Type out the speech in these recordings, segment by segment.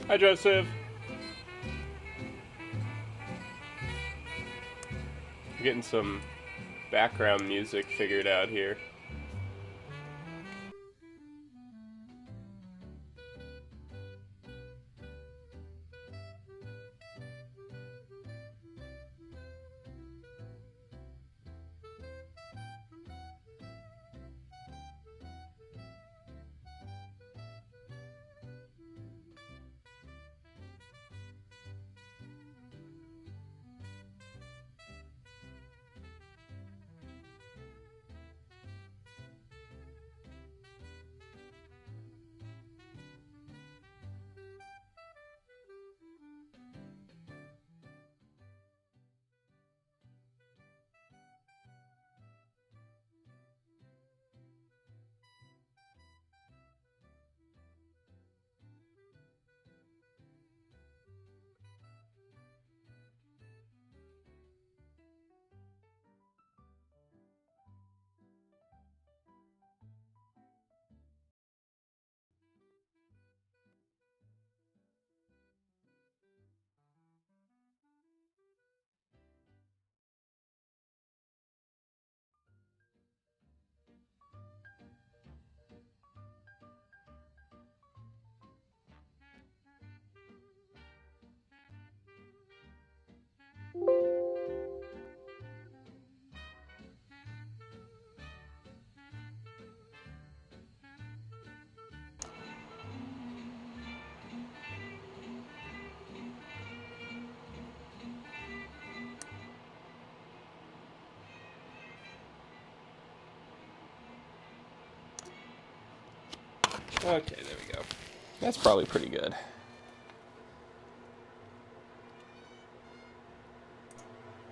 Hi, Joseph. Getting some background music figured out here. Okay, there we go. That's probably pretty good.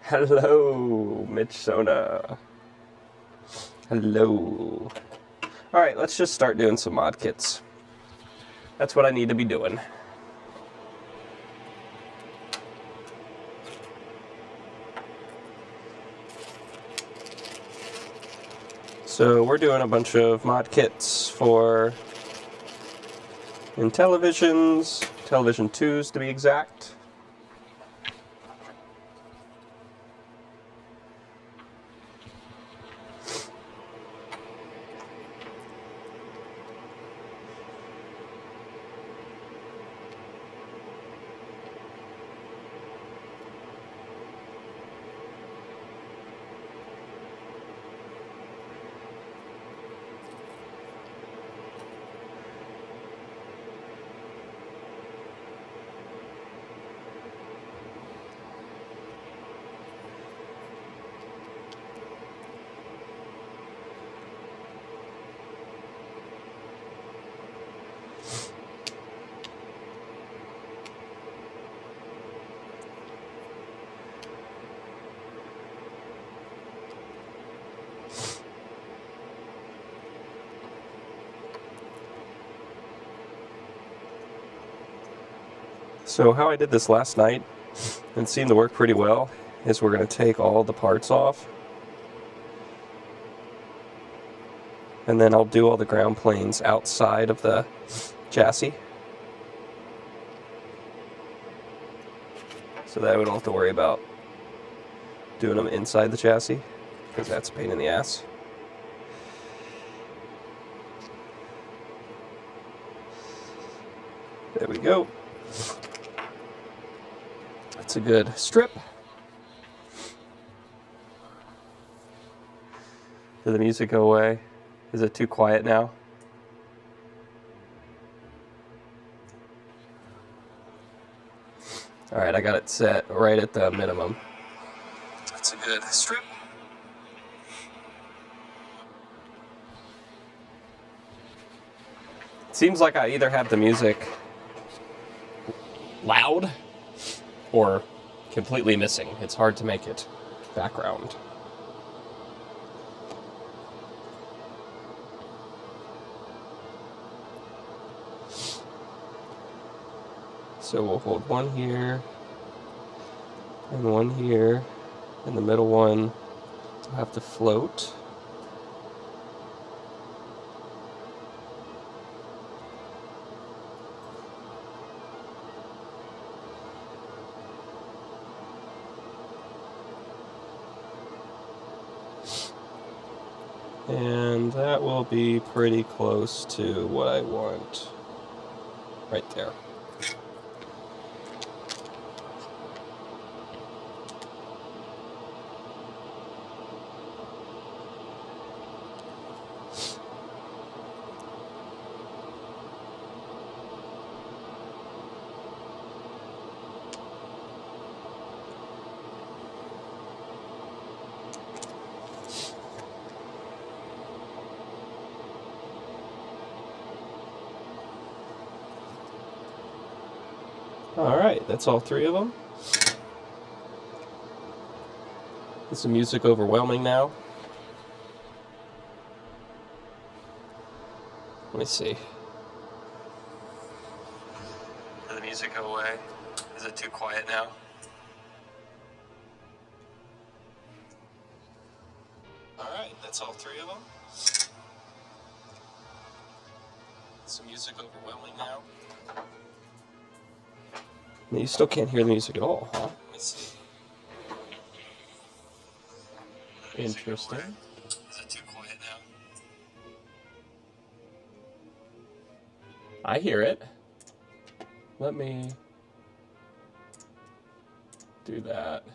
Hello, Mitch Sona. Hello. Alright, let's just start doing some mod kits. That's what I need to be doing. So we're doing a bunch of mod kits for Intellivisions, Television 2s to be exact. So how I did this last night, and seemed to work pretty well, is we're going to take all the parts off. And then I'll do all the ground planes outside of the chassis. So that we don't have to worry about doing them inside the chassis, because that's a pain in the ass. There we go. That's a good strip. Did the music go away? Is it too quiet now? Alright, I got it set right at the minimum. That's a good strip. It seems like I either have the music loud or completely missing. It's hard to make it background. So we'll hold one here, and one here, and the middle one will have to float. And that will be pretty close to what I want. Right there. Alright, that's all three of them. Is the music overwhelming now? Let me see. Did the music go away? Is it too quiet now? Alright, that's all three of them. Is the music overwhelming now? You still can't hear the music at all, huh? Let me see. Interesting. Is it too quiet now? I hear it. Let me do that.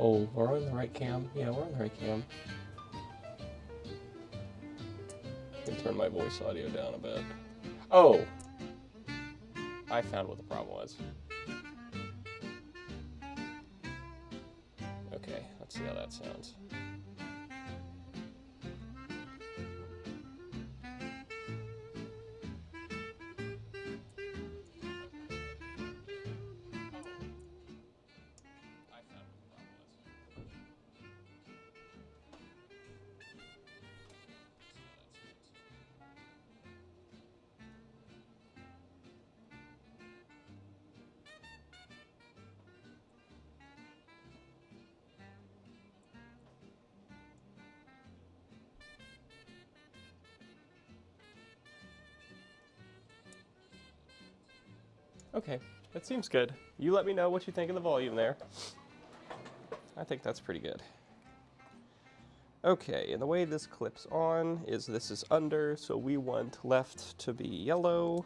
Oh, we're on the right cam? Yeah, we're on the right cam. I can turn my voice audio down a bit. Oh! I found what the problem was. Okay, let's see how that sounds. Okay, that seems good. You let me know what you think of the volume there. I think that's pretty good. Okay, and the way this clips on is this is under, so we want left to be yellow,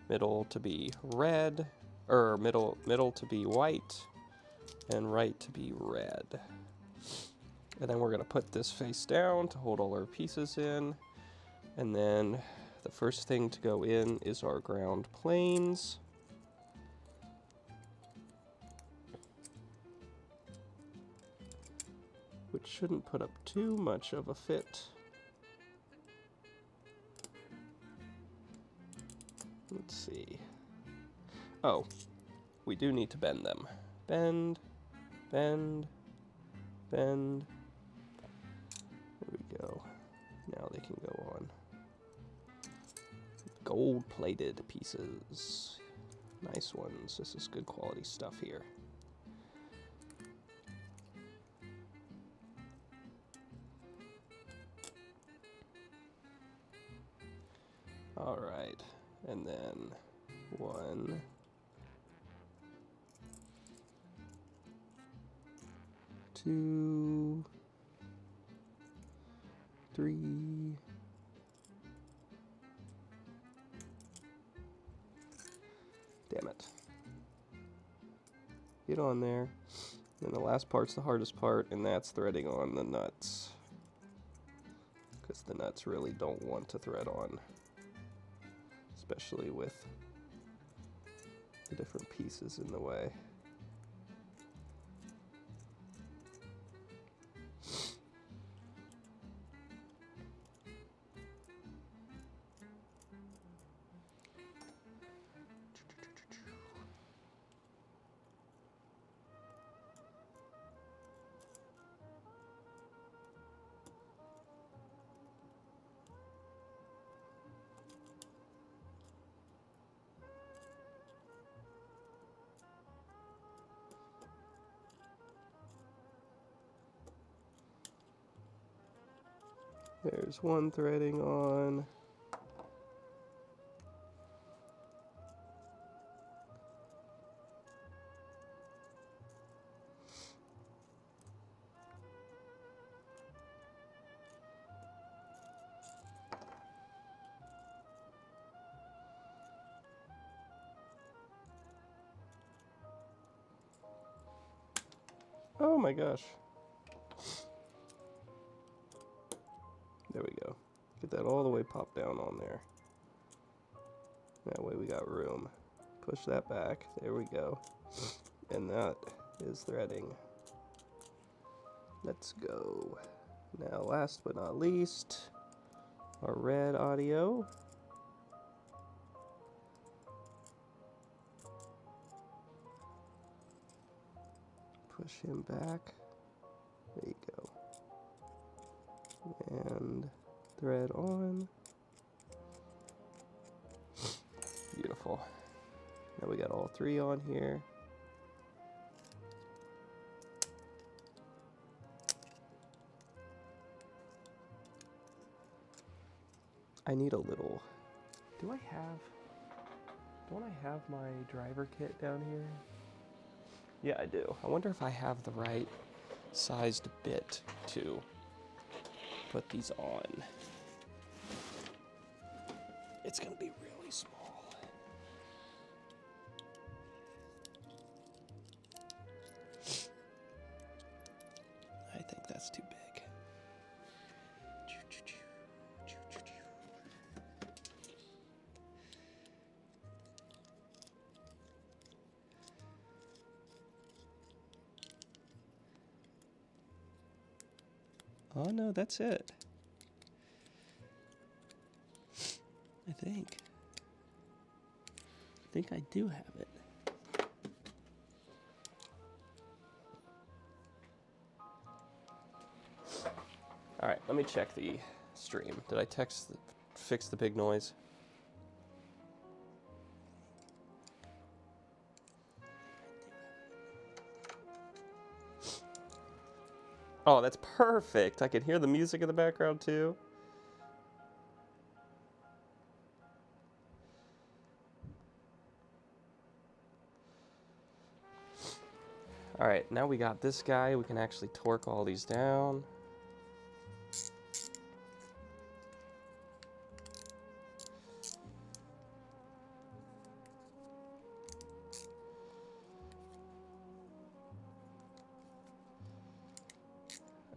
middle to be red, or middle to be white, and right to be red. And then we're gonna put this face down to hold all our pieces in. And then the first thing to go in is our ground planes. Which shouldn't put up too much of a fit. Let's see. Oh, we do need to bend them. Bend, bend, bend. There we go. Now they can go on. Gold-plated pieces. Nice ones. This is good quality stuff here. All right, and then 1, 2, 3, damn it. Get on there. And the last part's the hardest part, and that's threading on the nuts. Because the nuts really don't want to thread on. Especially with the different pieces in the way. There's one threading on. Oh my gosh. There we go. Get that all the way popped down on there. That way we got room. Push that back. There we go. And that is threading. Let's go. Now, last but not least, our red audio. Push him back. There you go. And thread on. Beautiful. Now we got all three on here. I need a little. Don't I have my driver kit down here? Yeah, I do. I wonder if I have the right sized bit to put these on. It's gonna be really small. I think that's too big. Oh no, that's it. I think I do have it. All right, let me check the stream. Did I fix the big noise? Oh, that's perfect. I can hear the music in the background too. All right, now we got this guy. We can actually torque all these down.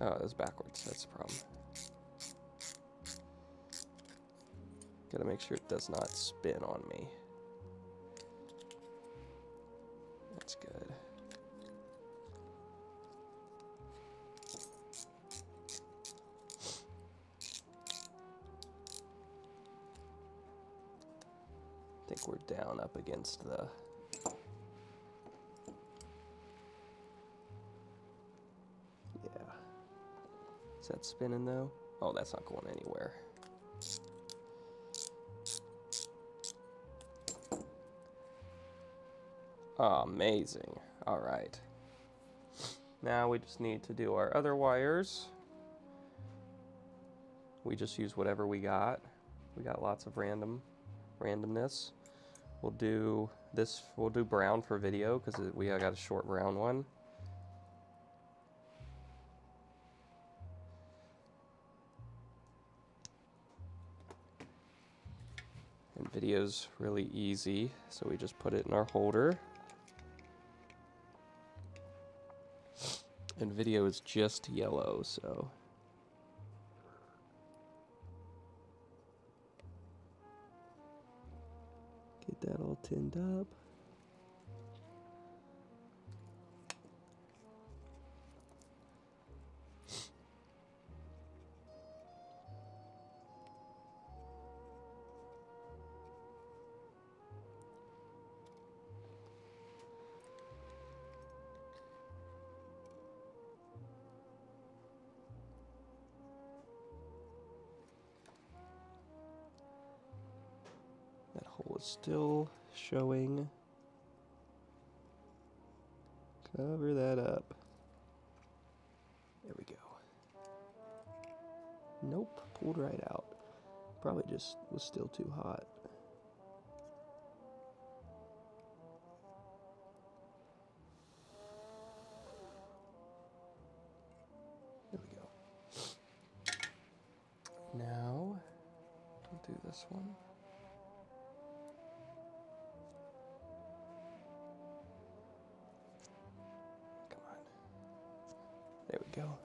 Oh, that's backwards. That's the problem. Gotta make sure it does not spin on me. That's good. I think we're down up against the... Yeah. Is that spinning though? Oh, that's not going anywhere. Oh, amazing. All right. Now we just need to do our other wires. We just use whatever we got. We got lots of randomness. We'll do this, we'll do brown for video because we got a short brown one. And video's really easy, so we just put it in our holder. And video is just yellow, so. Get that all tinned up. That hole is still showing. Cover that up. There we go. Nope, pulled right out. Probably just was still too hot. There we go. Now, we'll do this one. Come on. There we go.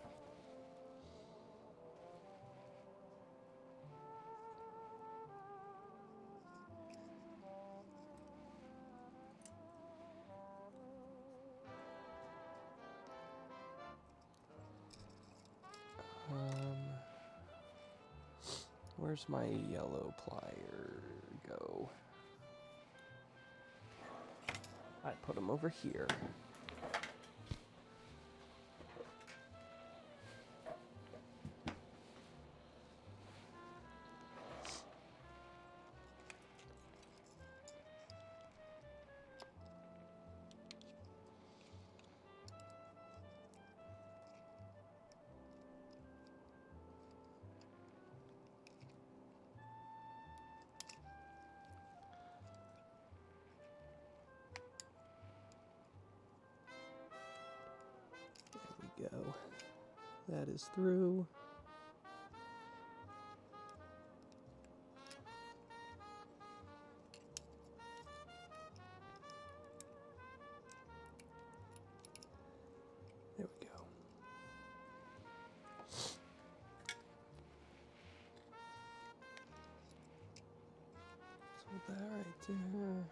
Where's my yellow plier go? I put them over here. Go. That is through. There we go. So that right there.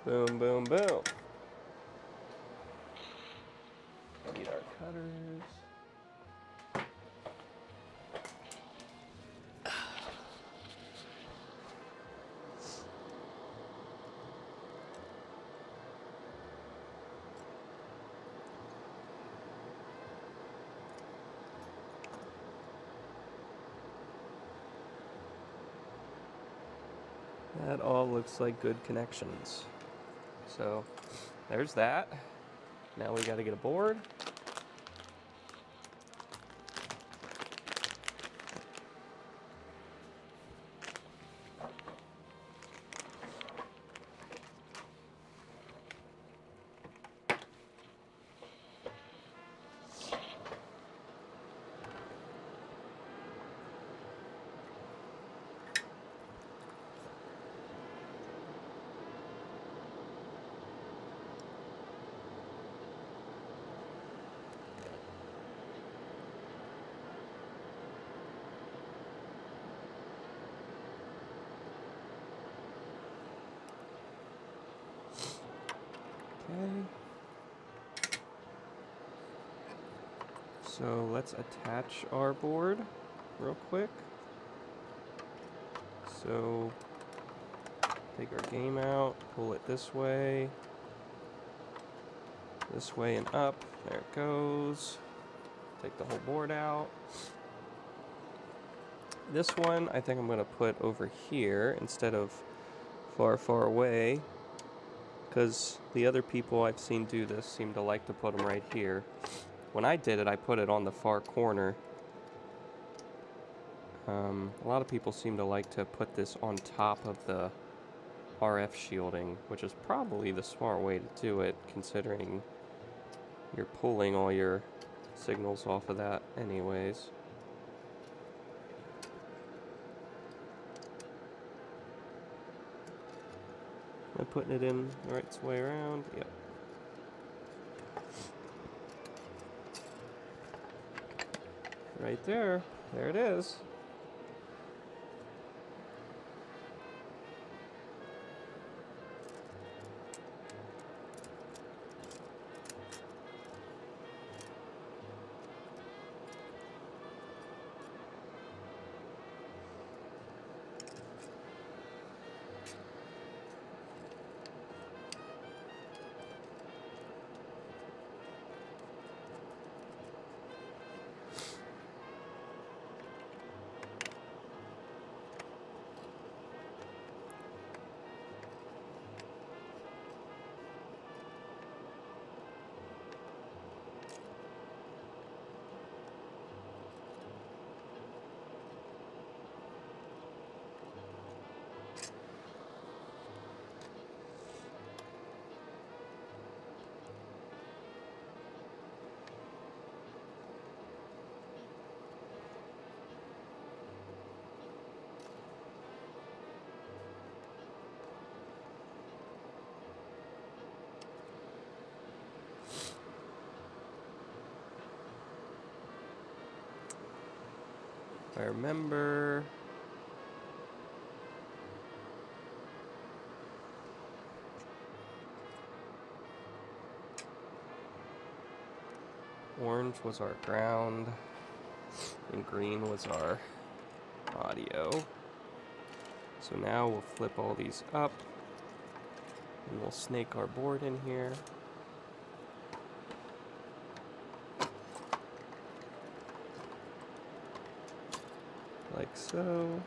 Boom, boom, boom. Get our cutters. That all looks like good connections. So there's that. Now we got to get a board. Okay. So let's attach our board real quick. So take our game out, pull it this way and up. There it goes. Take the whole board out. This one I think I'm going to put over here instead of far, far away, because the other people I've seen do this seem to like to put them right here. When I did it, I put it on the far corner. A lot of people seem to like to put this on top of the RF shielding, which is probably the smart way to do it, considering you're pulling all your signals off of that anyways. Am I putting it in the right way around? Yep. Right there. There it is. I remember. Orange was our ground, and green was our audio. So now we'll flip all these up, and we'll snake our board in here. Like so.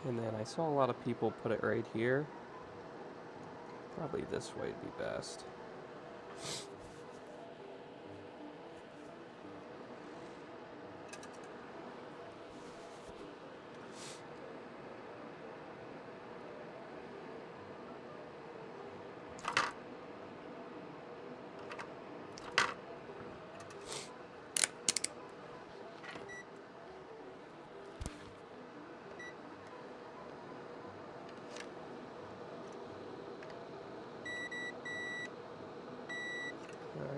And then I saw a lot of people put it right here. Probably this way would be best.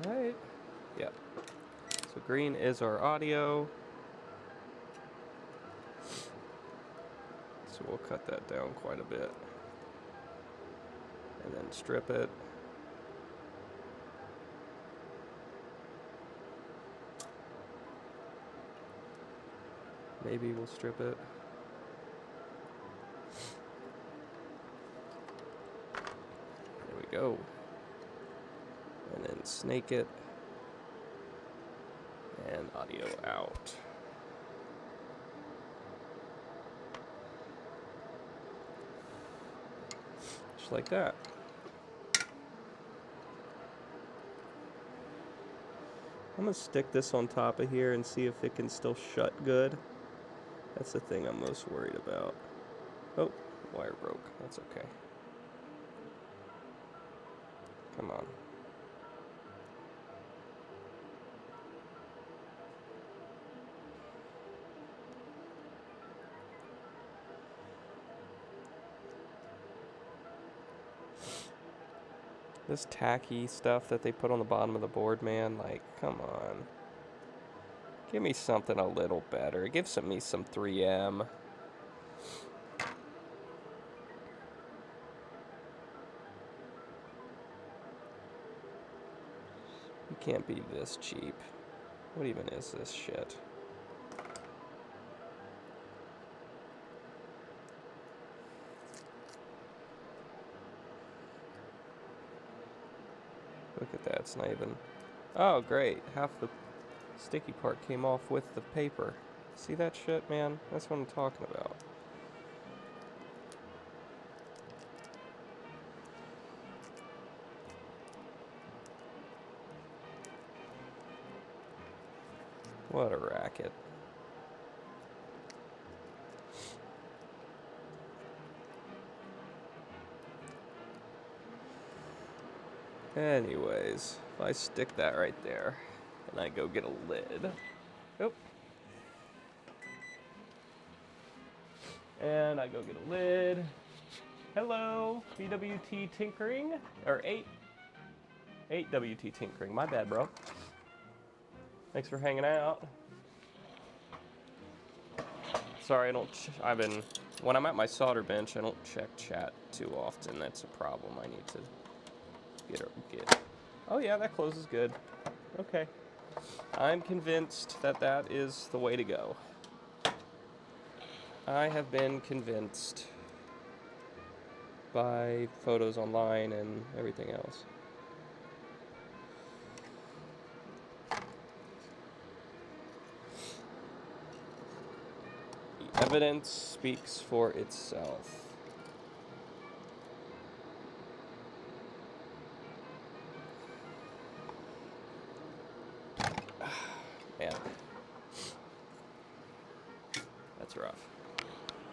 Alright. Yep. So green is our audio. So we'll cut that down quite a bit. And then strip it. Maybe we'll strip it. There we go. And then snake it. And audio out. Just like that. I'm gonna stick this on top of here and see if it can still shut good. That's the thing I'm most worried about. Oh, wire broke. That's okay. Come on. This tacky stuff that they put on the bottom of the board, man, like, come on. Give me something a little better. Give me some 3M. You can't be this cheap. What even is this shit? Look at that, it's not even... Oh, great. Half the sticky part came off with the paper. See that shit, man? That's what I'm talking about. What a racket. Anyways, if I stick that right there, and I go get a lid. Oh. And I go get a lid. Hello, BWT Tinkering, or 8 WT Tinkering. My bad, bro. Thanks for hanging out. Sorry, when I'm at my solder bench, I don't check chat too often. That's a problem. I need to get. Oh yeah, that closes good. Okay. I'm convinced that that is the way to go. I have been convinced by photos online and everything else. The evidence speaks for itself. Man. That's rough.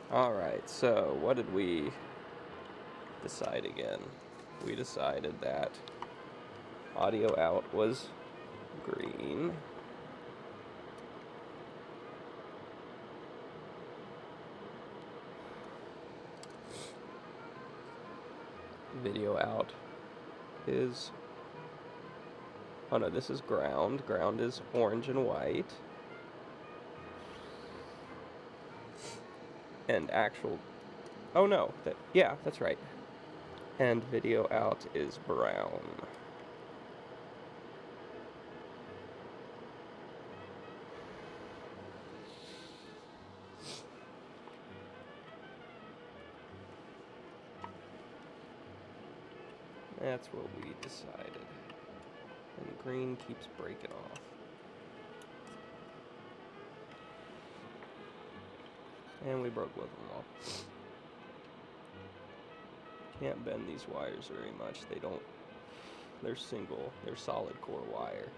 Alright, so what did we decide again? We decided that audio out was green. Video out is, oh no, this is ground. Ground is orange and white. And actual, oh no, yeah, that's right. And video out is brown. That's what we decided. And green keeps breaking off. And we broke both of them off. Can't bend these wires very much. They're solid core wire,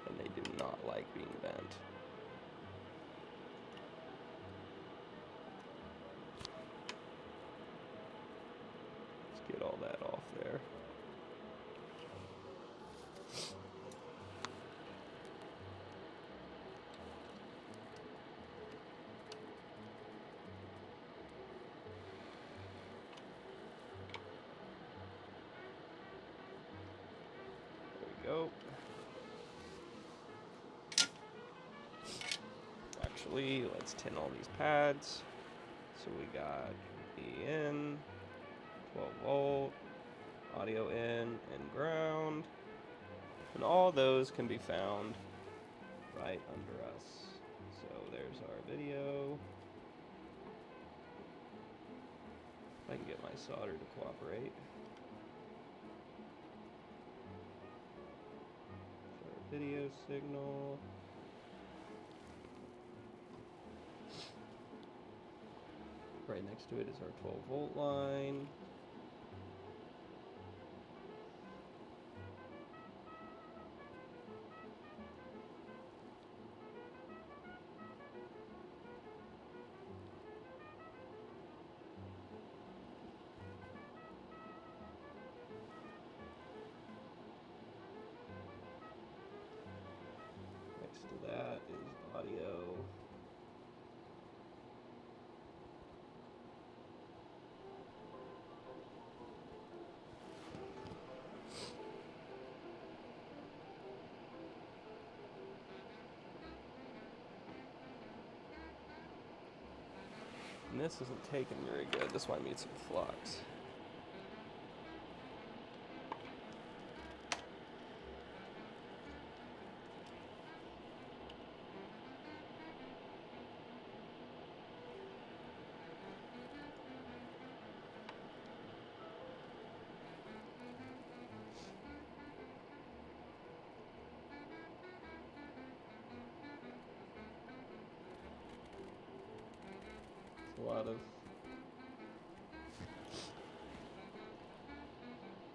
and they do not like being bent. Let's get all that off there. Go. Actually, let's tin all these pads. So we got the in, 12 volt, audio in, and ground. And all those can be found right under us. So there's our video. If I can get my solder to cooperate. Video signal. Right next to it is our 12 volt line. Next to that is audio. And this isn't taking very good. This might need some flux.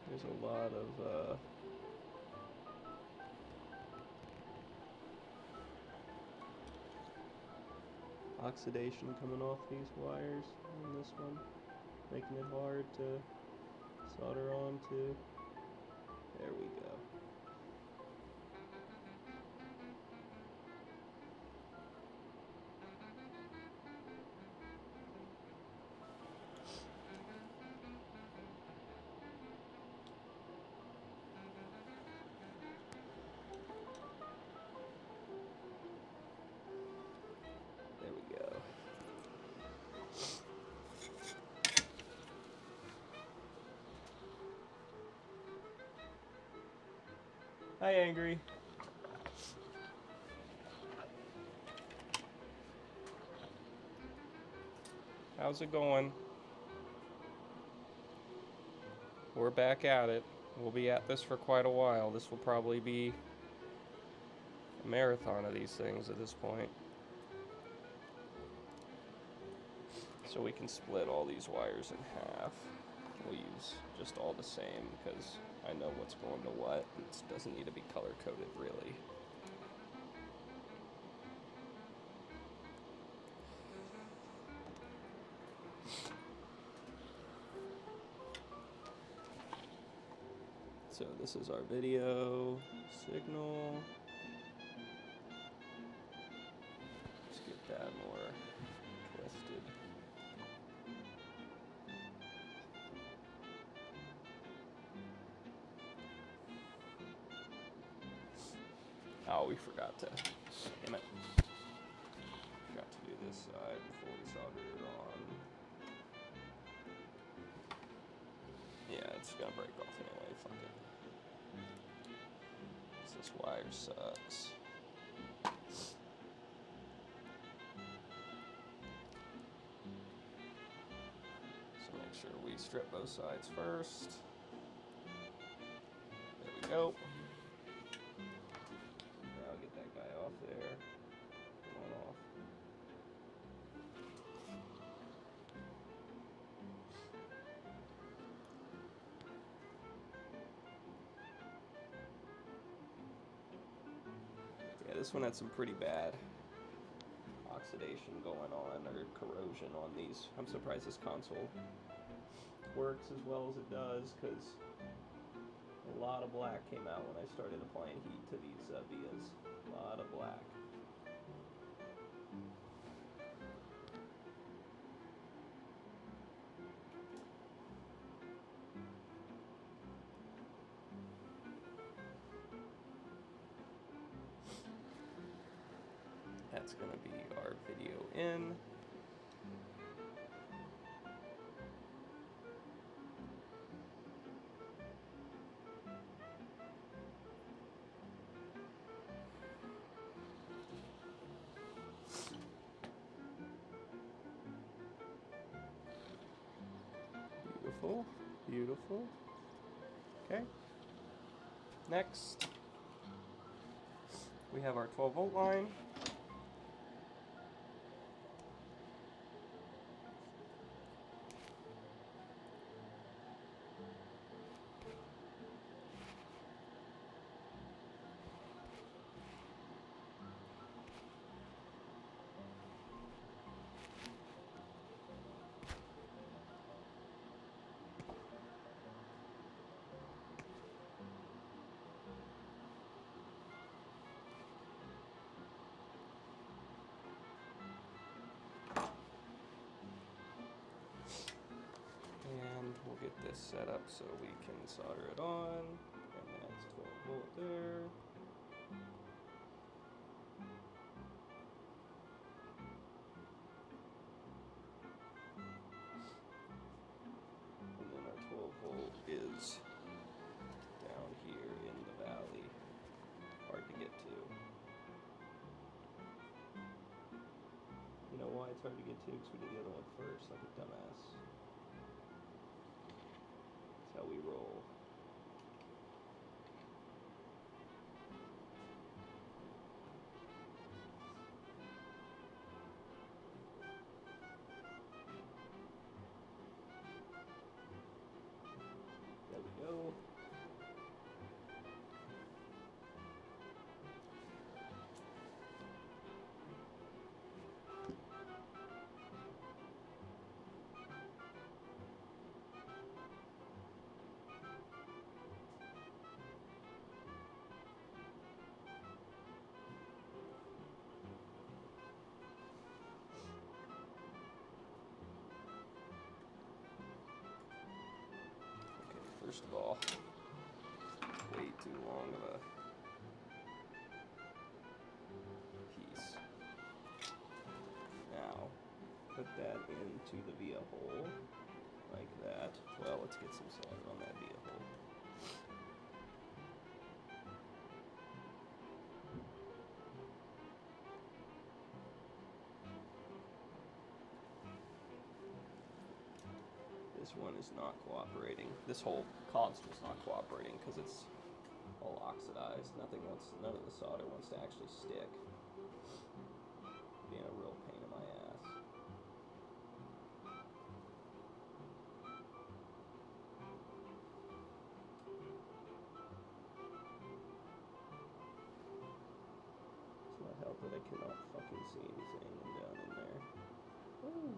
There's a lot of oxidation coming off these wires on this one, making it hard to solder onto. There we go. There we go. Hi, Angry. How's it going? We're back at it. We'll be at this for quite a while. This will probably be a marathon of these things at this point. So we can split all these wires in half. We'll use just all the same because I know what's going to what. It doesn't need to be color coded really. So this is our video signal. Let's get that more twisted. Oh, we forgot to. Damn it. Forgot to do this side before we soldered it on. Yeah, it's gonna break off anyway. Fuck it. This wire sucks. So make sure we strip both sides first. There we go. Now get that guy off there. Come on off. Yeah, this one had some pretty bad oxidation going on, or corrosion on these. I'm surprised this console works as well as it does, because a lot of black came out when I started applying heat to these vias. A lot of black. That's going to be our video in. Beautiful, beautiful. Okay. Next, we have our 12-volt line. And we'll get this set up so we can solder it on. And that's 12-volt there. And then our 12-volt is down here in the valley. Hard to get to. You know why it's hard to get to? Because we did the other one first, like a dumbass. That's how we roll. There we go. First of all, way too long of a piece. Now, put that into the via hole, like that. Well, let's get some solder on that via hole. This one is not cooperating. This whole console is not cooperating because it's all oxidized. None of the solder wants to actually stick. Being a real pain in my ass. It's not help that I cannot fucking see anything down in there. Woo.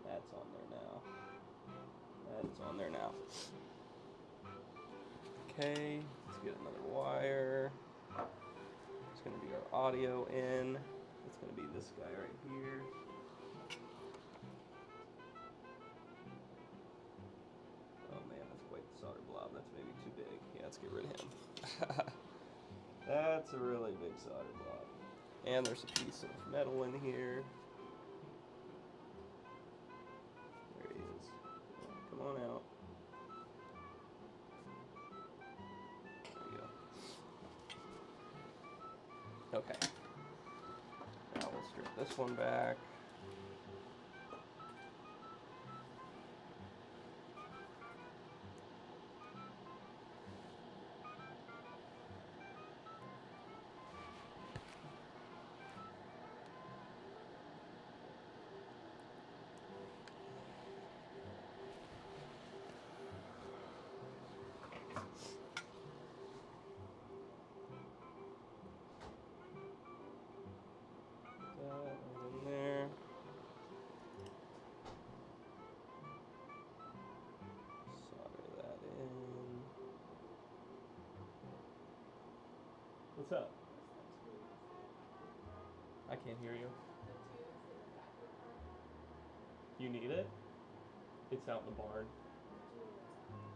That's on there now. That is on there now. Okay, let's get another wire. It's going to be our audio in. It's going to be this guy right here. let's get rid of him. That's a really big solder block. And there's a piece of metal in here. There he is. Come on out. There you go. Okay. Now we'll strip this one back. What's up? I can't hear you. You need it? It's out in the barn.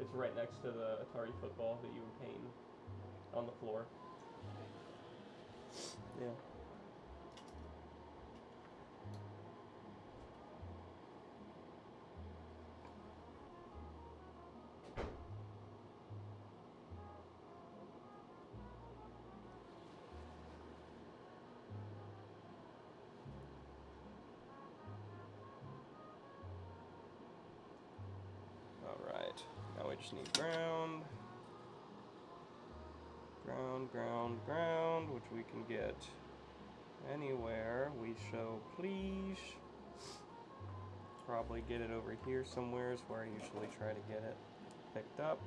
It's right next to the Atari football that you were painting on the floor. Yeah. Alright, now we just need ground. Ground, which we can get anywhere we so please. Probably get it over here somewhere is where I usually try to get it picked up.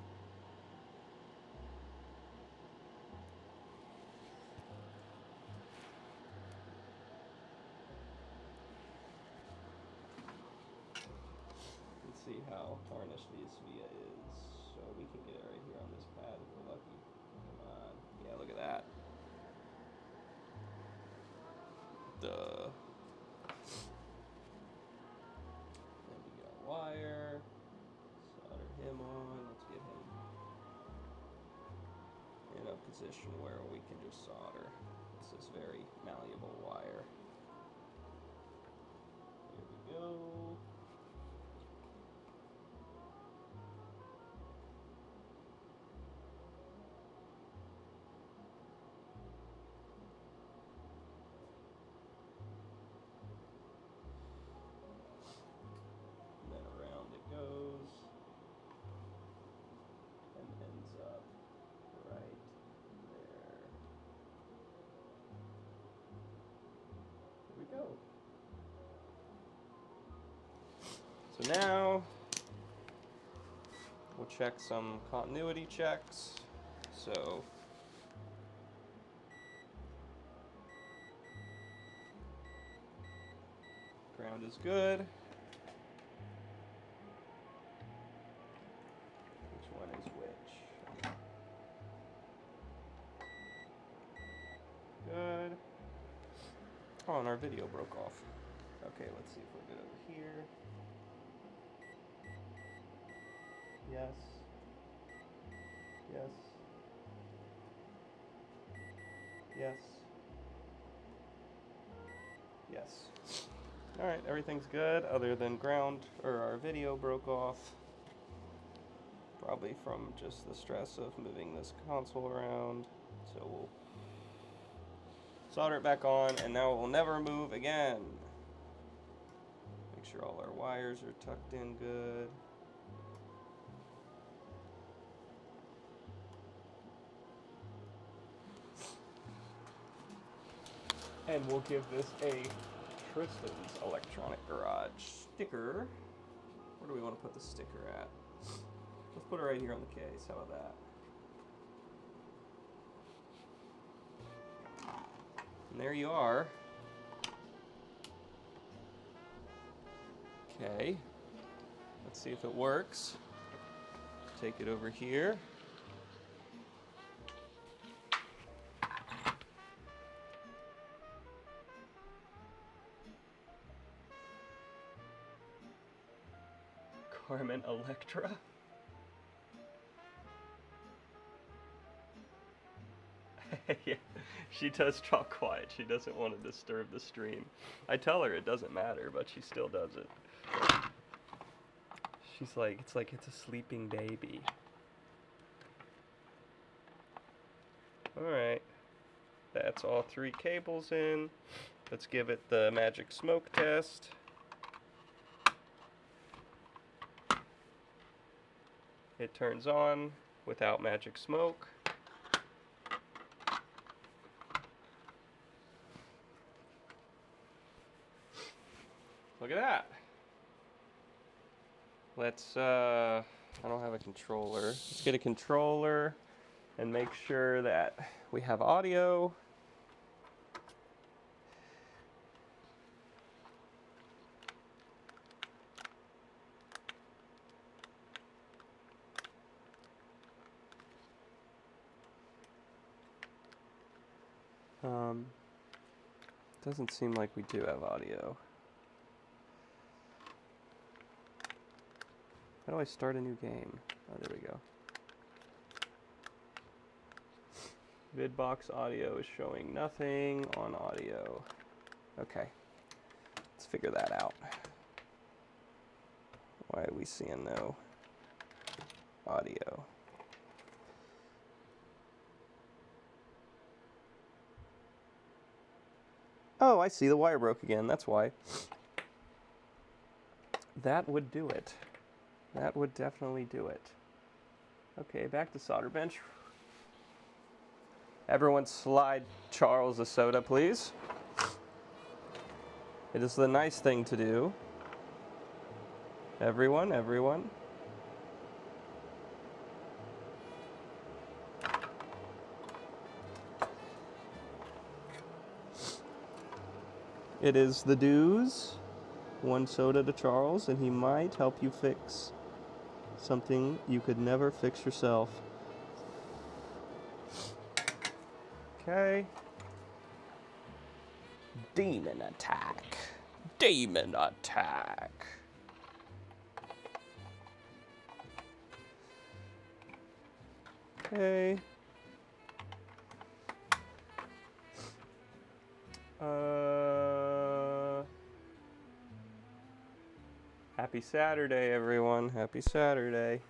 Let's see how tarnished this via is. So we can get it right here on this pad if we're lucky. Come on. Yeah, look at that. Duh. Then we got wire. Solder him on. Let's get him in a position where we can just solder. This is very malleable wire. There we go. So now we'll check some continuity checks. So ground is good. Which one is which? Good. Oh, and our video broke off. Okay, let's see if we're good over here. Yes. Yes. Yes. Yes. Alright, everything's good other than ground, or our video broke off. Probably from just the stress of moving this console around. So we'll solder it back on, and now it will never move again. Make sure all our wires are tucked in good. And we'll give this a Tristan's Electronic Garage sticker. Where do we want to put the sticker at? Let's put it right here on the case. How about that? And there you are. Okay. Let's see if it works. Take it over here. Carmen Electra. Yeah, she does talk quiet. She doesn't want to disturb the stream. I tell her it doesn't matter, but she still does it. She's like, it's a sleeping baby. Alright, that's all 3 cables in. Let's give it the magic smoke test. It turns on without magic smoke. Look at that. Let's, I don't have a controller. Let's get a controller and make sure that we have audio. Doesn't seem like we do have audio. How do I start a new game? Oh, there we go. Vidbox audio is showing nothing on audio. Okay, let's figure that out. Why are we seeing no audio? Oh, I see, the wire broke again, that's why. That would do it. That would definitely do it. Okay, back to solder bench. Everyone slide Charles a soda, please. It is the nice thing to do. Everyone, everyone. It is the dues. 1 soda to Charles, and he might help you fix something you could never fix yourself. Okay. Demon attack. Demon attack. Okay. Happy Saturday, everyone. Happy Saturday.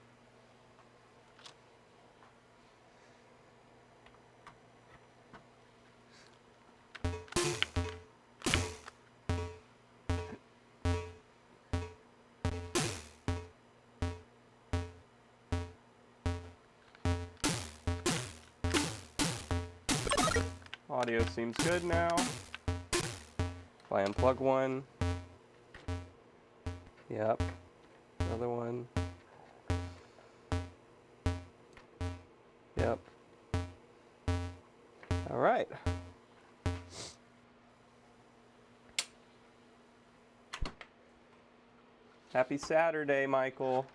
Audio seems good now. If I unplug one. Yep. Another one. Yep. All right. Happy Saturday, Michael.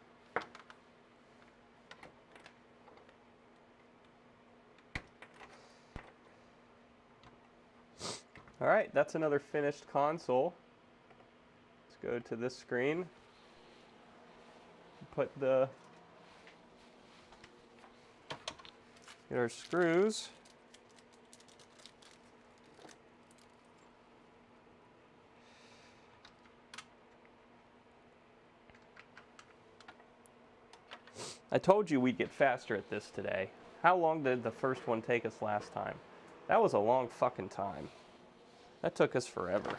All right, that's another finished console. Let's go to this screen. Put the, get our screws. I told you we'd get faster at this today. How long did the first one take us last time? That was a long fucking time. That took us forever.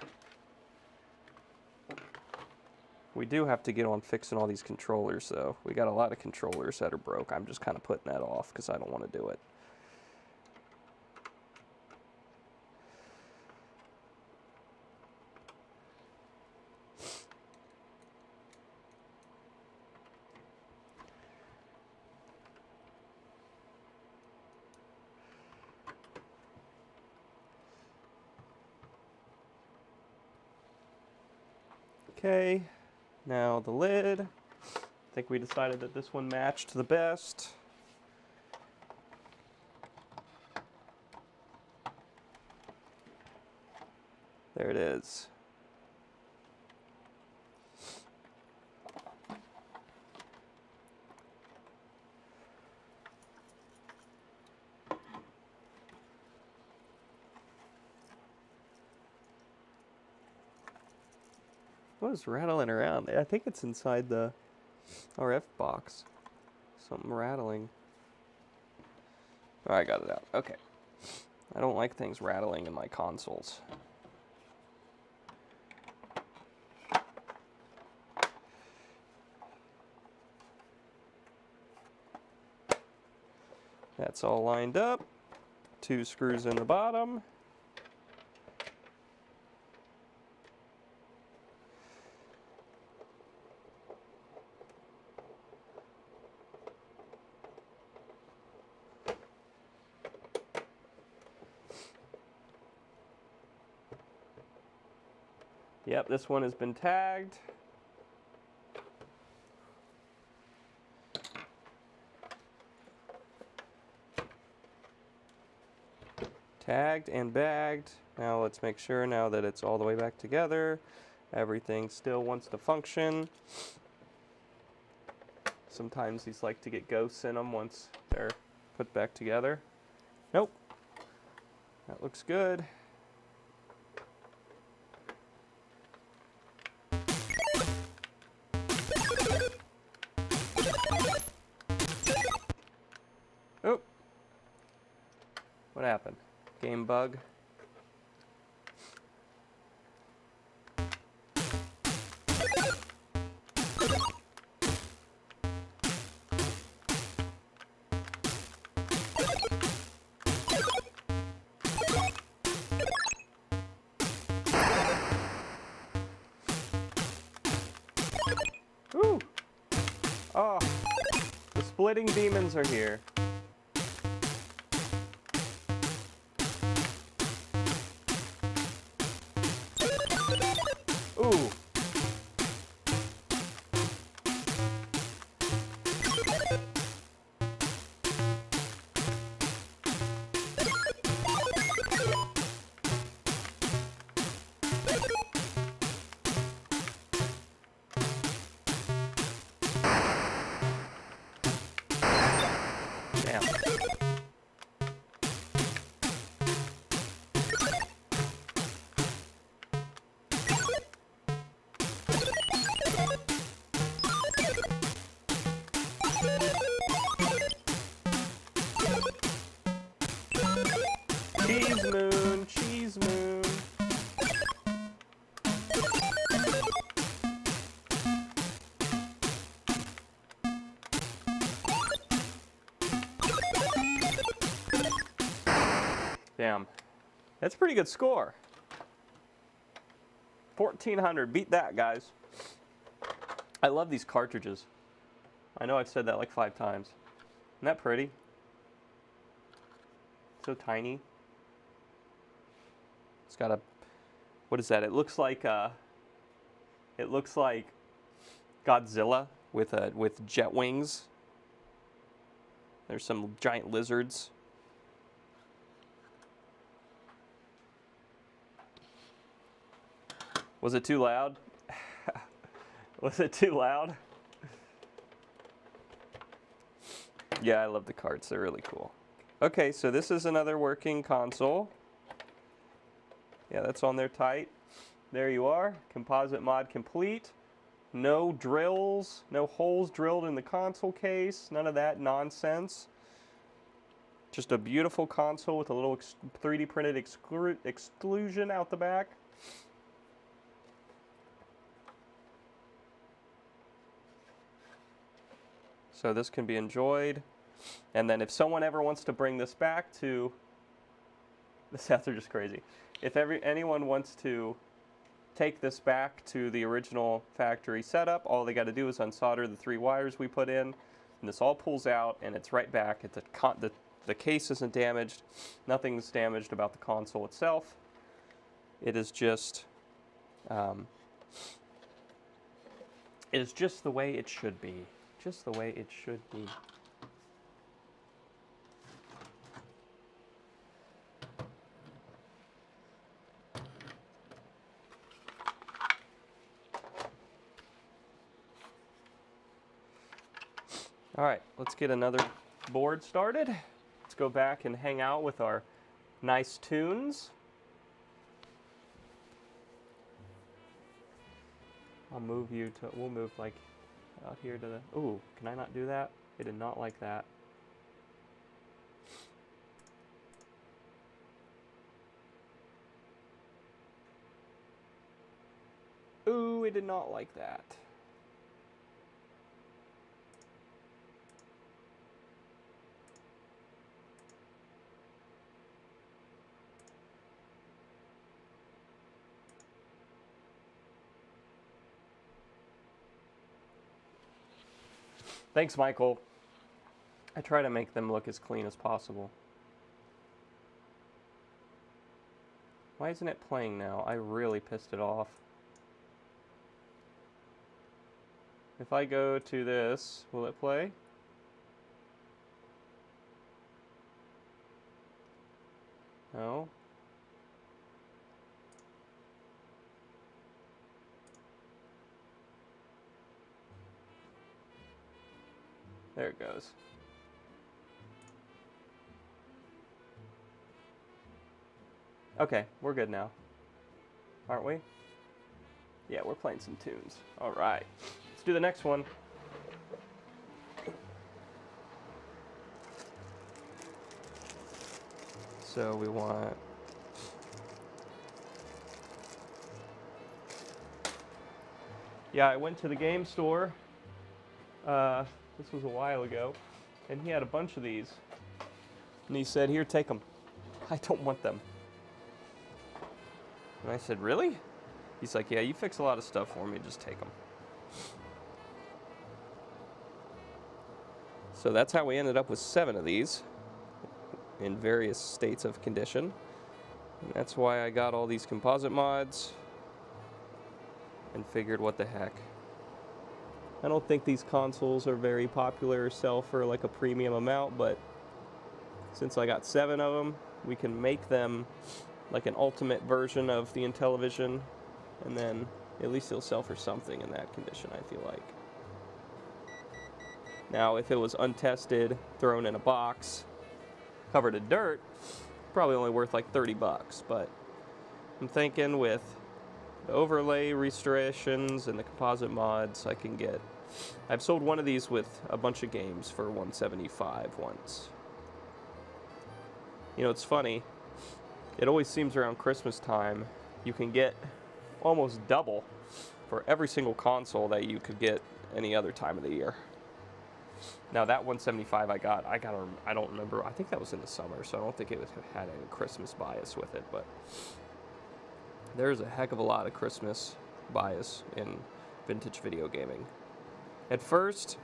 We do have to get on fixing all these controllers, though. We got a lot of controllers that are broke. I'm just kind of putting that off because I don't want to do it. Okay, now the lid. I think we decided that this one matched the best. There it is. What is rattling around? I think it's inside the RF box. Something rattling. Oh, I got it out. Okay. I don't like things rattling in my consoles. That's all lined up. 2 screws in the bottom. Yep, this one has been tagged. Tagged and bagged. Now let's make sure now that it's all the way back together. Everything still wants to function. Sometimes these like to get ghosts in them once they're put back together. Nope. That looks good. Oh. What happened? Game bug. Ooh. Oh. The splitting demons are here. Ooh. Damn. Cheese moon, cheese moon. Damn. That's a pretty good score. 1400. Beat that, guys. I love these cartridges. I know I've said that like 5 times. Isn't that pretty? So tiny. It's got a, what is that? It looks like Godzilla with jet wings. There's some giant lizards. Was it too loud? Was it too loud? Yeah, I love the carts. They're really cool. Okay, so this is another working console. Yeah, that's on there tight. There you are. Composite mod complete. No drills, no holes drilled in the console case. None of that nonsense. Just a beautiful console with a little 3D printed exclusion out the back. So this can be enjoyed. And then if someone ever wants to bring this back to, the sets are just crazy. If anyone wants to take this back to the original factory setup, all they got to do is unsolder the 3 wires we put in, and this all pulls out, and it's right back. The case isn't damaged. Nothing's damaged about the console itself. It is just the way it should be. Just the way it should be. All right, let's get another board started. Let's go back and hang out with our nice tunes. I'll move you to, we'll move like out here to the, ooh, can I not do that? It did not like that. Ooh, it did not like that. Thanks, Michael. I try to make them look as clean as possible. Why isn't it playing now? I really pissed it off. If I go to this, will it play? No. There it goes. Okay, we're good now. Aren't we? Yeah, we're playing some tunes. All right. Let's do the next one. So we want... Yeah, I went to the game store. This was a while ago. And he had a bunch of these. And he said, here, take them. I don't want them. And I said, really? He's like, yeah, you fix a lot of stuff for me, just take them. So that's how we ended up with 7 of these in various states of condition. And that's why I got all these composite mods and figured, what the heck. I don't think these consoles are very popular or sell for like a premium amount, but since I got 7 of them, we can make them like an ultimate version of the Intellivision, and then at least it'll sell for something in that condition, I feel like. Now, if it was untested, thrown in a box, covered in dirt, probably only worth like 30 bucks, but I'm thinking with the overlay restorations and the composite mods, I can get... I've sold one of these with a bunch of games for $175 once. You know, it's funny. It always seems around Christmas time, you can get almost double for every single console that you could get any other time of the year. Now that 175 I don't remember, I think that was in the summer, so I don't think it had any Christmas bias with it, but there's a heck of a lot of Christmas bias in vintage video gaming. At first,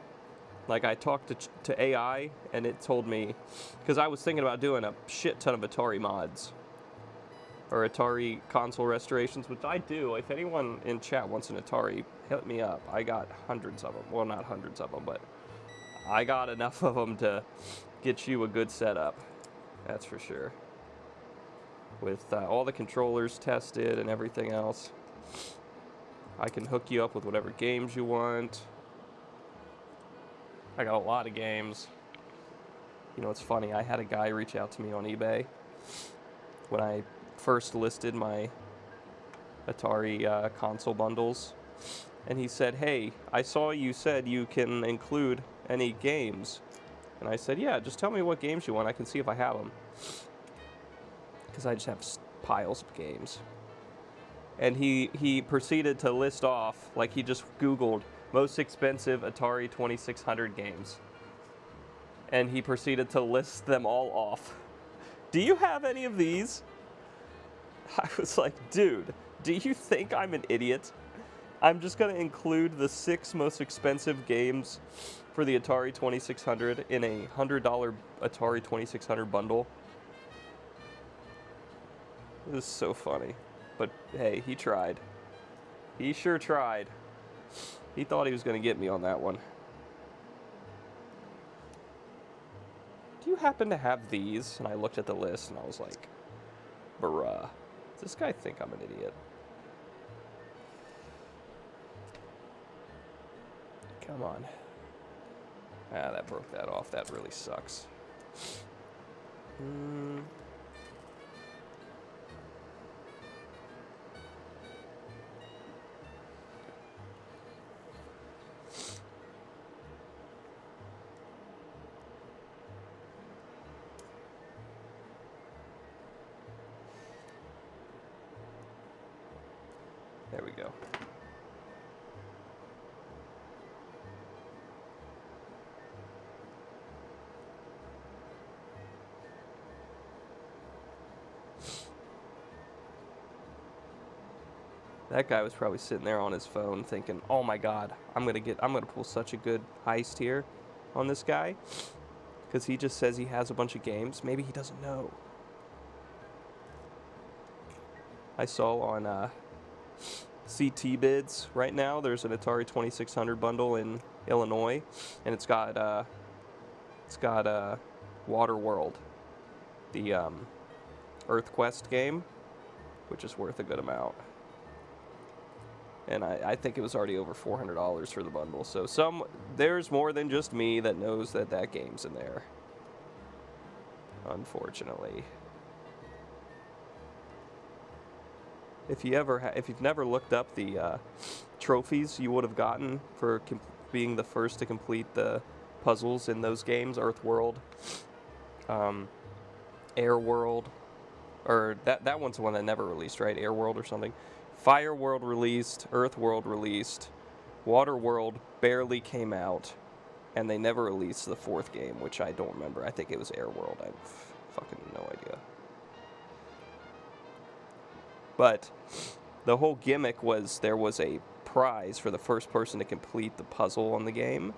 like I talked to AI and it told me, because I was thinking about doing a shit ton of Atari mods, or Atari console restorations, which I do. If anyone in chat wants an Atari, hit me up. I got hundreds of them. Well, not hundreds of them, but I got enough of them to get you a good setup. That's for sure. With all the controllers tested and everything else. I can hook you up with whatever games you want. I got a lot of games. You know, it's funny. I had a guy reach out to me on eBay when I first listed my Atari console bundles, and he said, hey, I saw you said you can include any games, and I said, yeah, just tell me what games you want, I can see if I have them, because I just have piles of games. And he proceeded to list off, like he just Googled most expensive Atari 2600 games, and he proceeded to list them all off. Do you have any of these? I was like, dude, do you think I'm an idiot? I'm just going to include the 6 most expensive games for the Atari 2600 in a $100 Atari 2600 bundle. This is so funny. But hey, he tried. He sure tried. He thought he was going to get me on that one. Do you happen to have these? And I looked at the list and I was like, bruh. Does this guy think I'm an idiot? Come on. Ah, that broke that off. That really sucks. There we go. That guy was probably sitting there on his phone thinking, "Oh my God, I'm gonna pull such a good heist here on this guy," because he just says he has a bunch of games. Maybe he doesn't know. I saw on CT bids right now. There's an Atari 2600 bundle in Illinois, and it's got Waterworld, the EarthQuest game, which is worth a good amount. And I think it was already over $400 for the bundle. So there's more than just me that knows that that game's in there. Unfortunately. If you've never looked up the trophies you would have gotten for being the first to complete the puzzles in those games, Earthworld, Airworld, or that one's the one that never released, right? Airworld or something. Fireworld released, Earthworld released, Waterworld barely came out, and they never released the fourth game, which I don't remember. I think it was Airworld. I have fucking no idea. But the whole gimmick was there was a prize for the first person to complete the puzzle on the game,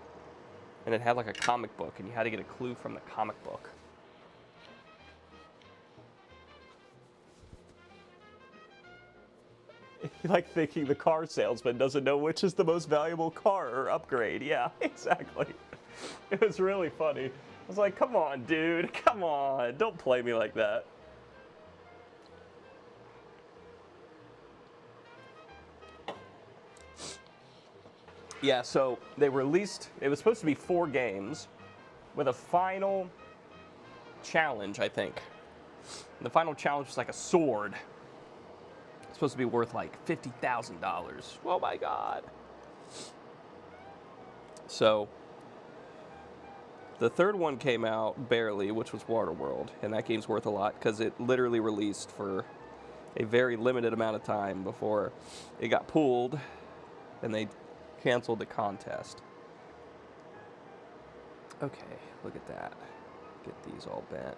and it had like a comic book, and you had to get a clue from the comic book. Like thinking the car salesman doesn't know which is the most valuable car or upgrade. Yeah, exactly. It was really funny. I was like, come on, dude. Come on. Don't play me like that. Yeah, so they released, it was supposed to be 4 games with a final challenge, I think. And the final challenge was like a sword. It's supposed to be worth like $50,000. Oh my God. So the third one came out barely, which was Waterworld, and that game's worth a lot because it literally released for a very limited amount of time before it got pulled and they canceled the contest. Okay, look at that. Get these all bent.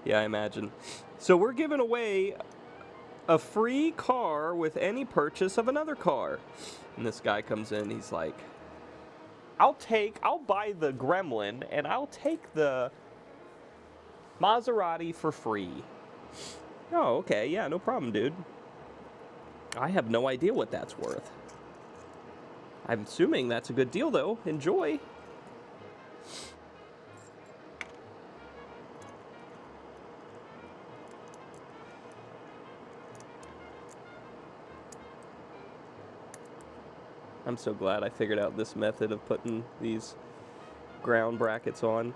Yeah, I imagine. So we're giving away a free car with any purchase of another car. And this guy comes in, he's like, I'll buy the Gremlin and I'll take the Maserati for free. Oh, okay, yeah, no problem, dude. I have no idea what that's worth. I'm assuming that's a good deal, though. Enjoy. I'm so glad I figured out this method of putting these ground brackets on,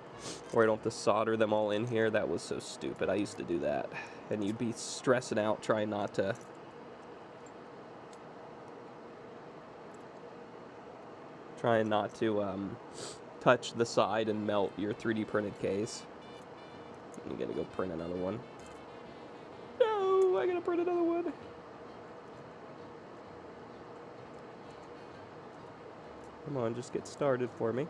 where I don't have to solder them all in here. That was so stupid. I used to do that. And you'd be stressing out trying not to touch the side and melt your 3D printed case. You gotta go print another one. No, I gotta print another one. Come on, just get started for me.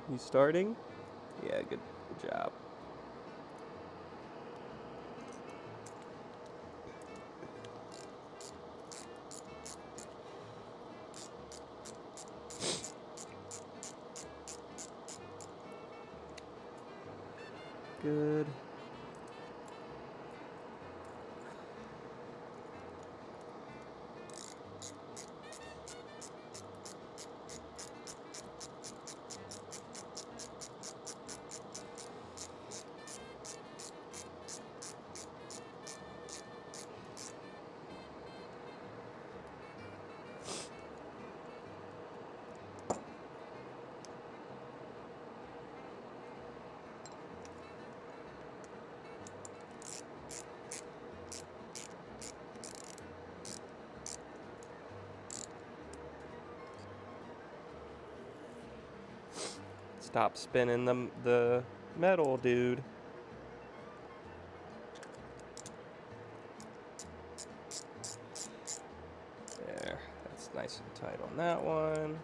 You starting? Yeah, good job. Good. Stop spinning the metal, dude. There, that's nice and tight on that one.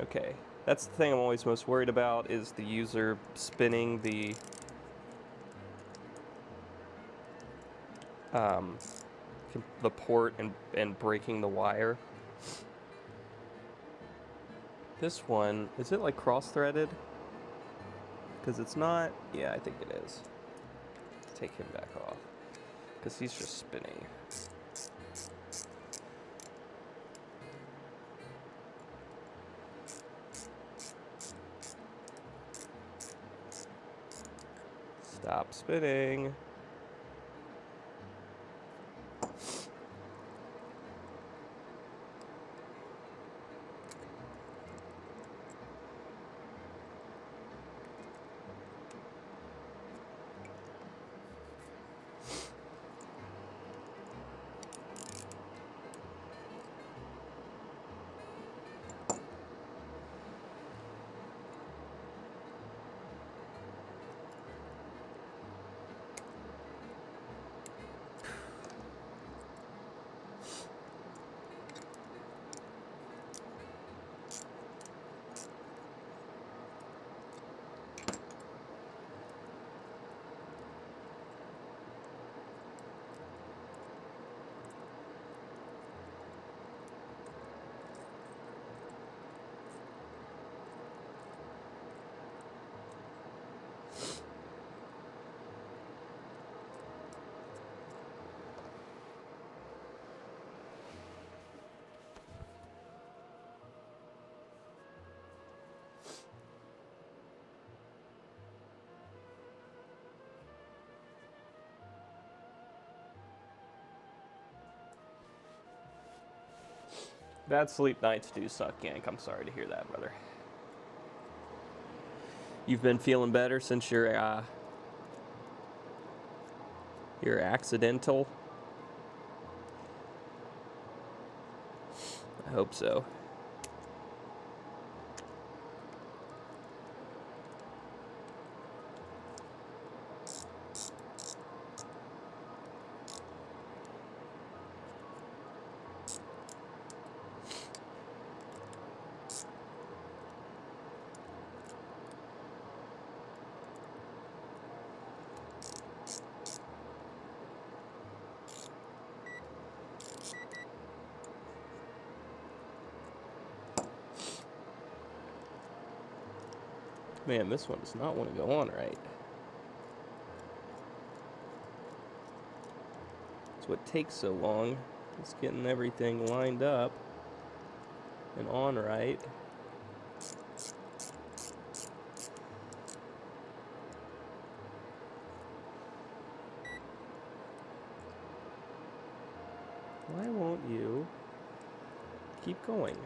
Okay, that's the thing I'm always most worried about, is the user spinning the port and breaking the wire. This one, is it like cross-threaded? Because it's not. Yeah, I think it is. Take him back off, because he's just spinning. Stop spinning. Bad sleep nights do suck, Yank. I'm sorry to hear that, brother. You've been feeling better since your accidental? I hope so. Man, this one does not want to go on right. That's what takes so long. It's getting everything lined up and on right. Why won't you keep going?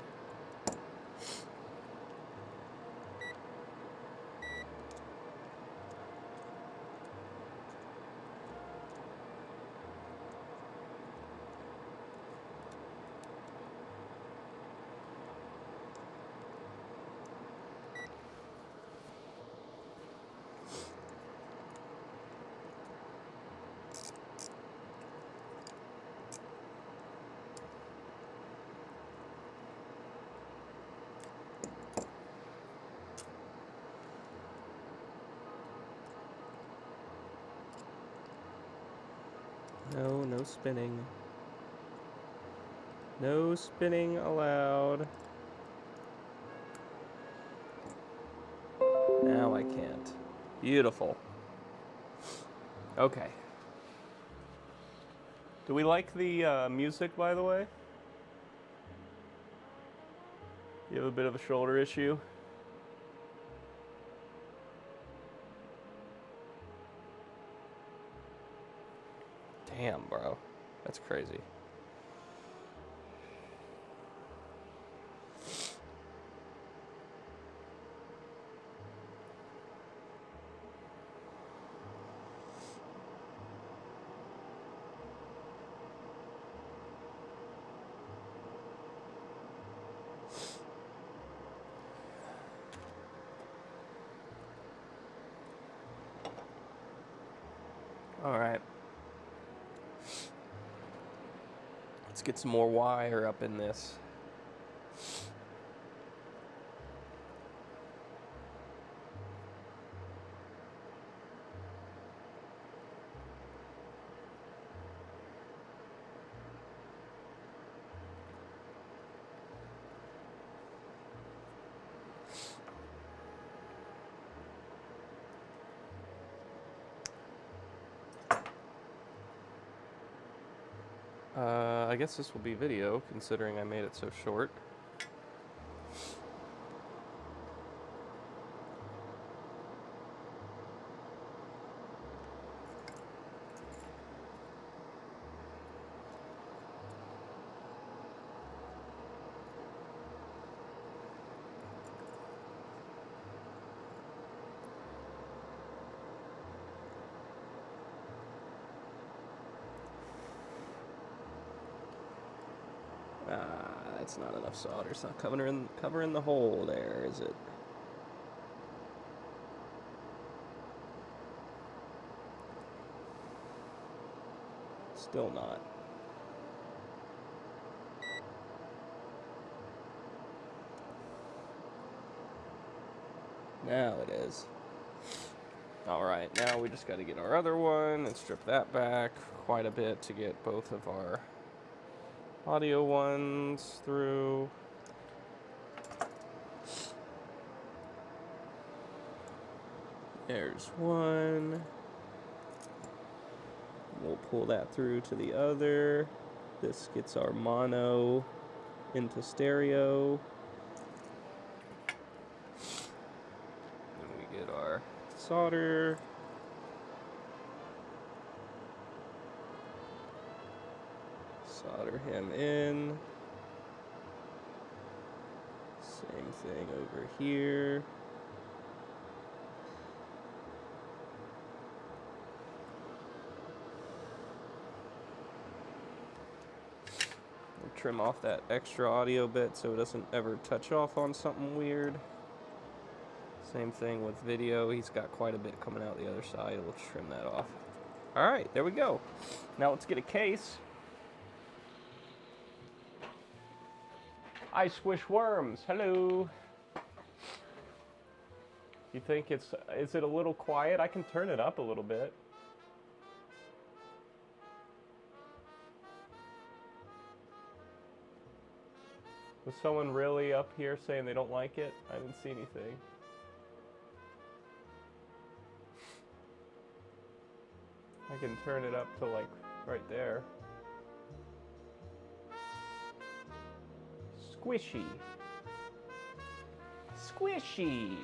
No, no spinning. No spinning allowed. Now I can't. Beautiful. Okay. Do we like the music, by the way? You have a bit of a shoulder issue? Damn, bro. That's crazy. Alright. Let's get some more wire up in this. I guess this will be video, considering I made it so short. That's not enough solder. It's not covering the hole there, is it? Still not. Now it is. Alright, now we just got to get our other one and strip that back quite a bit to get both of our audio ones through. There's one. We'll pull that through to the other. This gets our mono into stereo. Then we get our solder. Solder him in. Same thing over here. We'll trim off that extra audio bit so it doesn't ever touch off on something weird. Same thing with video. He's got quite a bit coming out the other side. We'll trim that off. All right, there we go. Now let's get a case. I squish worms. Hello. You think is it a little quiet? I can turn it up a little bit. Was someone really up here saying they don't like it? I didn't see anything. I can turn it up to like right there. Squishy. Squishy.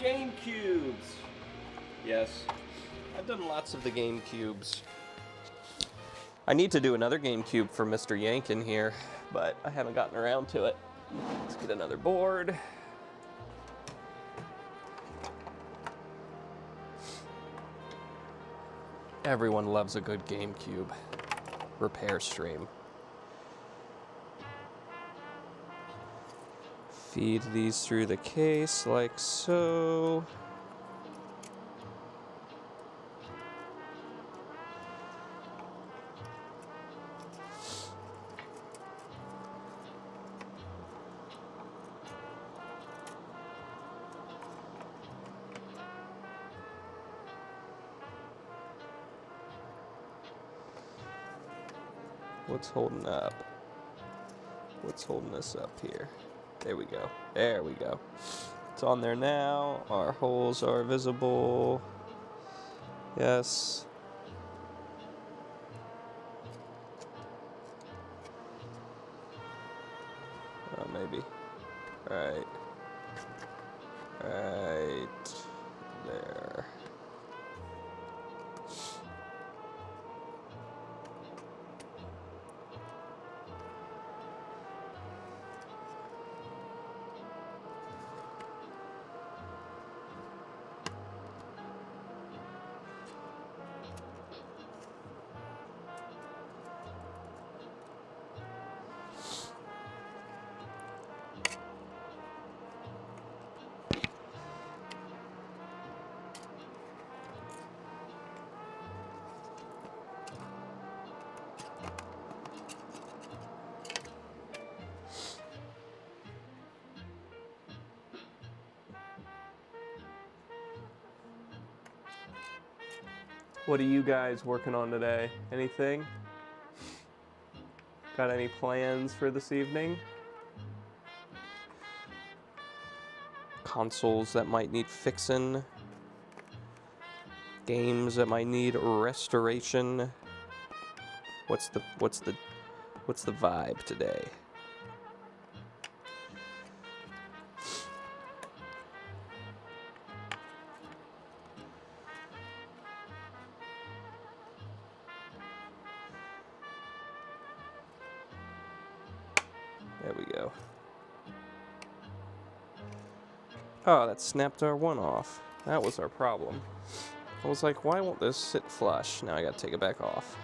Game cubes. Yes, I've done lots of the game cubes. I need to do another game cube for Mr. Yankin here, but I haven't gotten around to it. Let's get another board. Everyone loves a good game cube repair stream. Feed these through the case like so. What's holding up? What's holding us up here? There we go. There we go. It's on there now. Our holes are visible. Yes. maybe. Right. Right there. What are you guys working on today? Anything? Got any plans for this evening? Consoles that might need fixing? Games that might need restoration? What's the vibe today? There we go. Oh, that snapped our one off. That was our problem. I was like, why won't this sit flush? Now I gotta take it back off.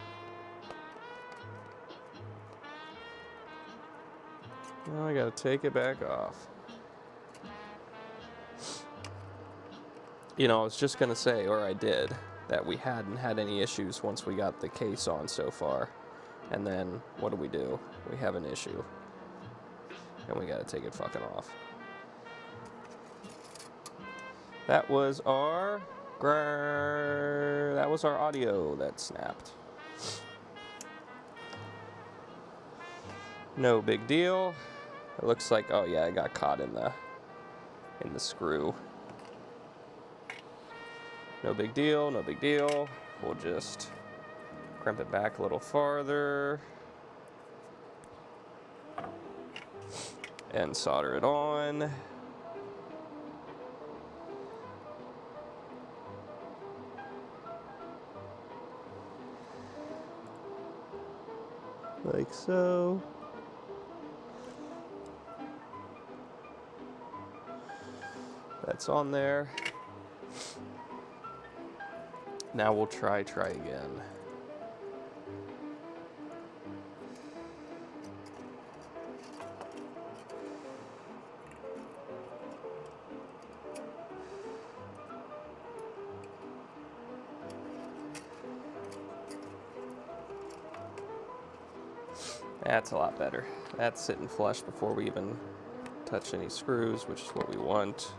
Now I gotta take it back off. You know, I was just gonna say, or I did, that we hadn't had any issues once we got the case on so far. And then, what do? We have an issue. And we gotta take it fucking off. That was our audio that snapped. No big deal. It looks like, oh yeah, I got caught in the screw. No big deal, no big deal. We'll just crimp it back a little farther and solder it on. Like so. That's on there. Now we'll try again. That's a lot better. That's sitting flush before we even touch any screws, which is what we want.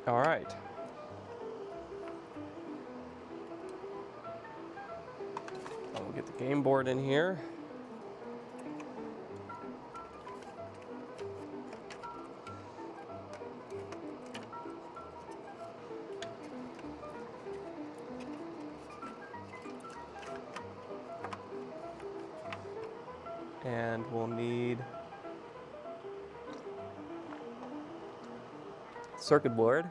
All right. We'll get the game board in here. And we'll need circuit board.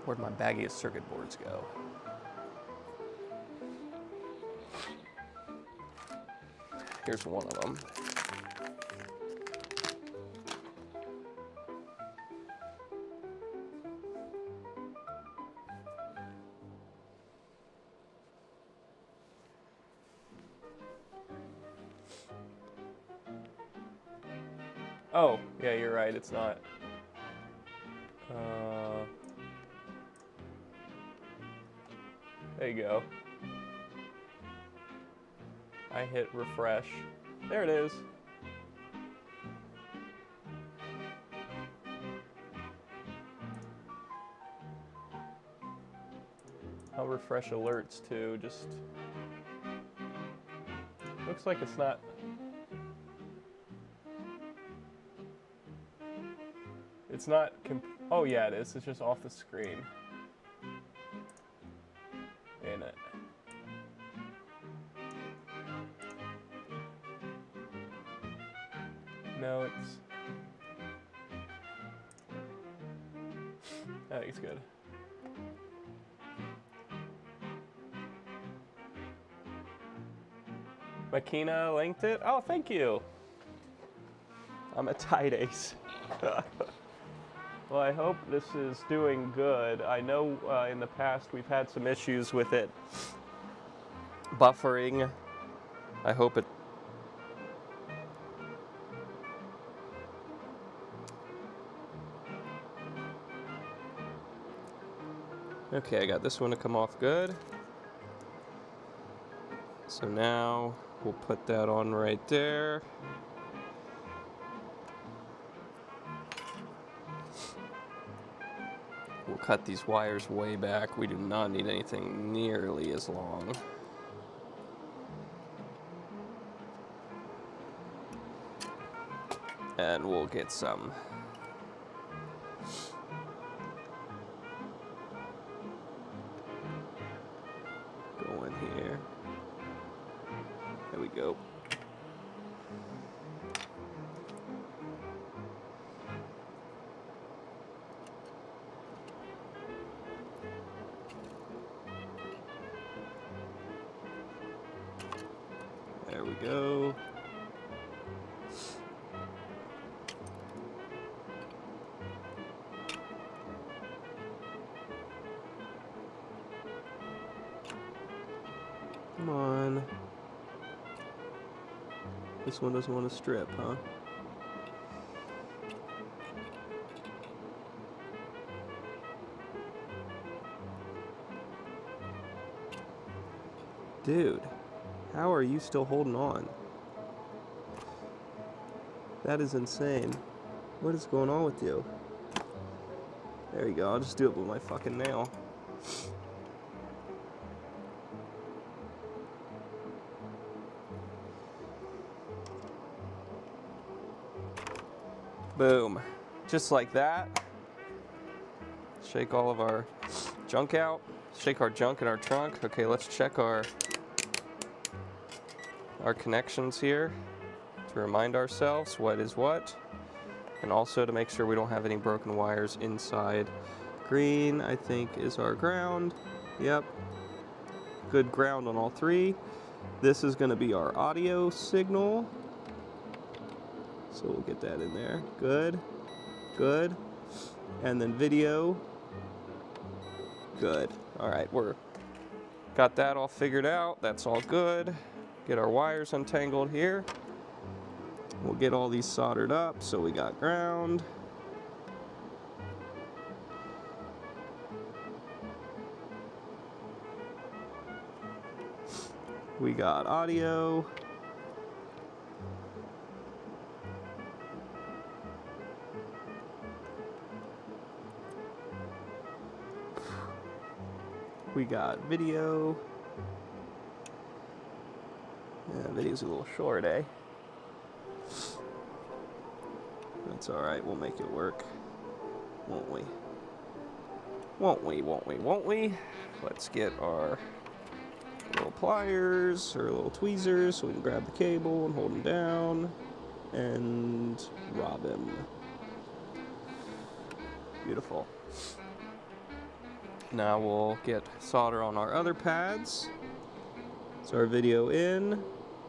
Where'd my baggiest circuit boards go? Here's one of them. Oh, yeah, you're right, it's not. There you go. I hit refresh. There it is. I'll refresh alerts too, just... Looks like it's not... It's not... Oh yeah, it is. It's just off the screen. Ain't it? No, it's... I think it's good. Makina linked it? Oh, thank you. I'm a tight ace. Well, I hope this is doing good. I know in the past we've had some issues with it buffering. I hope it... Okay, I got this one to come off good. So now we'll put that on right there. We'll cut these wires way back. We do not need anything nearly as long. And we'll get some going here. There we go. There we go. Come on. This one doesn't want to strip, huh? Dude, how are you still holding on? That is insane. What is going on with you? There you go, I'll just do it with my fucking nail. Boom. Just like that. Shake all of our junk out. Shake our junk in our trunk. Okay, let's check our connections here to remind ourselves what is what. And also to make sure we don't have any broken wires inside. Green, I think, is our ground. Yep. Good ground on all three. This is going to be our audio signal. So we'll get that in there. Good. Good. And then video. Good. All right, we're got that all figured out. That's all good. Get our wires untangled here. We'll get all these soldered up. So we got ground. We got audio. We got video. Yeah, video's a little short, eh? That's alright, we'll make it work. Won't we? Won't we, won't we, won't we? Let's get our little pliers, or little tweezers, so we can grab the cable and hold him down, and rob him. Beautiful. Now we'll get solder on our other pads. So our video in,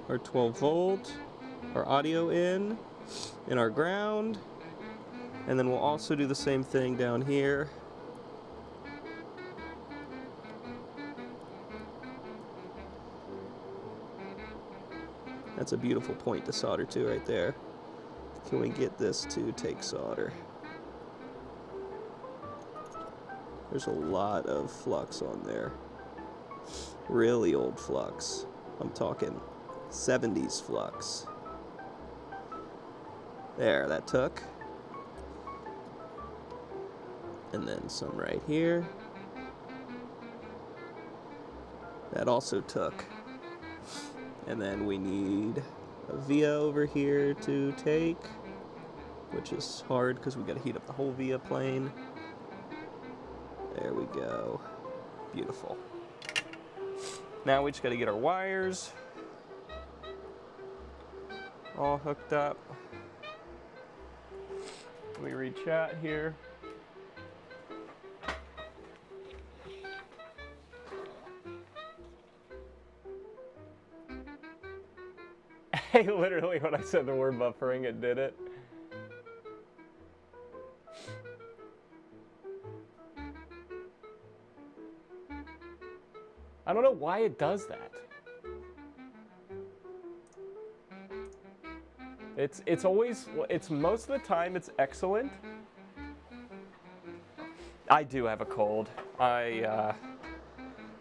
our 12 volt, our audio in, and our ground. And then we'll also do the same thing down here. That's a beautiful point to solder to right there. Can we get this to take solder? There's a lot of flux on there. Really old flux. I'm talking 70s flux. There, that took. And then some right here. That also took. And then we need a via over here to take, which is hard because we got to heat up the whole via plane. There we go. Beautiful. Now we just got to get our wires all hooked up. Let me read chat here. Hey, literally when I said the word buffering, it did it. I don't know why it does that. It's always, it's most of the time it's excellent. I do have a cold.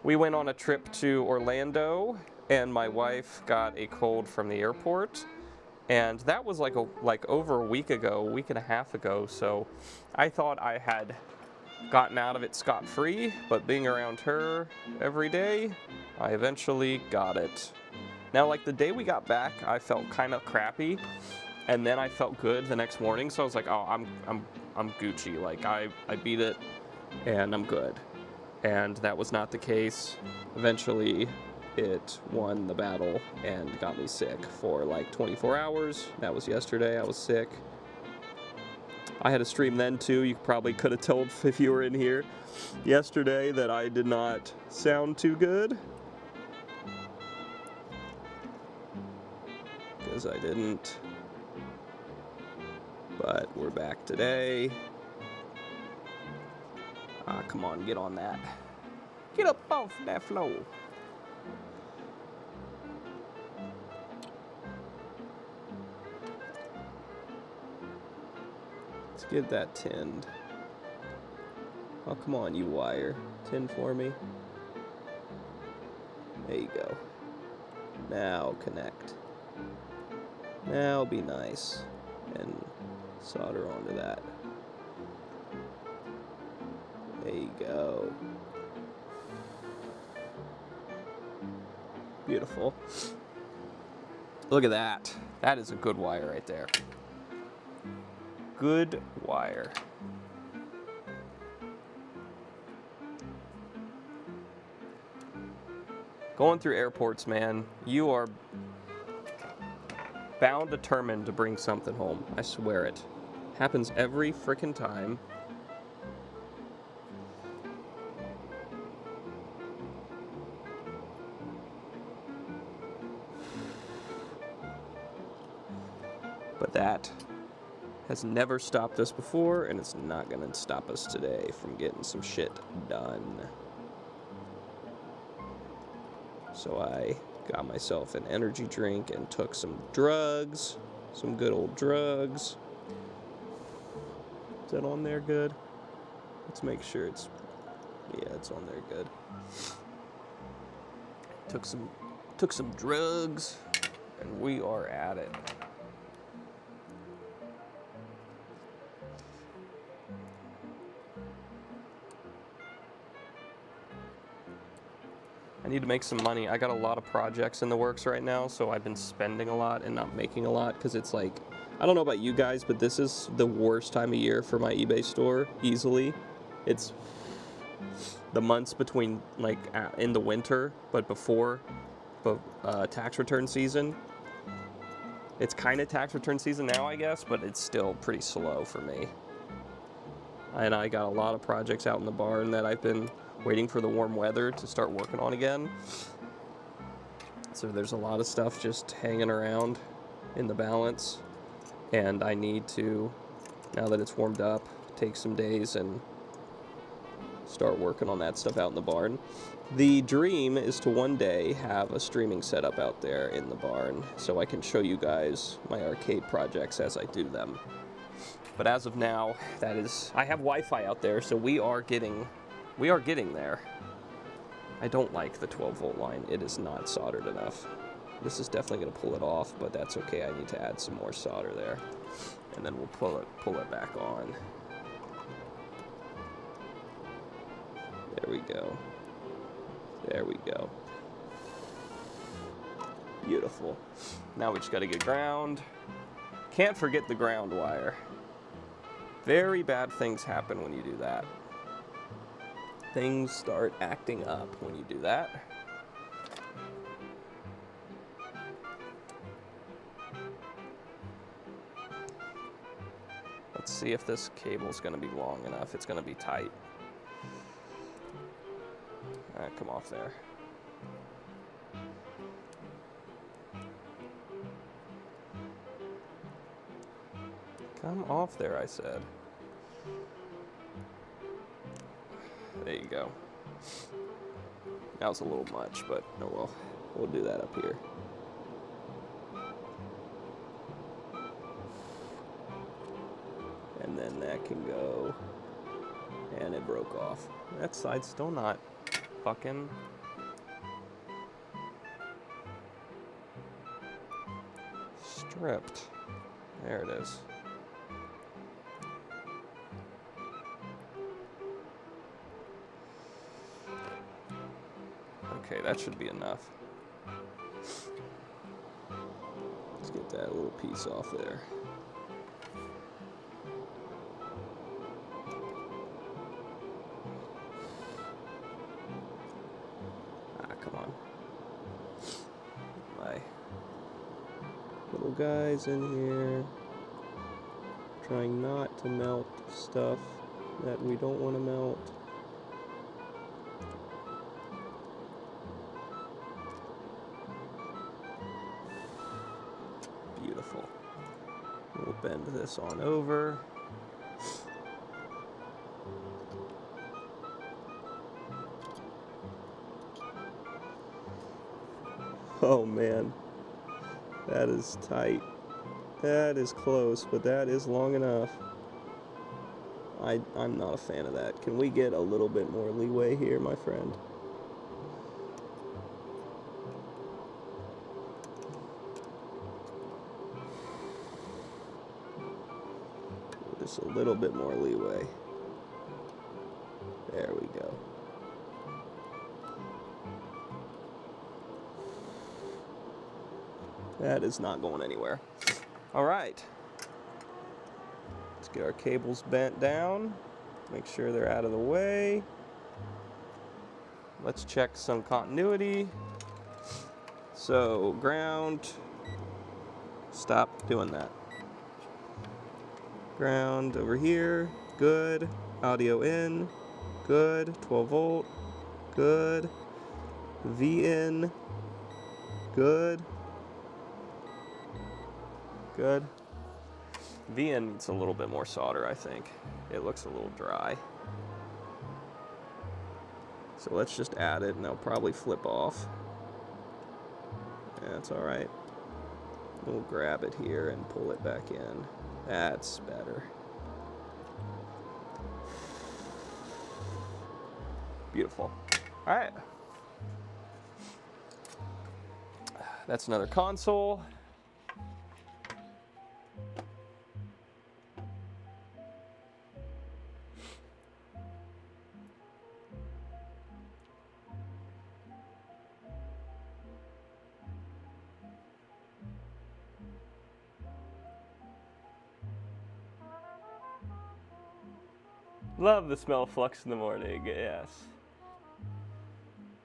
We went on a trip to Orlando and my wife got a cold from the airport, and that was like over a week ago, a week and a half ago, so I thought I had gotten out of it scot-free, but being around her every day, I eventually got it. Now, like the day we got back, I felt kind of crappy, and then I felt good the next morning, so I was like, oh, I'm Gucci, like I beat it, and I'm good. And that was not the case. Eventually, it won the battle and got me sick for like 24 hours. That was yesterday. I was sick. I had a stream then too. You probably could have told if you were in here yesterday that I did not sound too good. Because I didn't. But we're back today. Ah, come on, get on that. Get up off that floor. Let's get that tinned. Oh, come on, you wire. Tin for me. There you go. Now connect. Now be nice and solder onto that. There you go. Beautiful. Look at that. That is a good wire right there. Good wire. Going through airports, man, you are bound determined to bring something home. I swear it. Happens every frickin' time. But that has never stopped us before, and it's not gonna stop us today from getting some shit done. So I got myself an energy drink and took some drugs, some good old drugs. Is that on there good? Let's make sure it's, yeah, it's on there good. Took some drugs, and we are at it. I need to make some money. I got a lot of projects in the works right now, so I've been spending a lot and not making a lot, because it's like, I don't know about you guys, but this is the worst time of year for my eBay store, easily. It's the months between, like, in the winter, but before tax return season. It's kind of tax return season now, I guess, but it's still pretty slow for me. And I got a lot of projects out in the barn that I've been waiting for the warm weather to start working on again. So there's a lot of stuff just hanging around in the balance, and I need to, now that it's warmed up, take some days and start working on that stuff out in the barn. The dream is to one day have a streaming setup out there in the barn so I can show you guys my arcade projects as I do them. But as of now, that is, I have Wi-Fi out there, so we are getting there. I don't like the 12-volt line. It is not soldered enough. This is definitely going to pull it off, but that's okay. I need to add some more solder there. And then we'll pull it back on. There we go. There we go. Beautiful. Now we just got to get ground. Can't forget the ground wire. Very bad things happen when you do that. Things start acting up when you do that. Let's see if this cable's going to be long enough. It's going to be tight. All right, come off there. Come off there, I said. There you go. That was a little much, but oh well. We'll do that up here. And then that can go. And it broke off. That side's still not fucking... stripped. There it is. Okay, that should be enough. Let's get that little piece off there. Ah, come on. My little guys in here. Trying not to melt stuff that we don't want to melt. Beautiful. We'll bend this on over. Oh man, that is tight. That is close, but that is long enough. I'm not a fan of that. Can we get a little bit more leeway here, my friend? Just a little bit more leeway. There we go. That is not going anywhere. All right. Let's get our cables bent down. Make sure they're out of the way. Let's check some continuity. So, ground. Stop doing that. Ground over here. Good. Audio in. Good. 12 volt. Good. V in. Good. Good. V-in needs a little bit more solder, I think. It looks a little dry. So let's just add it and they'll probably flip off. That's alright. We'll grab it here and pull it back in. That's better. Beautiful. Alright. That's another console. Love the smell of flux in the morning, yes.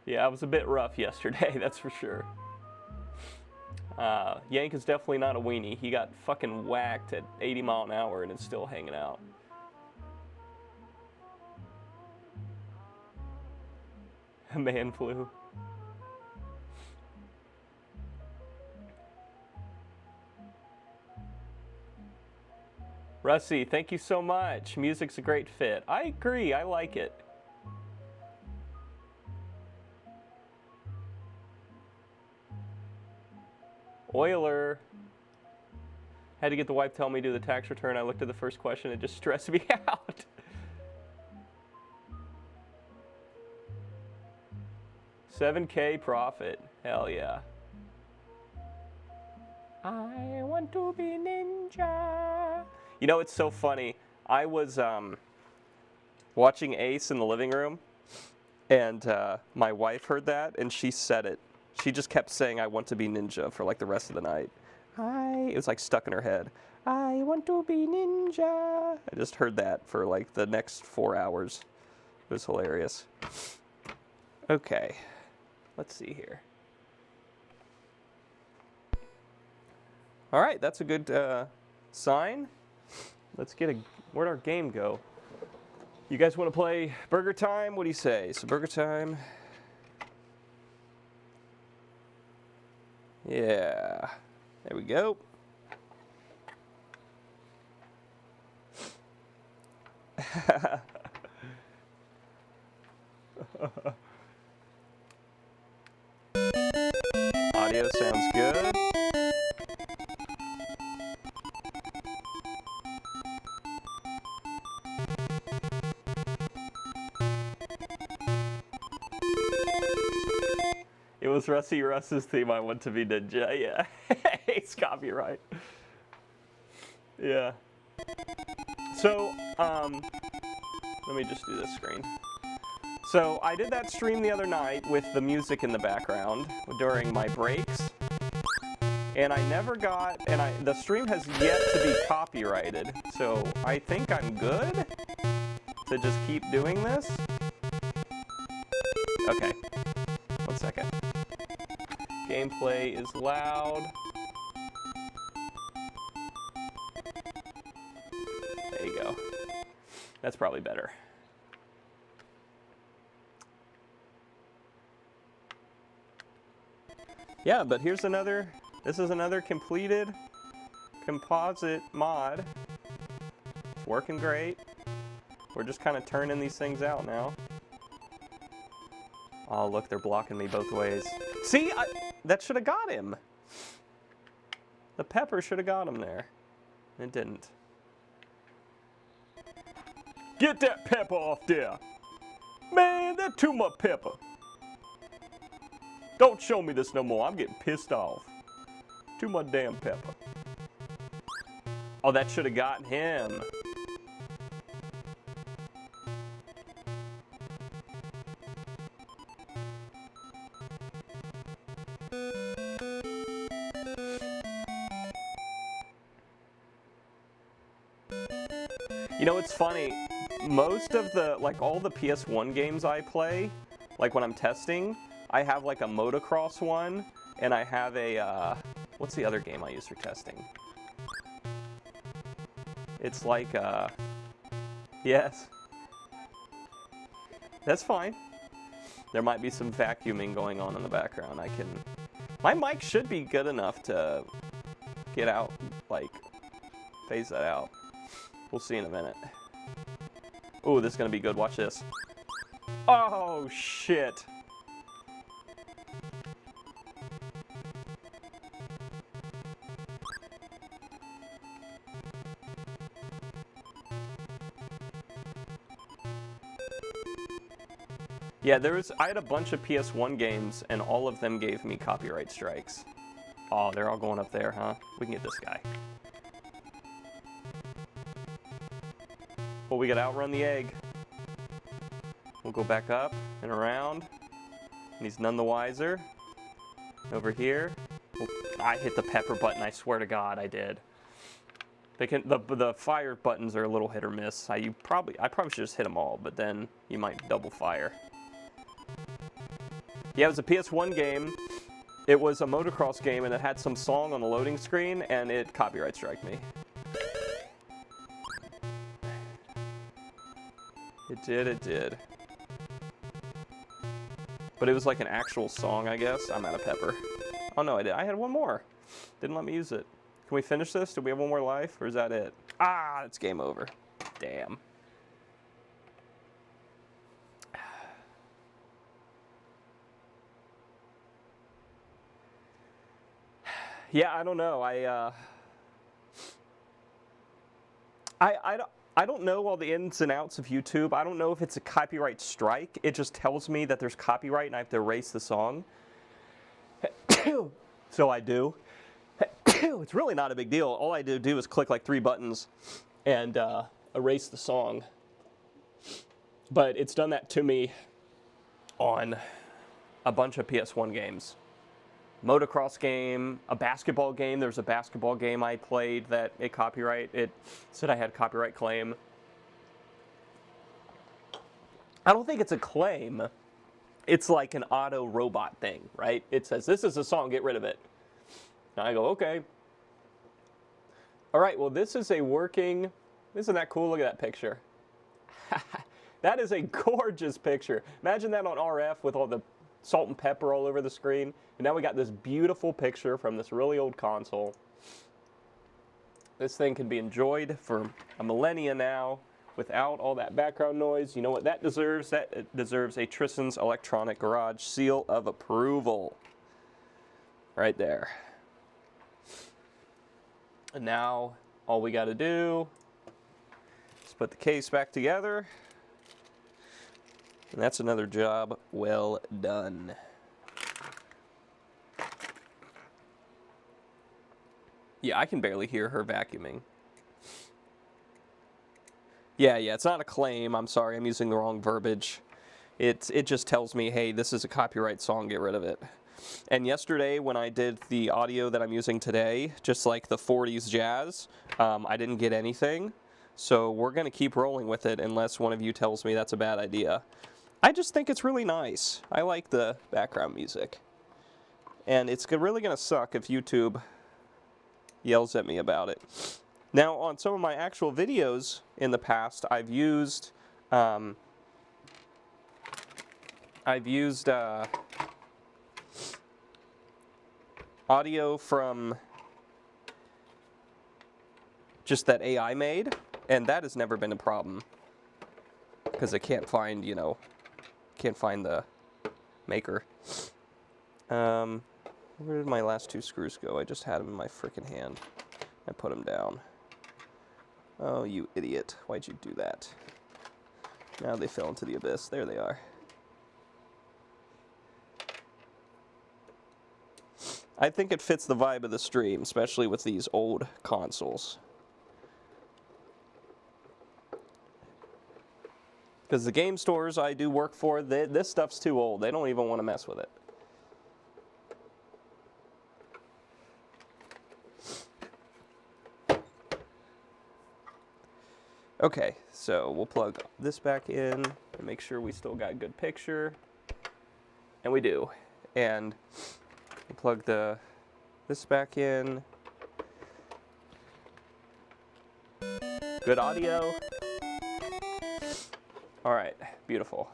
Yeah, it was a bit rough yesterday, that's for sure. Yank is definitely not a weenie. He got fucking whacked at 80 mile an hour and is still hanging out. Man flu. Rusty, thank you so much. Music's a great fit. I agree, I like it. Euler. Had to get the wife to tell me to do the tax return. I looked at the first question. It just stressed me out. $7K profit. Hell yeah. I want to be ninja. You know, it's so funny. I was watching Ace in the living room, and my wife heard that, and she said it. She just kept saying, I want to be ninja for like the rest of the night. It was like stuck in her head. I want to be ninja. I just heard that for like the next 4 hours. It was hilarious. Okay, let's see here. All right, that's a good sign. Let's get where'd our game go? You guys want to play Burger Time? What do you say? So Burger Time. Yeah, there we go. Audio sounds good. It was Rusty Russ's theme, I want to be ninja. Yeah, it's copyright. Yeah. So, let me just do this screen. So I did that stream the other night with the music in the background during my breaks. And I never got, the stream has yet to be copyrighted. So I think I'm good to just keep doing this. Okay, 1 second. Gameplay is loud. There you go. That's probably better. Yeah, but here's another, this is another completed composite mod. It's working great. We're just kind of turning these things out now. Oh, look, they're blocking me both ways. See, that should have got him. The pepper should have got him there. It didn't. Get that pepper off there. Man, that's too much pepper. Don't show me this no more. I'm getting pissed off. Too much damn pepper. Oh, that should have gotten him. You know, it's funny. Most of the, like all the PS1 games I play, like when I'm testing, I have like a motocross one, and I have a, what's the other game I use for testing? It's like, yes. That's fine. There might be some vacuuming going on in the background. My mic should be good enough to get out, like, phase that out. We'll see in a minute. Ooh, this is gonna be good. Watch this. Oh, shit. Yeah, I had a bunch of PS1 games, and all of them gave me copyright strikes. Oh, they're all going up there, huh? We can get this guy. Well, we gotta outrun the egg. We'll go back up and around, and he's none the wiser. Over here. I hit the pepper button, I swear to God I did. The fire buttons are a little hit or miss. I probably should just hit them all, but then you might double fire. Yeah, it was a PS1 game. It was a motocross game, and it had some song on the loading screen, and it copyright striked me. It did. But it was like an actual song, I guess. I'm out of pepper. Oh no, I had one more. Didn't let me use it. Can we finish this? Do we have one more life, or is that it? Ah, it's game over. Damn. Yeah, I don't know. I don't know all the ins and outs of YouTube. I don't know if it's a copyright strike. It just tells me that there's copyright and I have to erase the song. So I do. It's really not a big deal. All I do is click like 3 buttons and erase the song. But it's done that to me on a bunch of PS1 games. Motocross game, a basketball game. There's a basketball game I played that it said I had copyright claim. I don't think it's a claim. It's like an auto robot thing, right? It says, this is a song, get rid of it. And I go, okay. All right, well, this is a working, isn't that cool? Look at that picture. That is a gorgeous picture. Imagine that on RF with all the salt and pepper all over the screen. And now we got this beautiful picture from this really old console. This thing can be enjoyed for a millennia now without all that background noise. You know what that deserves? That deserves a Tristan's Electronic Garage seal of approval. Right there. And now all we got to do is put the case back together. And that's another job well done. Yeah, I can barely hear her vacuuming. Yeah, it's not a claim. I'm sorry, I'm using the wrong verbiage. It just tells me, hey, this is a copyright song, get rid of it. And yesterday, when I did the audio that I'm using today, just like the 40s jazz, I didn't get anything. So we're going to keep rolling with it unless one of you tells me that's a bad idea. I just think it's really nice. I like the background music. And it's really going to suck if YouTube yells at me about it. Now, on some of my actual videos in the past, I've used audio from just that AI made, and that has never been a problem because I can't find, can't find the maker. Where did my last 2 screws go? I just had them in my frickin' hand. I put them down. Oh, you idiot. Why'd you do that? Now they fell into the abyss. There they are. I think it fits the vibe of the stream, especially with these old consoles. Because the game stores I do work for, this stuff's too old. They don't even want to mess with it. Okay, so we'll plug this back in and make sure we still got a good picture. And we do. And we'll plug this back in. Good audio. All right, beautiful.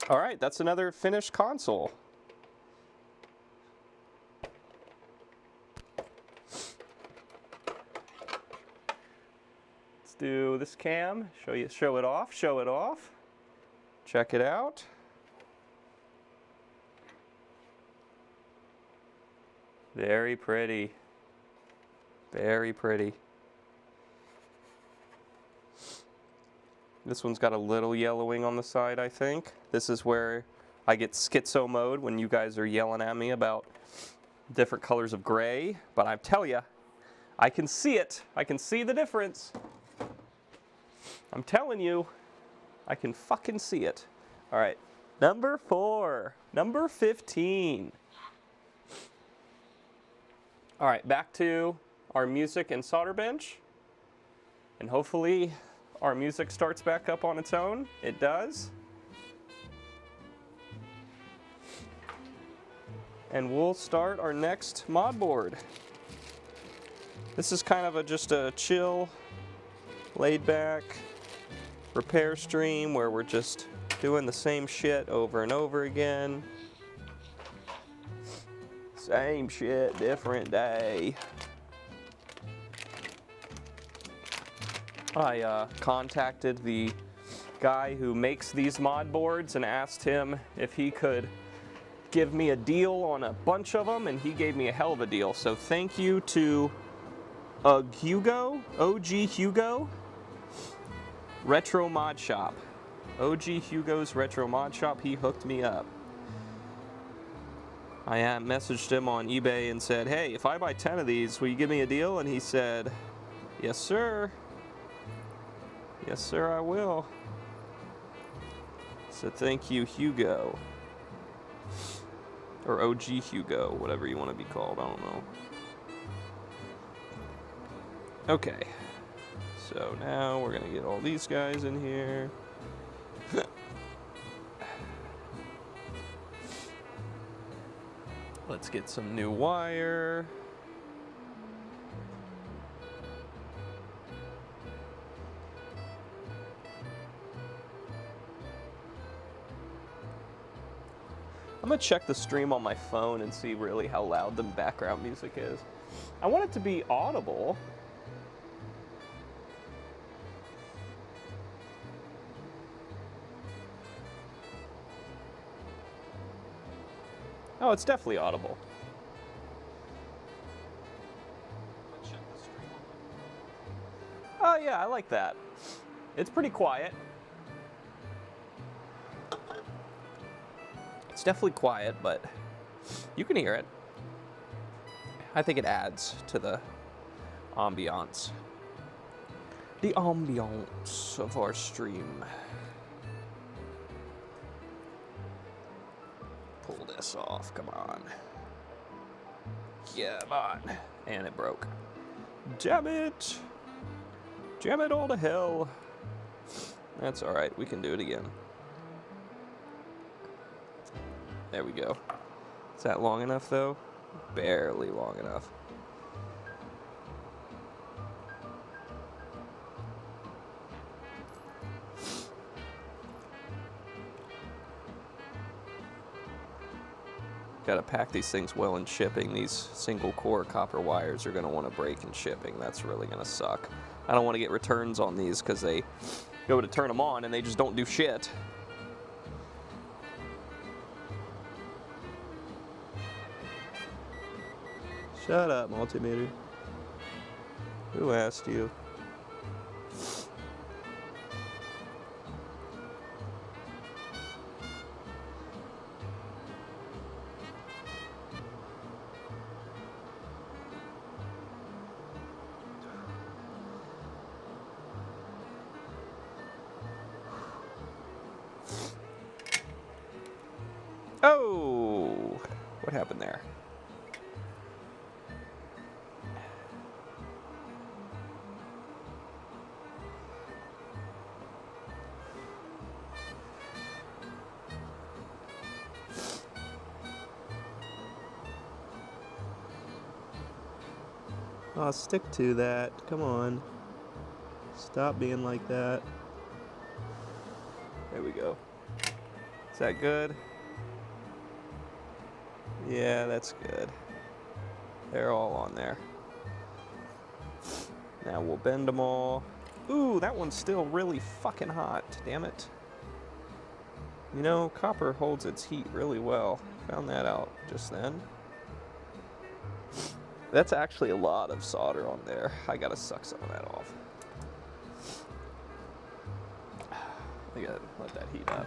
All right, that's another finished console. Let's do this cam, show it off. Check it out. Very pretty. Very pretty. This one's got a little yellowing on the side, I think. This is where I get schizo mode when you guys are yelling at me about different colors of gray. But I tell you, I can see it. I can see the difference. I'm telling you, I can fucking see it. All right, number 4, number 15. All right, back to our music and solder bench. And hopefully our music starts back up on its own. It does. And we'll start our next mod board. This is kind of just a chill, laid back repair stream where we're just doing the same shit over and over again. Same shit, different day. I contacted the guy who makes these mod boards and asked him if he could give me a deal on a bunch of them, and he gave me a hell of a deal. So thank you to Hugo, OG Hugo, Retro Mod Shop. OG Hugo's Retro Mod Shop, he hooked me up. I messaged him on eBay and said, hey, if I buy 10 of these, will you give me a deal? And he said, yes, sir. Yes, sir, I will. So thank you, Hugo. Or OG Hugo, whatever you want to be called, I don't know. Okay. So now we're going to get all these guys in here. Let's get some new wire. I'm gonna check the stream on my phone and see really how loud the background music is. I want it to be audible. Oh, it's definitely audible. Oh yeah, I like that. It's pretty quiet. It's definitely quiet, but you can hear it. I think it adds to the ambiance. The ambiance of our stream. Pull this off, come on. Come on. And it broke. Damn it! Jam it all to hell. That's alright, we can do it again. There we go. Is that long enough though? Barely long enough. Gotta pack these things well in shipping. These single core copper wires are gonna want to break in shipping. That's really gonna suck. I don't want to get returns on these because they go to turn them on and they just don't do shit. Shut up, multimeter. Who asked you? Oh, what happened there? Oh, stick to that. Come on. Stop being like that. There we go. Is that good? Yeah, that's good. They're all on there. Now we'll bend them all. Ooh, that one's still really fucking hot. Damn it. You know, copper holds its heat really well. Found that out just then. That's actually a lot of solder on there. I gotta suck some of that off. I gotta let that heat up.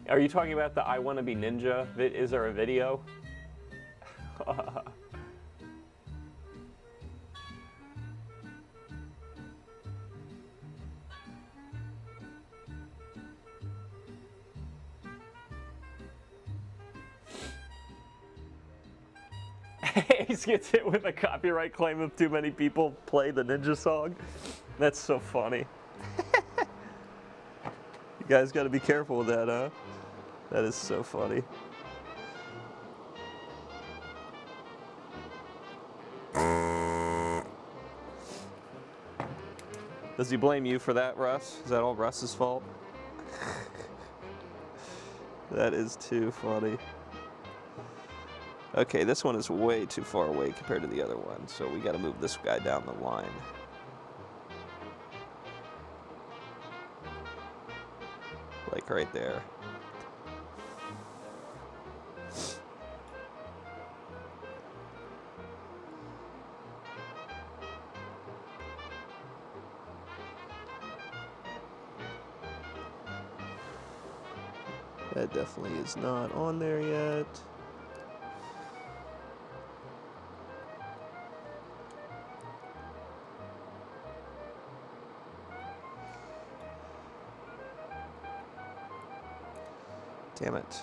Are you talking about the I Wanna Be Ninja? Is there a video? Ace gets hit with a copyright claim if too many people play the Ninja song. That's so funny. You guys gotta be careful with that, huh? That is so funny. Does he blame you for that, Russ? Is that all Russ's fault? That is too funny. Okay, this one is way too far away compared to the other one, so we gotta move this guy down the line. Like right there. That definitely is not on there yet. Damn it.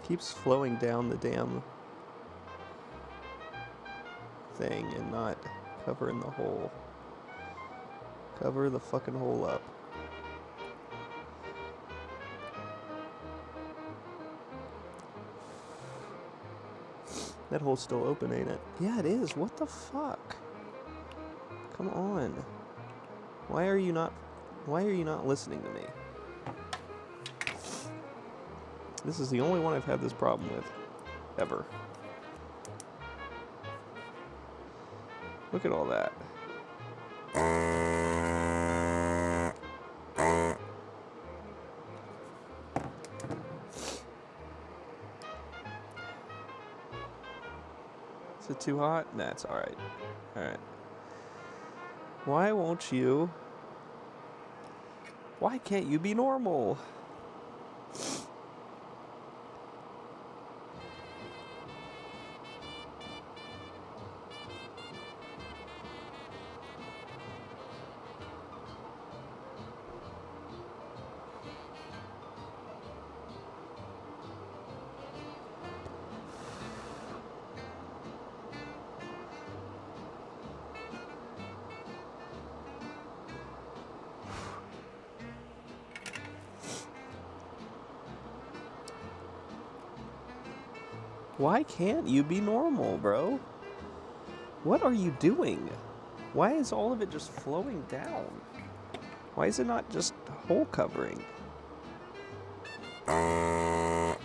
Keeps flowing down the damn thing and not covering the hole. Cover the fucking hole up. That hole's still open, ain't it? Yeah, it is. What the fuck? Come on. Why are you not listening to me? This is the only one I've had this problem with. Ever. Look at all that. Is it too hot? Nah, it's alright. Alright. Why won't you? Why can't you be normal? Why can't you be normal, bro? What are you doing? Why is all of it just flowing down? Why is it not just hole covering? How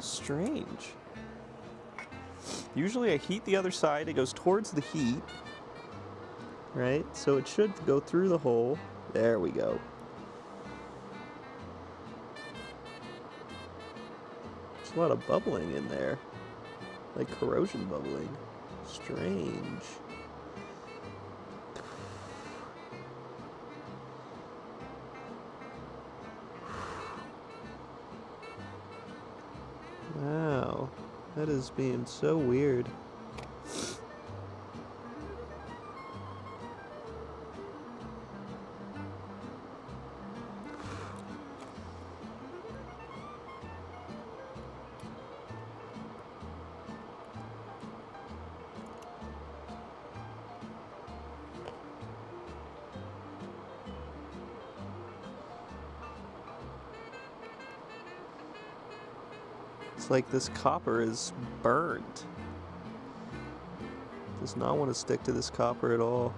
strange. Usually I heat the other side, it goes towards the heat, right? So it should go through the hole. There we go. A lot of bubbling in there, like corrosion bubbling. Strange. Wow, that is being so weird. It's like this copper is burnt. Does not want to stick to this copper at all.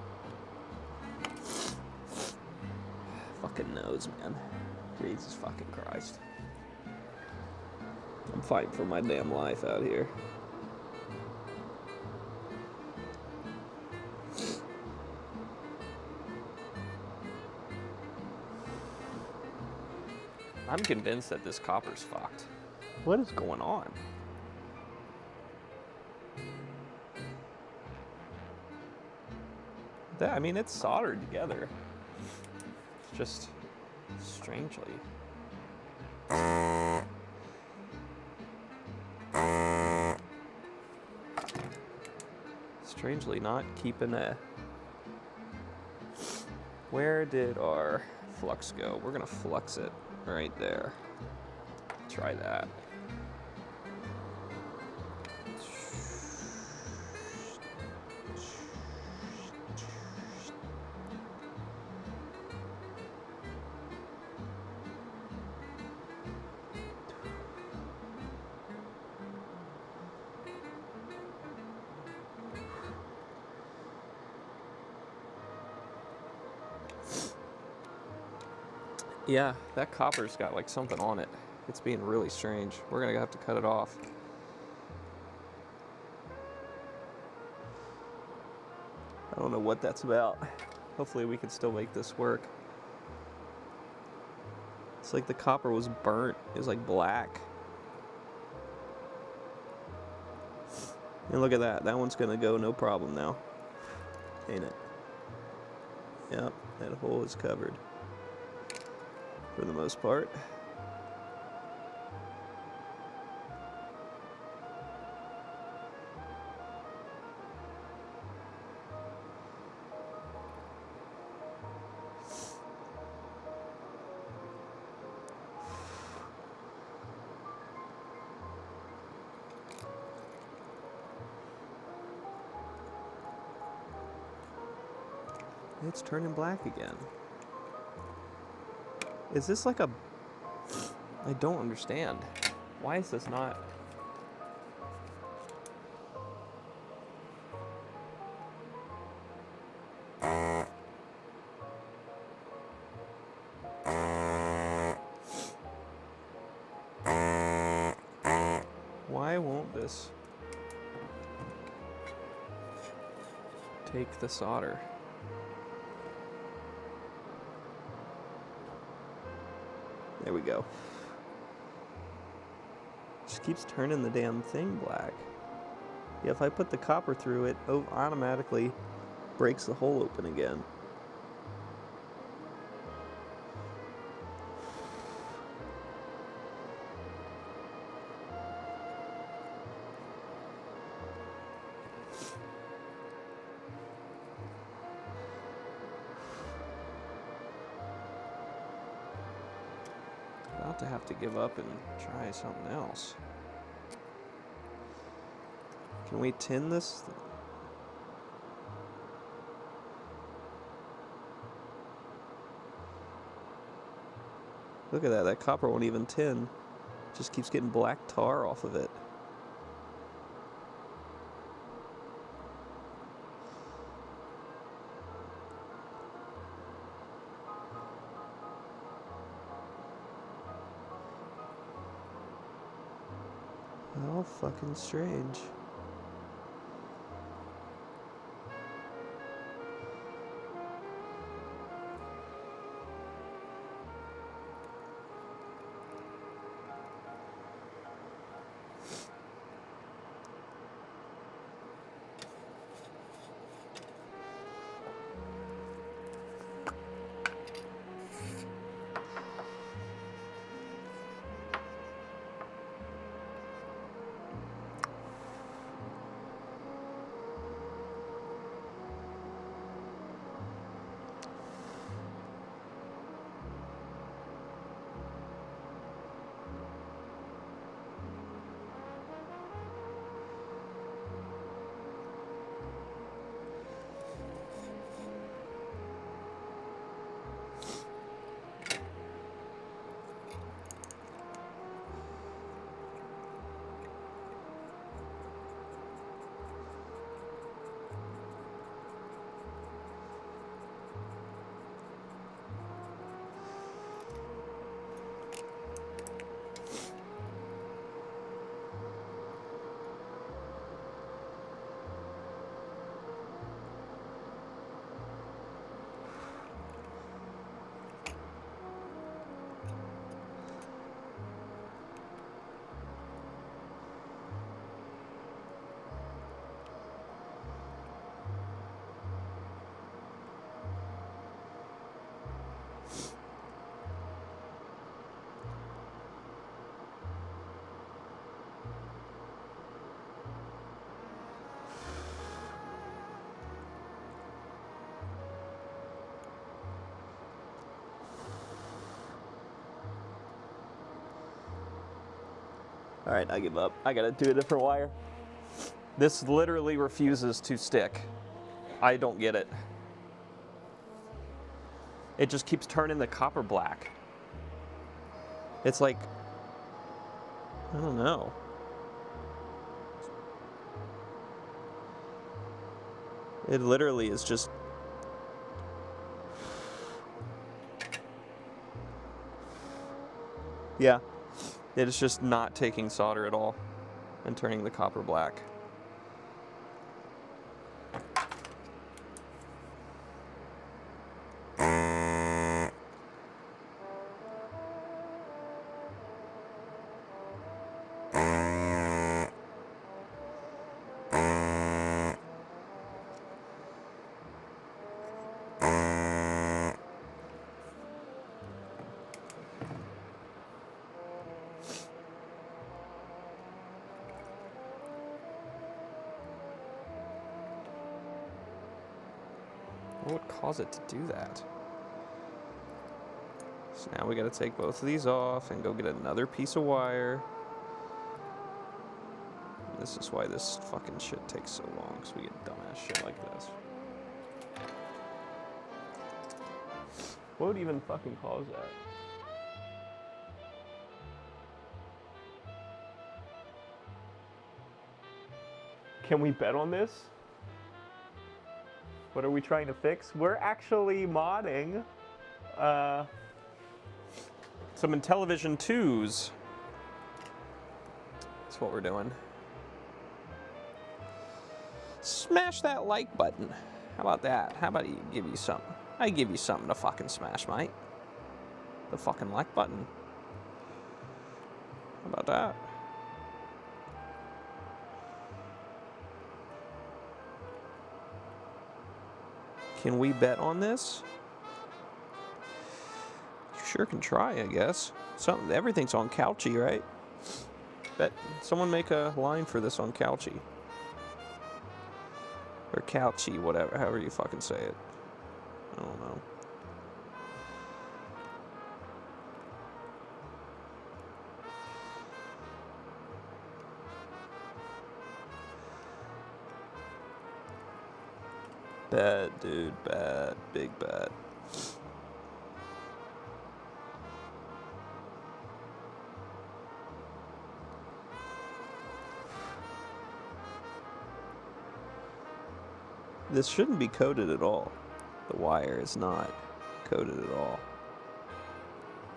Fucking nose, man. Jesus fucking Christ. I'm fighting for my damn life out here. I'm convinced that this copper's fucked. What is going on? That, I mean, it's soldered together. It's just strangely. Strangely not keeping a... Where did our flux go? We're gonna flux it right there. Try that. Yeah, that copper's got like something on it. It's being really strange. We're gonna have to cut it off. I don't know what that's about. Hopefully we can still make this work. It's like the copper was burnt. It was like black. And look at that. That one's gonna go no problem now. Ain't it? Yep, that hole is covered. For the most part. It's turning black again. Is this like a... I don't understand. Why is this not... Why won't this take the solder? There we go. Just keeps turning the damn thing black. Yeah, if I put the copper through it, it automatically breaks the hole open again. About to have to give up and try something else. Can we tin this? Look at that, that copper won't even tin. Just keeps getting black tar off of it. How fucking strange. Alright, I give up. I gotta do a different wire. This literally refuses to stick. I don't get it. It just keeps turning the copper black. It's like, I don't know. It literally is just... Yeah, it is just not taking solder at all and turning the copper black. What would cause it to do that? So now we gotta take both of these off and go get another piece of wire. This is why this fucking shit takes so long, because we get dumbass shit like this. What would even fucking cause that? Can we bet on this? What are we trying to fix? We're actually modding some Intellivision 2s. That's what we're doing. Smash that like button. How about that? How about you give you something? I give you something to fucking smash, mate. The fucking like button. How about that? Can we bet on this? You sure can try, I guess. Everything's on Couchy, right? Bet someone make a line for this on Couchy. Or Couchy, whatever, however you fucking say it. I don't know. Bet, dude, bet. Big bet. This shouldn't be coated at all. The wire is not coated at all.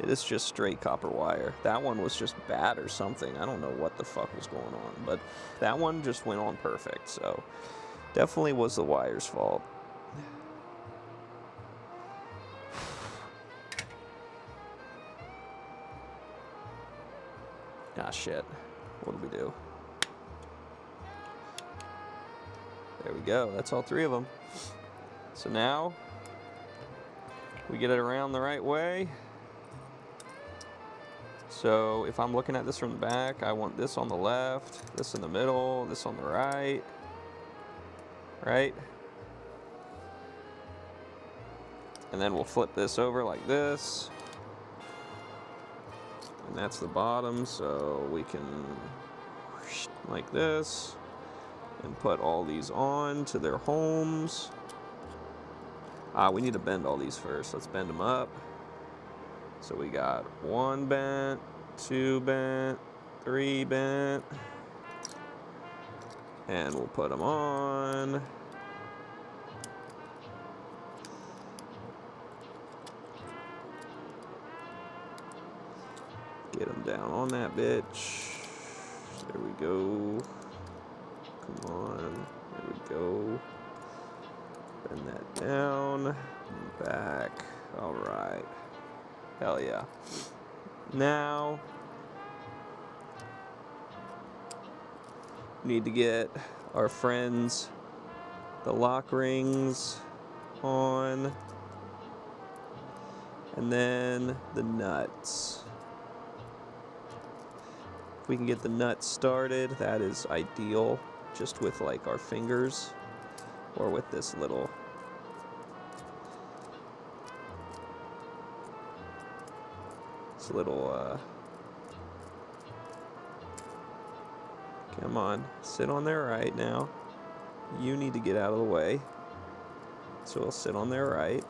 It is just straight copper wire. That one was just bad or something. I don't know what the fuck was going on, but that one just went on perfect, so definitely was the wire's fault. Ah, shit. What do we do? There we go. That's all three of them. So now we get it around the right way. So if I'm looking at this from the back, I want this on the left, this in the middle, this on the right. Right? And then we'll flip this over like this. And that's the bottom, so we can like this. And put all these on to their homes. We need to bend all these first. Let's bend them up. So we got 1 bent, 2 bent, 3 bent. And we'll put them on. Get them down on that bitch. There we go. Come on, there we go. Bend that down, back. All right. Hell yeah. Now, we need to get our friends the lock rings on, and then the nuts. If we can get the nuts started, that is ideal. Just with like our fingers, or with this little come on, sit on there right now. You need to get out of the way, so we'll sit on there right.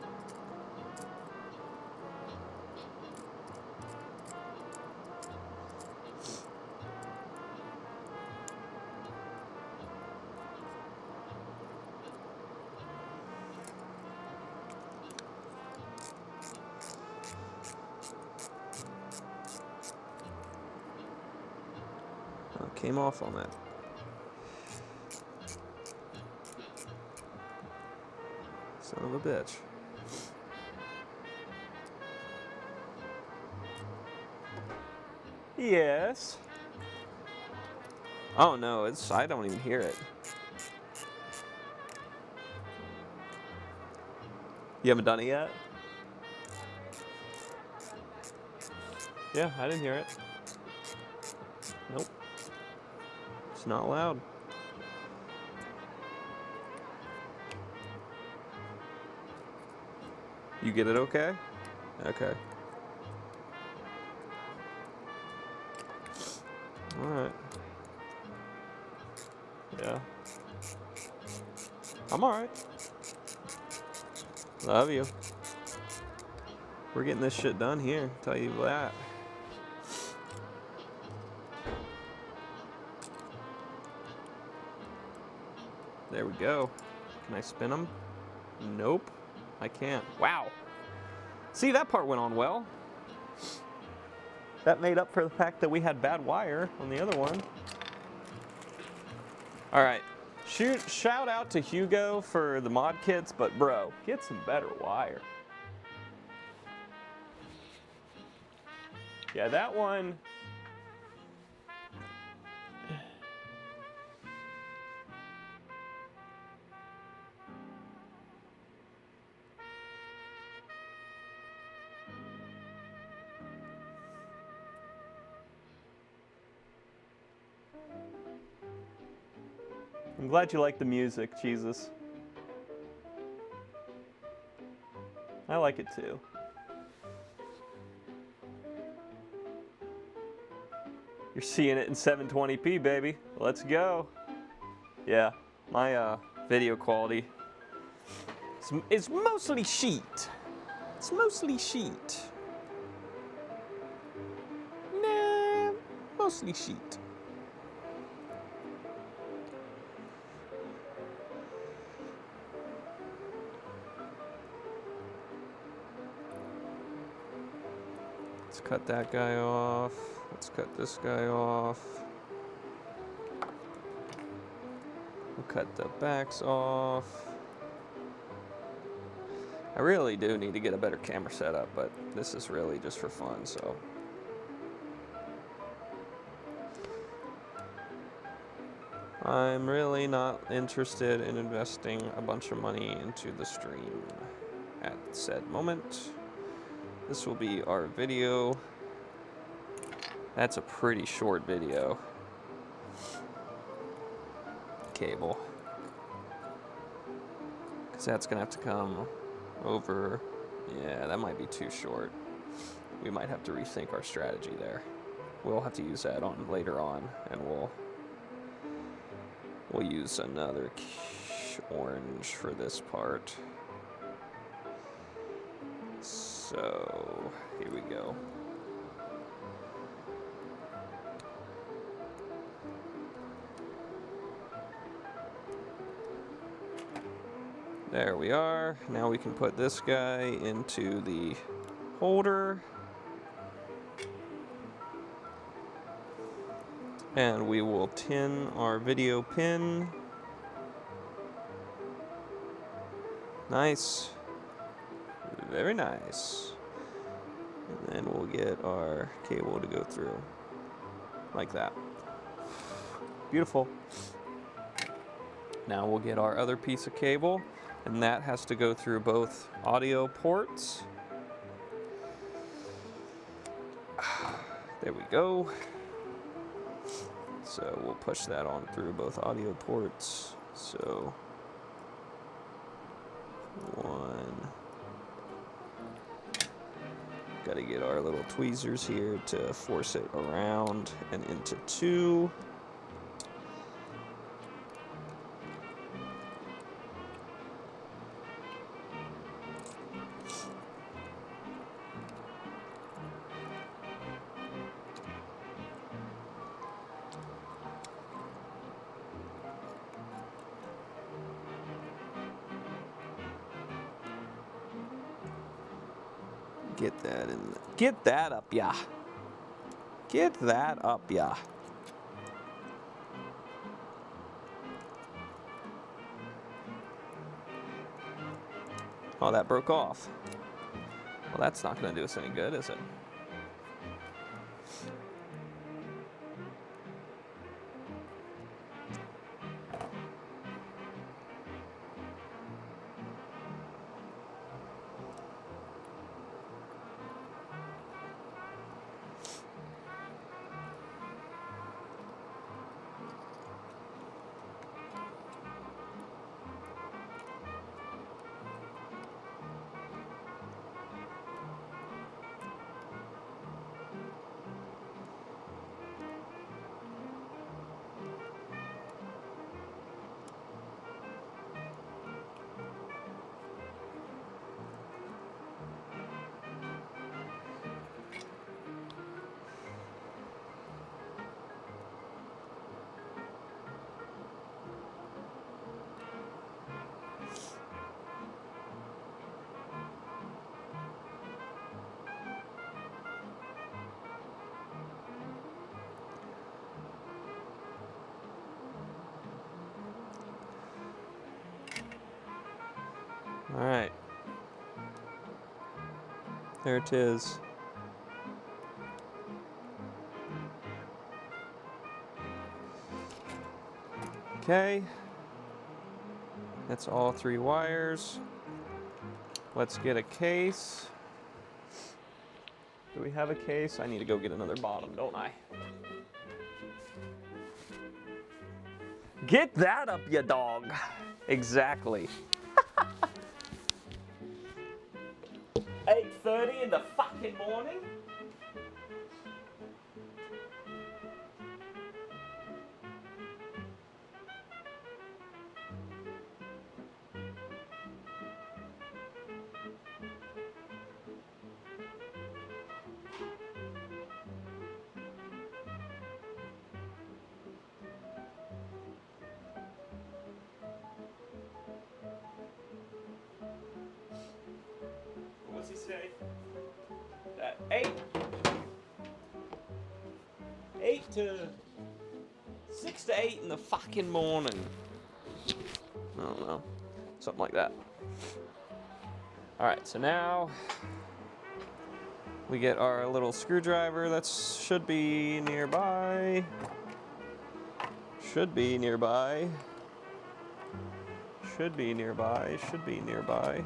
came off on that. Son of a bitch. Yes. Oh no, I don't even hear it. You haven't done it yet? Yeah, I didn't hear it. Nope. It's not loud. You get it okay? Okay. Alright. Yeah. I'm alright. Love you. We're getting this shit done here, tell you that. There we go. Can I spin them? Nope. I can't. Wow. See, that part went on well. That made up for the fact that we had bad wire on the other one. All right. Shout out to Hugo for the mod kits, but bro, get some better wire. Yeah, that one. I'm glad you like the music, Jesus. I like it too. You're seeing it in 720p, baby. Let's go. Yeah, my video quality is mostly sheet. It's mostly sheet. Nah, mostly sheet. Let's cut that guy off. Let's cut this guy off. We'll cut the backs off. I really do need to get a better camera setup, but this is really just for fun, so. I'm really not interested in investing a bunch of money into the stream at said moment. This will be our video. That's a pretty short video. Cable. Because that's going to have to come over. Yeah, that might be too short. We might have to rethink our strategy there. We'll have to use that on later on, and we'll use another orange for this part. So, here we go. There we are. Now we can put this guy into the holder. And we will tin our video pin. Nice. Very nice. And then we'll get our cable to go through. Like that. Beautiful. Now we'll get our other piece of cable, and that has to go through both audio ports. There we go. So we'll push that on through both audio ports. So, one. Got to get our little tweezers here to force it around and into two. Get that in. Get that up, yeah. Get that up, yeah. Oh, that broke off. Well, that's not going to do us any good, is it? All right. There it is. Okay. That's all 3 wires. Let's get a case. Do we have a case? I need to go get another bottom, don't I? Get that up, you dog. Exactly. 8:30 in the fucking morning? What's he say? That 6 to 8 in the fucking morning. I don't know. Something like that. Alright, so now we get our little screwdriver that should be nearby. Should be nearby. Should be nearby. Should be nearby.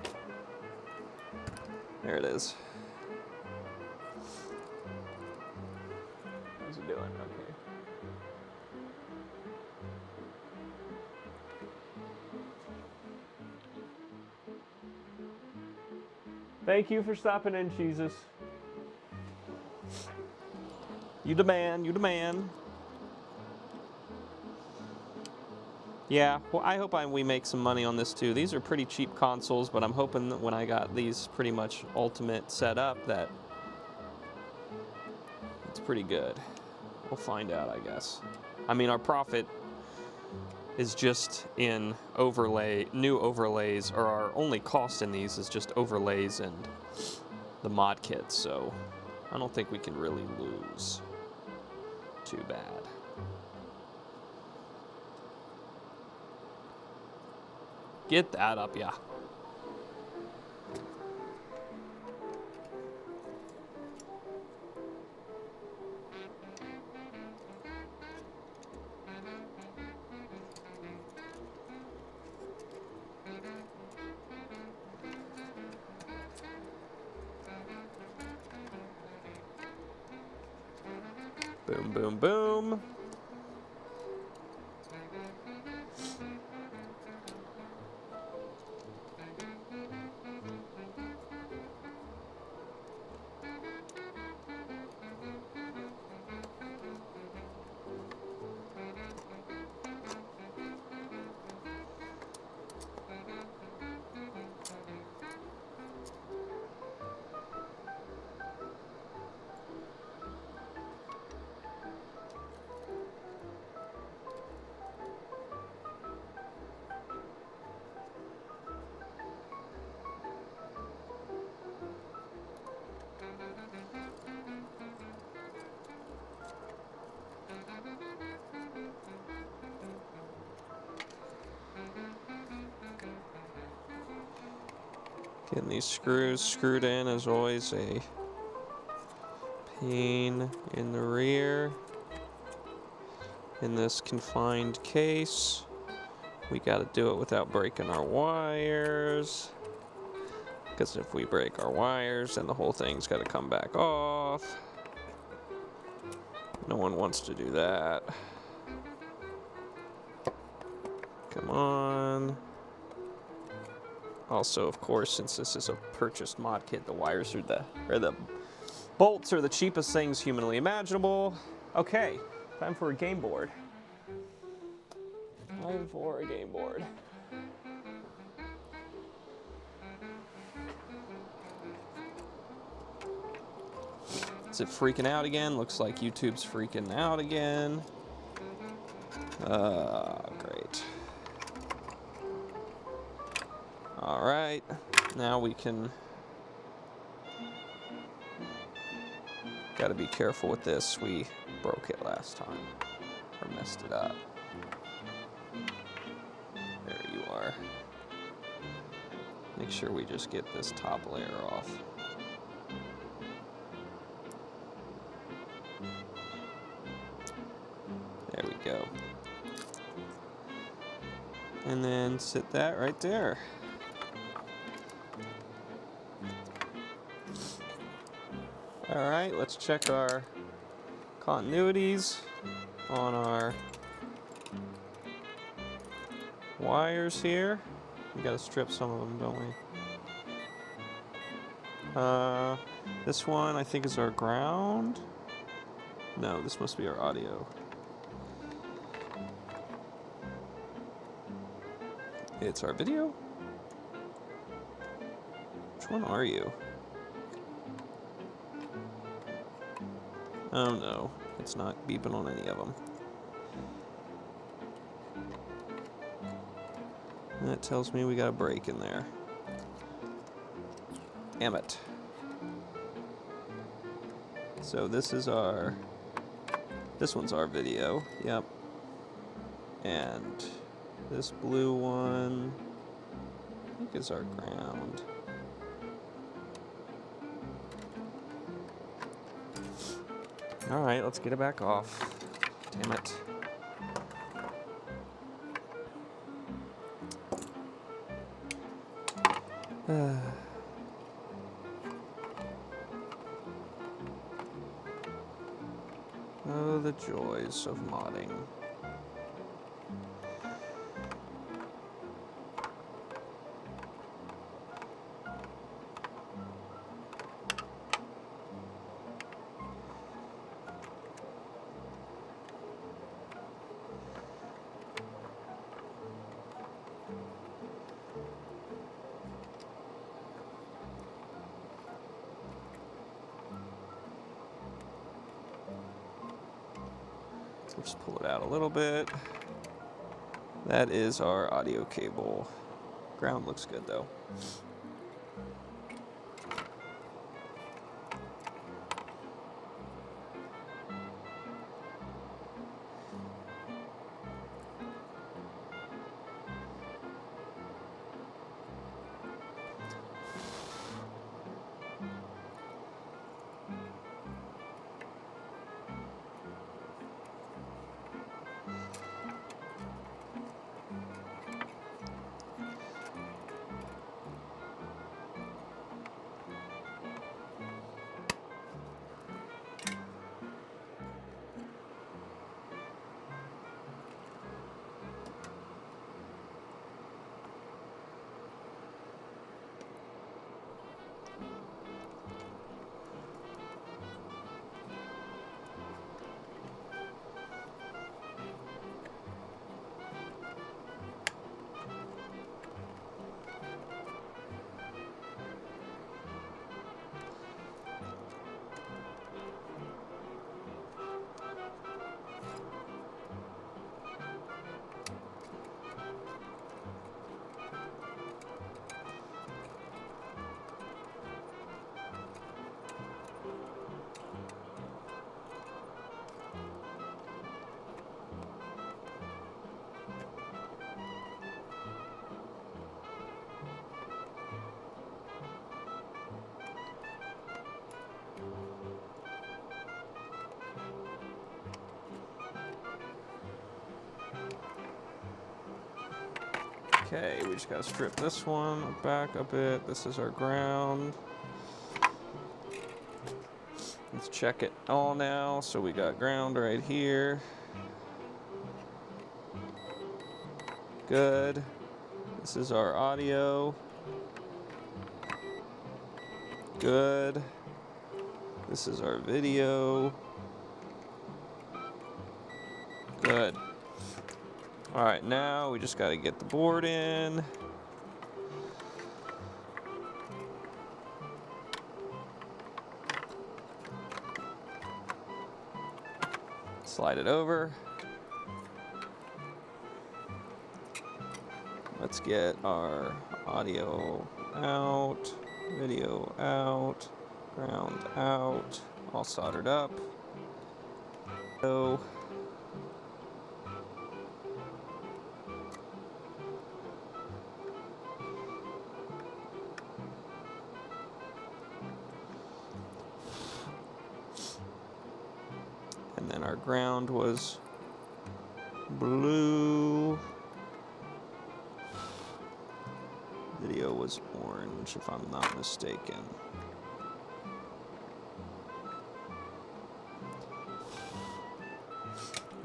There it is. How's it doing? Okay. Thank you for stopping in, Jesus. You demand, you demand. Yeah, well, I hope we make some money on this too. These are pretty cheap consoles, but I'm hoping that when I got these pretty much ultimate set up that it's pretty good. We'll find out, I guess. I mean, our profit is just in new overlays, or our only cost in these is just overlays and the mod kits, so I don't think we can really lose too bad. Get that up, yeah. Boom, boom, boom. Getting these screws screwed in is always a pain in the rear. In this confined case, we got to do it without breaking our wires. Because if we break our wires, then the whole thing's got to come back off. No one wants to do that. Come on. Also, of course, since this is a purchased mod kit, the wires are the bolts are the cheapest things humanly imaginable. Okay, time for a game board. Time for a game board. Is it freaking out again? Looks like YouTube's freaking out again. Great. All right, now we can. Got to be careful with this. We broke it last time, or messed it up. There you are. Make sure we just get this top layer off. There we go. And then sit that right there. All right, let's check our continuities on our wires here. We gotta strip some of them, don't we? This one I think is our ground. No, this must be our audio. It's our video? Which one are you? Oh no, it's not beeping on any of them. That tells me we got a break in there. Damn it. So this is this one's our video, yep. And this blue one, I think is our ground. All right, let's get it back off. Damn it. Oh, the joys of modding. Just pull it out a little bit. That is our audio cable. Ground looks good though. Okay, we just gotta strip this one back a bit. This is our ground. Let's check it all now. So we got ground right here. Good. This is our audio. Good. This is our video. Good. All right, now we just got to get the board in. Slide it over. Let's get our audio out, video out, ground out, all soldered up. So and then our ground was blue. Video was orange, if I'm not mistaken.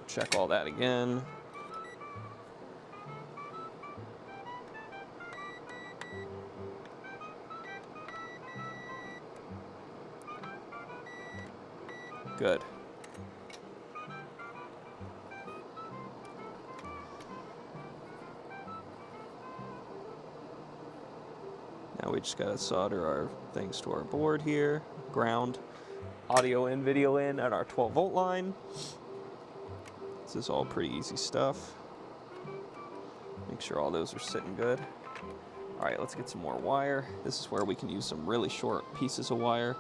Check all that again. Good. Now we just gotta solder our things to our board here. Ground, audio in, video in at our 12-volt line. This is all pretty easy stuff. Make sure all those are sitting good. All right, let's get some more wire. This is where we can use some really short pieces of wire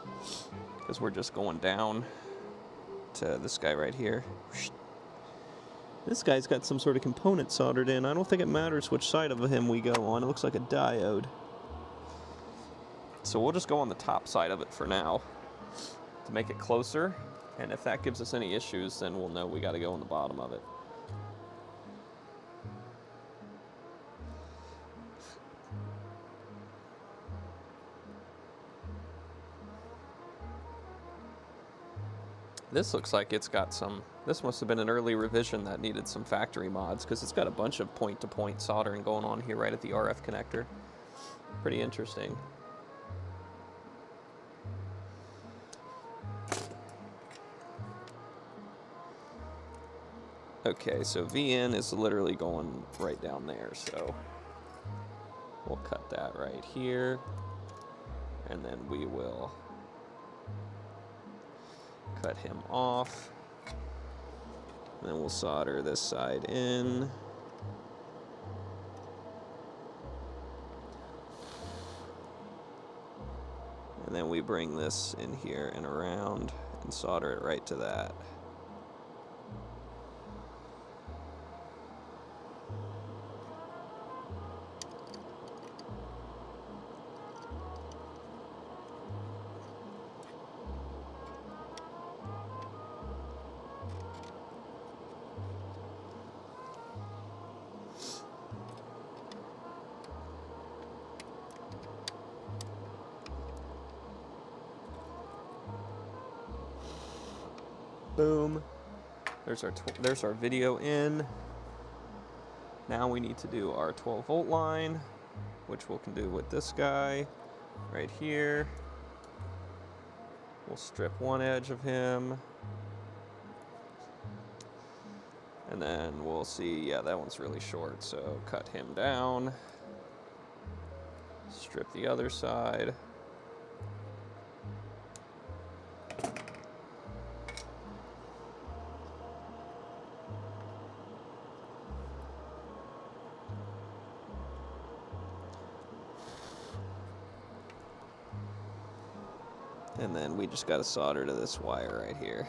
because we're just going down to this guy right here. This guy's got some sort of component soldered in. I don't think it matters which side of him we go on. It looks like a diode. So we'll just go on the top side of it for now to make it closer. And if that gives us any issues, then we'll know we got to go on the bottom of it. This looks like it's got some, this must have been an early revision that needed some factory mods because it's got a bunch of point-to-point soldering going on here right at the RF connector. Pretty interesting. Okay, so VN is literally going right down there, so we'll cut that right here, and then we will cut him off, and then we'll solder this side in. And then we bring this in here and around and solder it right to that. Boom. There's our video in. Now we need to do our 12-volt line, which we can do with this guy right here. We'll strip one edge of him. And then we'll see, yeah, that one's really short, so cut him down. Strip the other side. And then we just got to solder to this wire right here.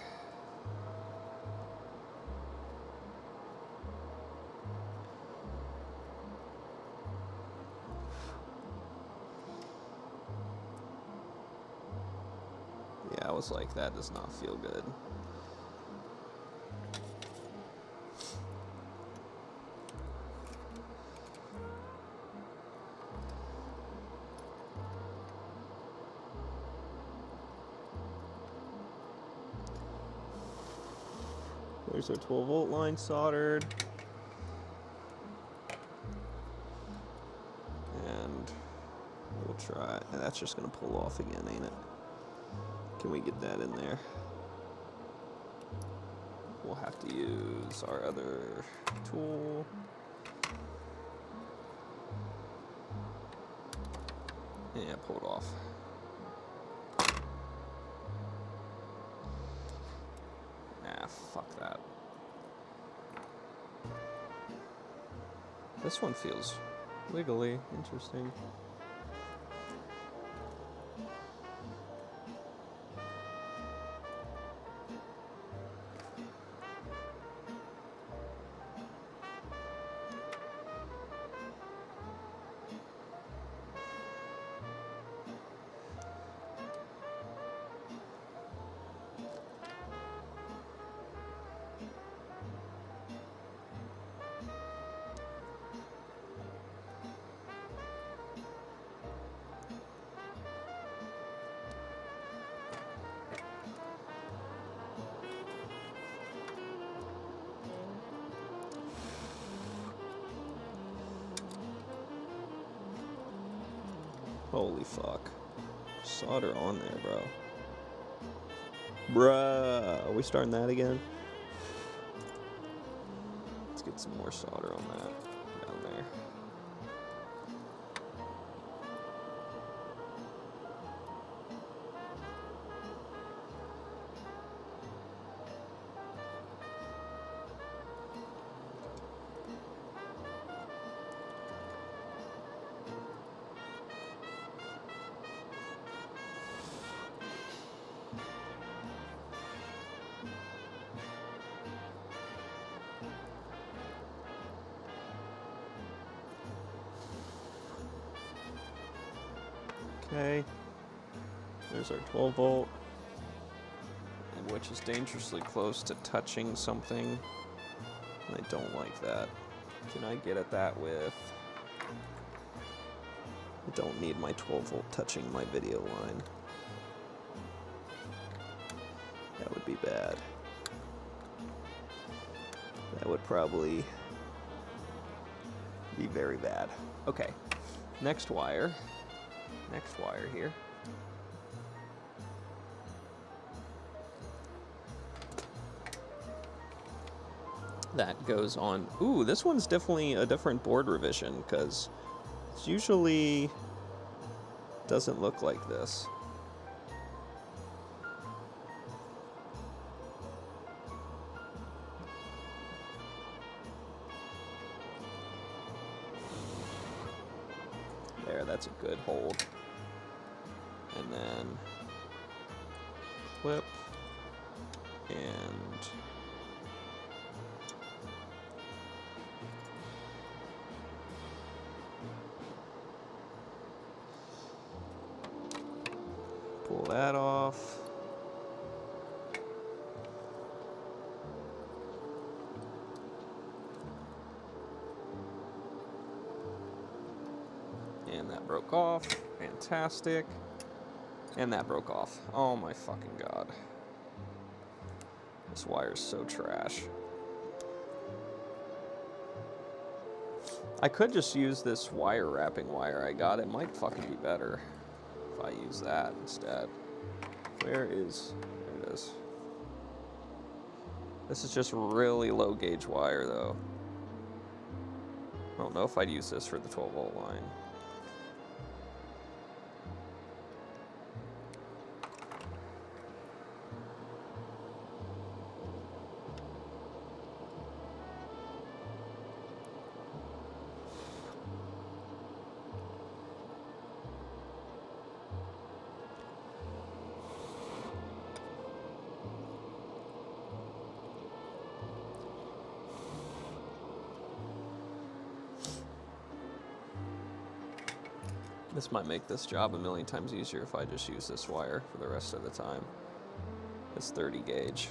Yeah, I was like, that does not feel good. There's our 12-volt line soldered. And we'll try, and that's just gonna pull off again, ain't it? Can we get that in there? We'll have to use our other tool. Yeah, pull it off. Nah, fuck that. This one feels wiggly, interesting. Holy fuck. Solder on there, bro. Bruh. Are we starting that again? Let's get some more solder on that down there. Okay, there's our 12 volt, which is dangerously close to touching something. I don't like that. Can I get at that with... I don't need my 12 volt touching my video line. That would be bad. That would probably be very bad. Okay, next wire. Next wire here. That goes on. Ooh, this one's definitely a different board revision because it usually doesn't look like this. There, that's a good hold. And then flip and pull that off. And that broke off. Fantastic. And that broke off. Oh my fucking god. This wire's so trash. I could just use this wire wrapping wire I got. It might fucking be better if I use that instead. Where is... There it is. This is just really low gauge wire though. I don't know if I'd use this for the 12 volt line. This might make this job a million times easier if I just use this wire for the rest of the time. It's 30 gauge.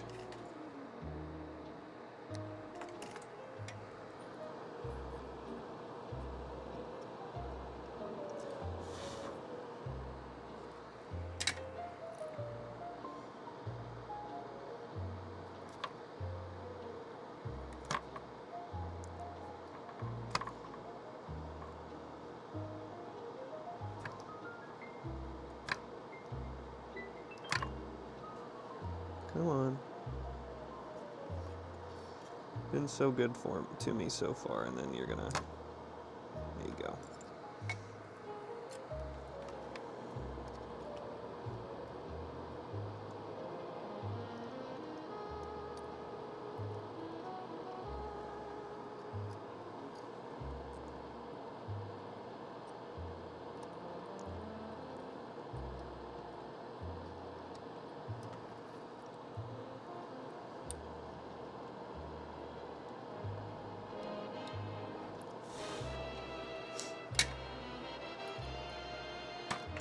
Come on. Been so good to me so far, and then you're gonna... There you go.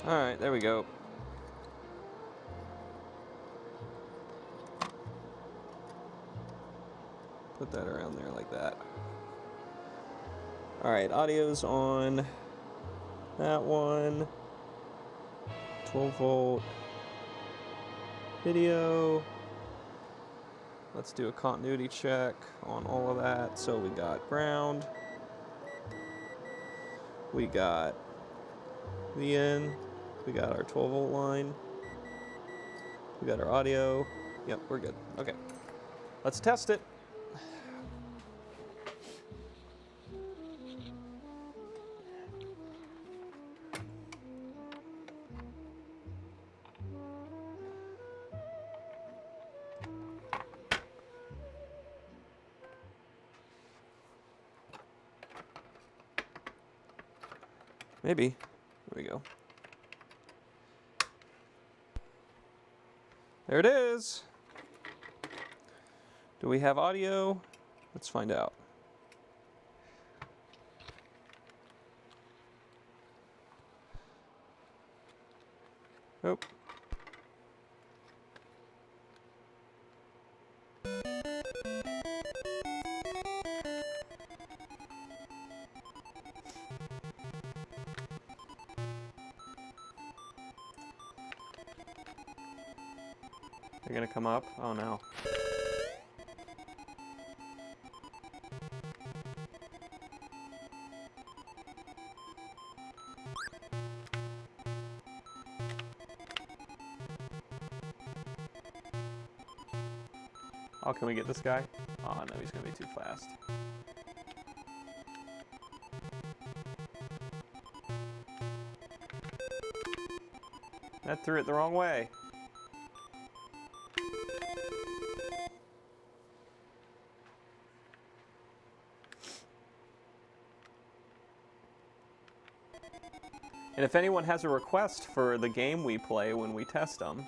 Alright, there we go. Put that around there like that. Alright, audio's on that one. 12 volt. Video. Let's do a continuity check on all of that. So we got ground. We got the in. We got our 12 volt line. We got our audio. Yep, we're good. Okay. Let's test it. Maybe. There we go. There it is. Do we have audio? Let's find out. Oh. They're gonna come up? Oh no. Oh, can we get this guy? Oh no, he's gonna be too fast. That threw it the wrong way. And if anyone has a request for the game we play when we test them,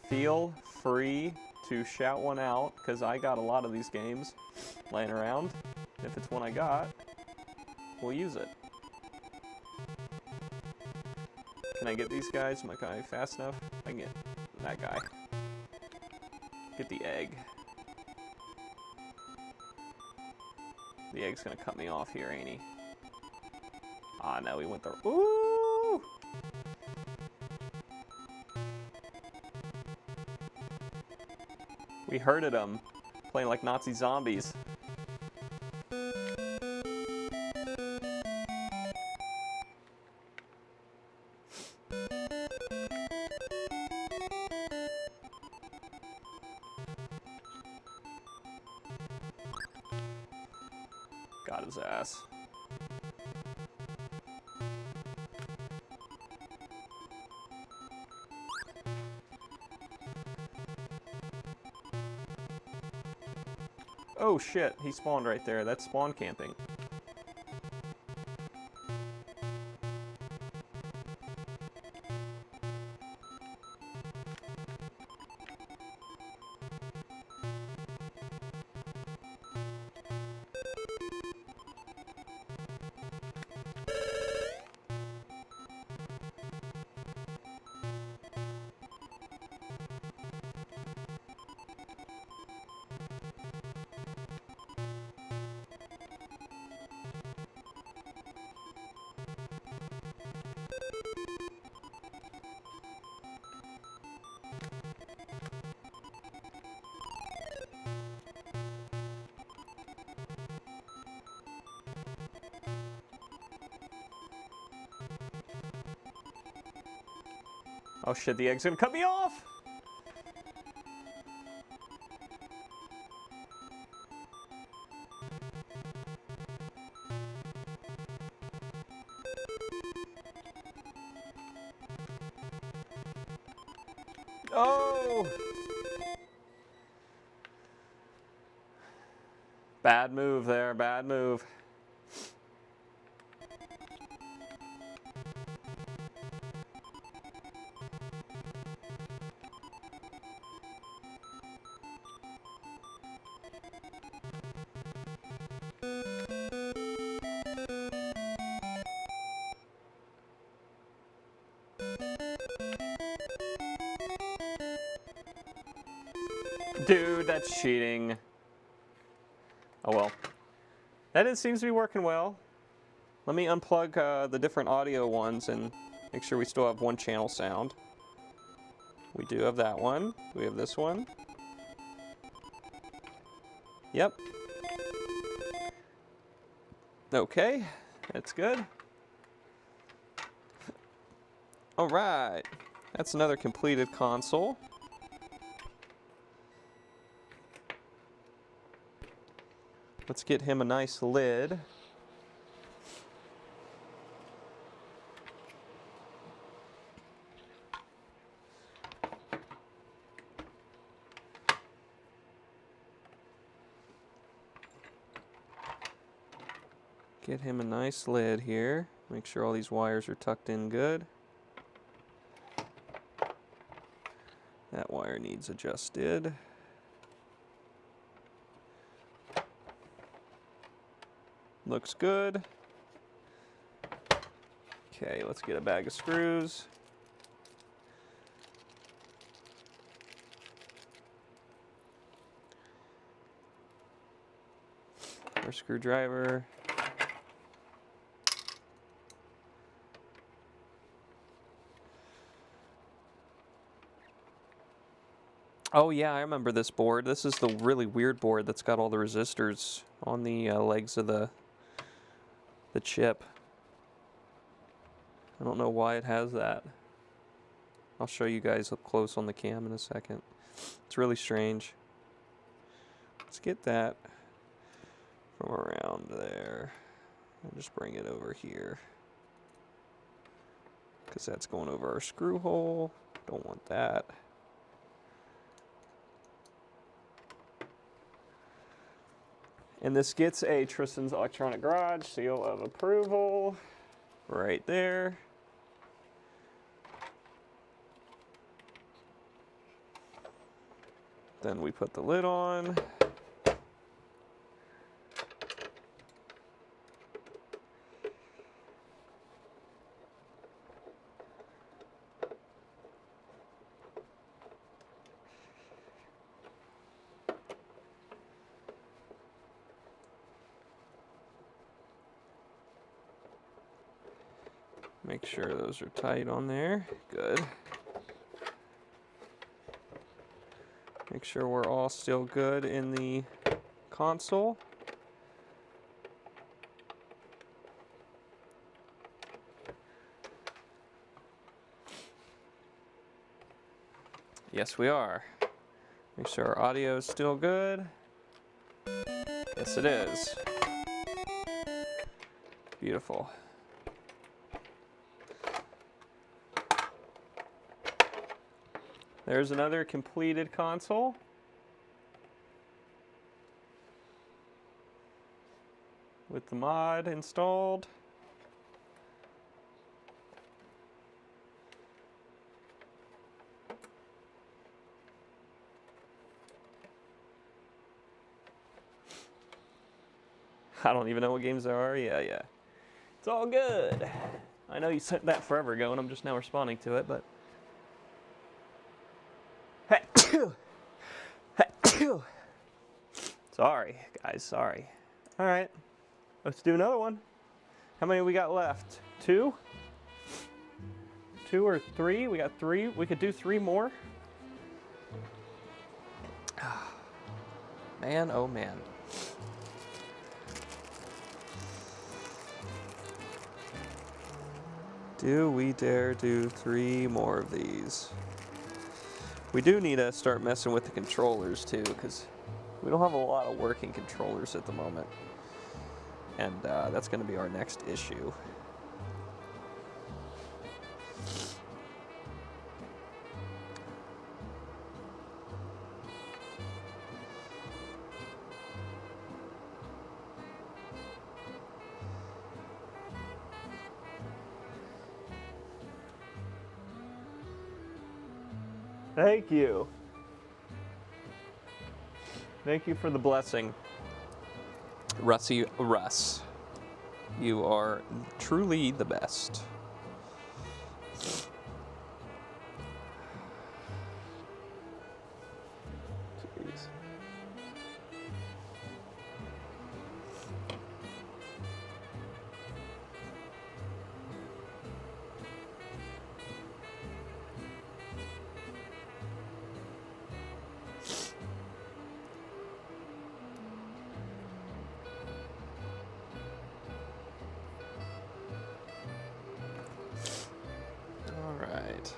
feel free to shout one out, because I got a lot of these games laying around. If it's one I got, we'll use it. Can I get these guys? Am I fast enough? I can get that guy. Get the egg. The egg's gonna cut me off here, ain't he? Ah, no, he went the... Ooh! We herded them, playing like Nazi zombies. Got his ass. Oh shit, he spawned right there. That's spawn camping. Oh shit, the egg's gonna cut me off! Oh! Bad move there, bad move. Dude, that's cheating. Oh well. That seems to be working well. Let me unplug the different audio ones and make sure we still have one channel sound. We do have that one. We have this one. Yep. Okay, that's good. All right, that's another completed console. Let's get him a nice lid. Get him a nice lid here. Make sure all these wires are tucked in good. That wire needs adjusted. Looks good. Okay, let's get a bag of screws. Our screwdriver. Oh yeah, I remember this board. This is the really weird board that's got all the resistors on the legs of the chip. I don't know why it has that. I'll show you guys up close on the cam in a second. It's really strange. Let's get that from around there and just bring it over here, because that's going over our screw hole. Don't want that. And this gets a Tristan's Electronic Garage seal of approval right there. Then we put the lid on. Make sure those are tight on there. Good. Make sure we're all still good in the console. Yes, we are. Make sure our audio is still good. Yes, it is. Beautiful. There's another completed console. With the mod installed. I don't even know what games there are. Yeah. It's all good. I know you sent that forever ago and I'm just now responding to it, but... Sorry, guys, sorry. All right, let's do another one. How many we got left? Two? Two or three? We got three. We could do three more. Man, oh man. Do we dare do 3 more of these? We do need to start messing with the controllers too, because we don't have a lot of working controllers at the moment. And that's going to be our next issue. Thank you. Thank you for the blessing. Russy Russ. You are truly the best. Jeez. Alright.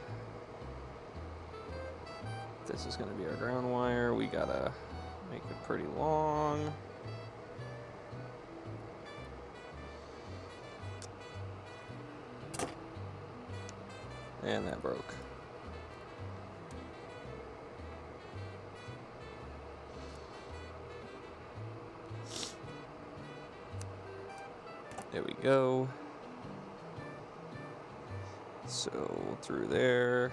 This is going to be our ground wire. We gotta make it pretty long. And that broke. There we go. So through there,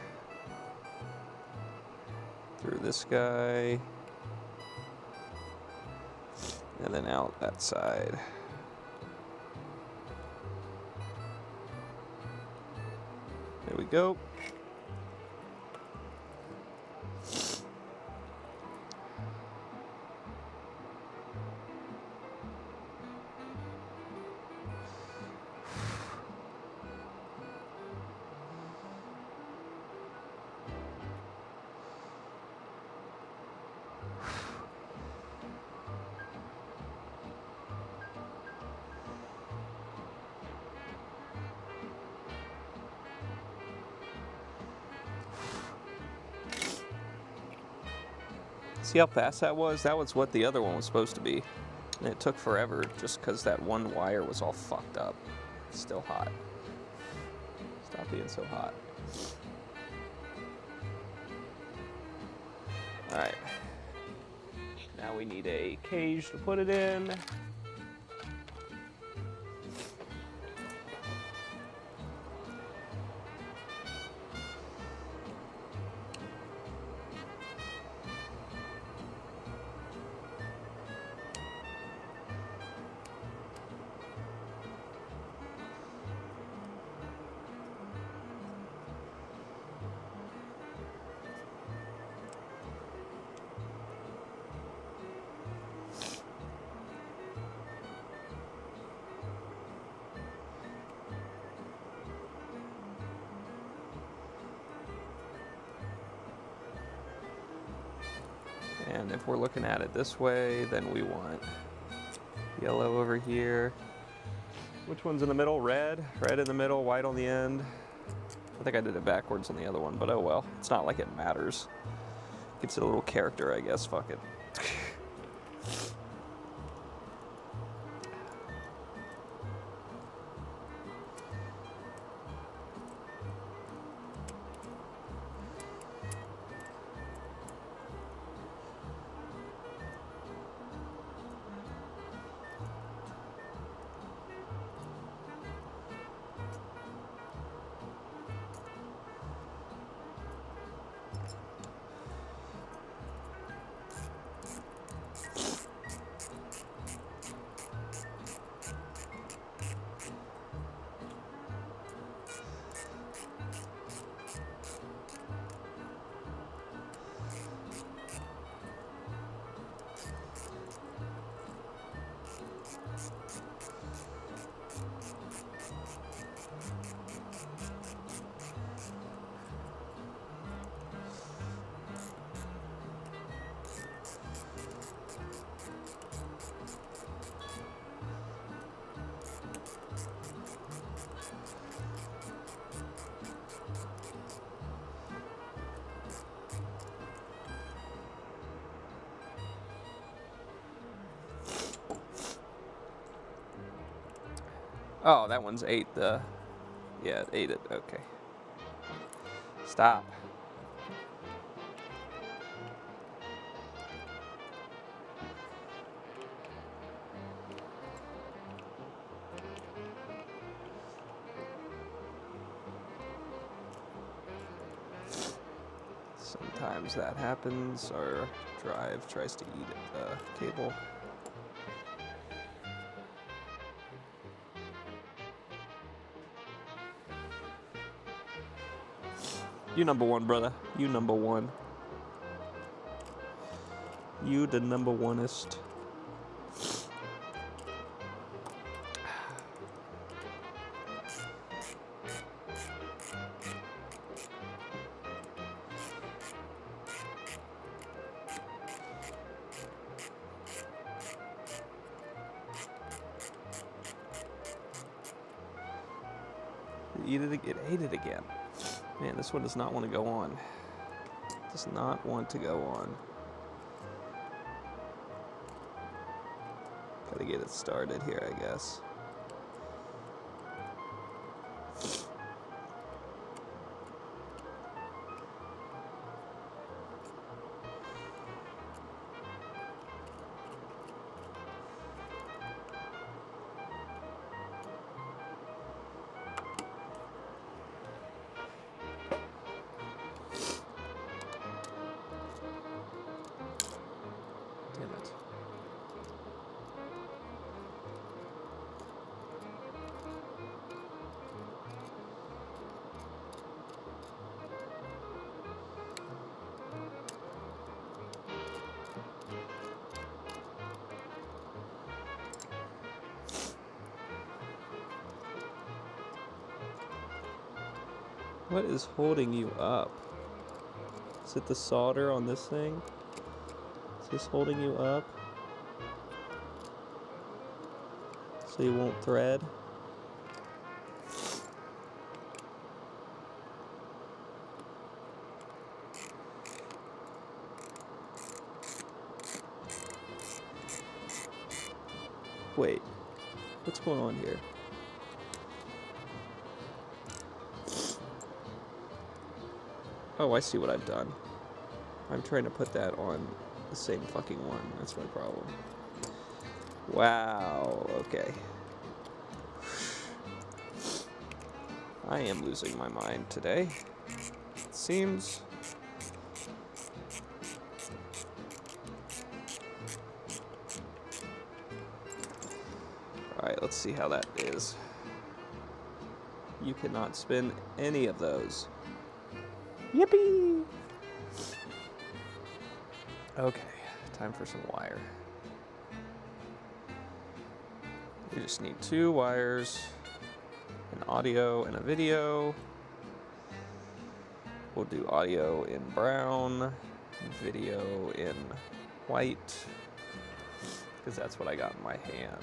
through this guy, and then out that side. There we go. See how fast that was? That was what the other one was supposed to be. And it took forever just because that one wire was all fucked up. It's still hot. Stop being so hot. Alright. Now we need a cage to put it in. And if we're looking at it this way, then we want yellow over here. Which one's in the middle? Red? Red in the middle, white on the end. I think I did it backwards on the other one, but oh well. It's not like it matters. Gives it a little character, I guess. Fuck it. Oh, that one's ate the... Yeah, it ate it. Okay. Stop. Sometimes that happens. Our drive tries to eat the cable. You number one, brother. You number one. You the number oneest. It ate it again. Man, this one does not want to go on. Does not want to go on. Gotta get it started here, I guess. Damn it. What is holding you up? Is it the solder on this thing? Is this holding you up? So you won't thread? Wait, what's going on here? Oh, I see what I've done. I'm trying to put that on the same fucking one. That's my problem. Wow, okay. I am losing my mind today. It seems. Alright, let's see how that is. You cannot spin any of those. Yippee! Okay, time for some wire. We just need 2 wires, an audio and a video. We'll do audio in brown, video in white, because that's what I got in my hand.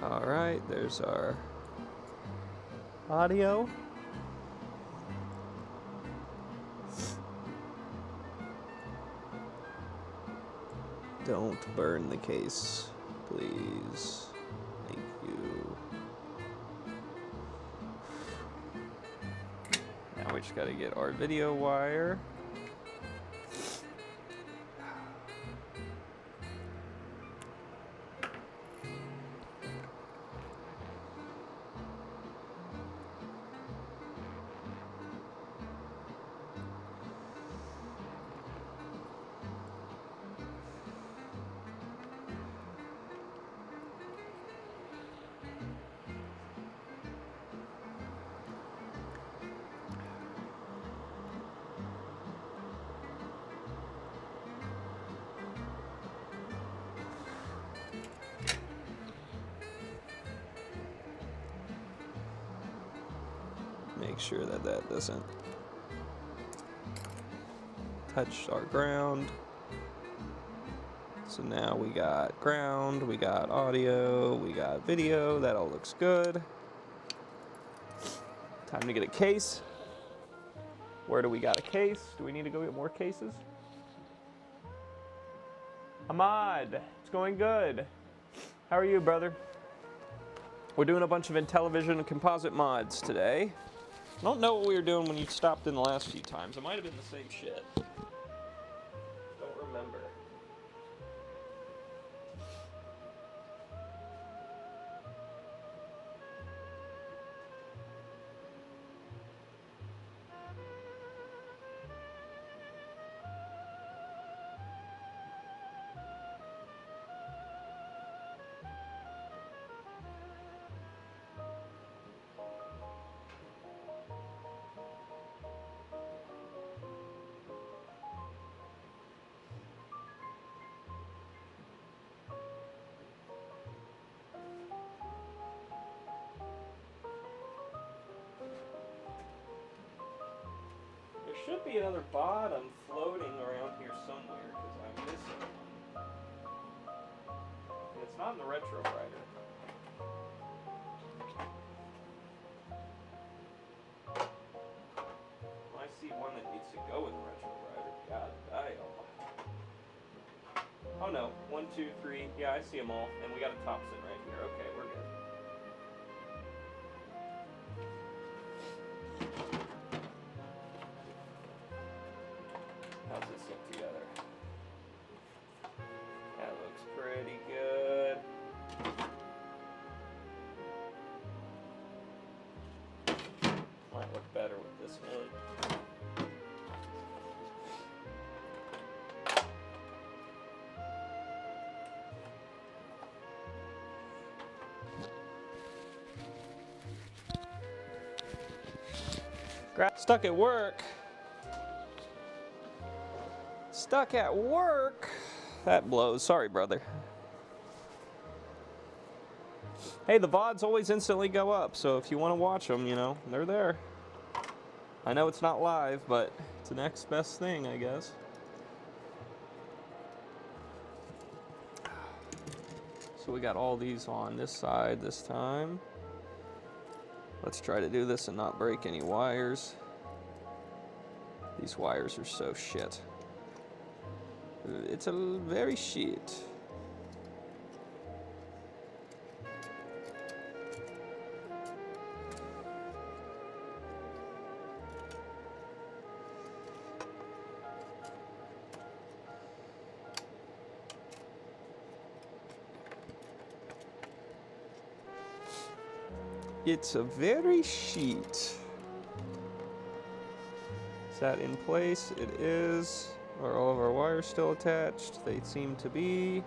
Alright, there's our audio. Don't burn the case, please. Thank you. Now we just gotta get our video wire. sure that that doesn't touch our ground. So now we got ground, we got audio, we got video. That all looks good. Time to get a case. Where do we got a case? Do we need to go get more cases? Ahmad, it's going good. How are you, brother? We're doing a bunch of Intellivision and Composite mods today. I don't know what we were doing when you stopped in the last few times. It might have been the same shit. Don't remember. There should be another bottom floating around here somewhere because I'm missing one. And it's not in the retro writer. I see one that needs to go in the retro writer. God damn. Oh no, 1, 2, 3. Yeah, I see them all. And we got a Thompson right here. Okay, we're good. How's this look together? That looks pretty good. Might look better with this one. Stuck at work. Stuck at work. That blows. Sorry, brother. Hey, the VODs always instantly go up, so if you want to watch them, you know, they're there. I know it's not live, but it's the next best thing, I guess. So we got all these on this side this time. Let's try to do this and not break any wires. These wires are so shit. It's a very shit. It's a very sheet. Is that in place? It is. Are all of our wires still attached? They seem to be.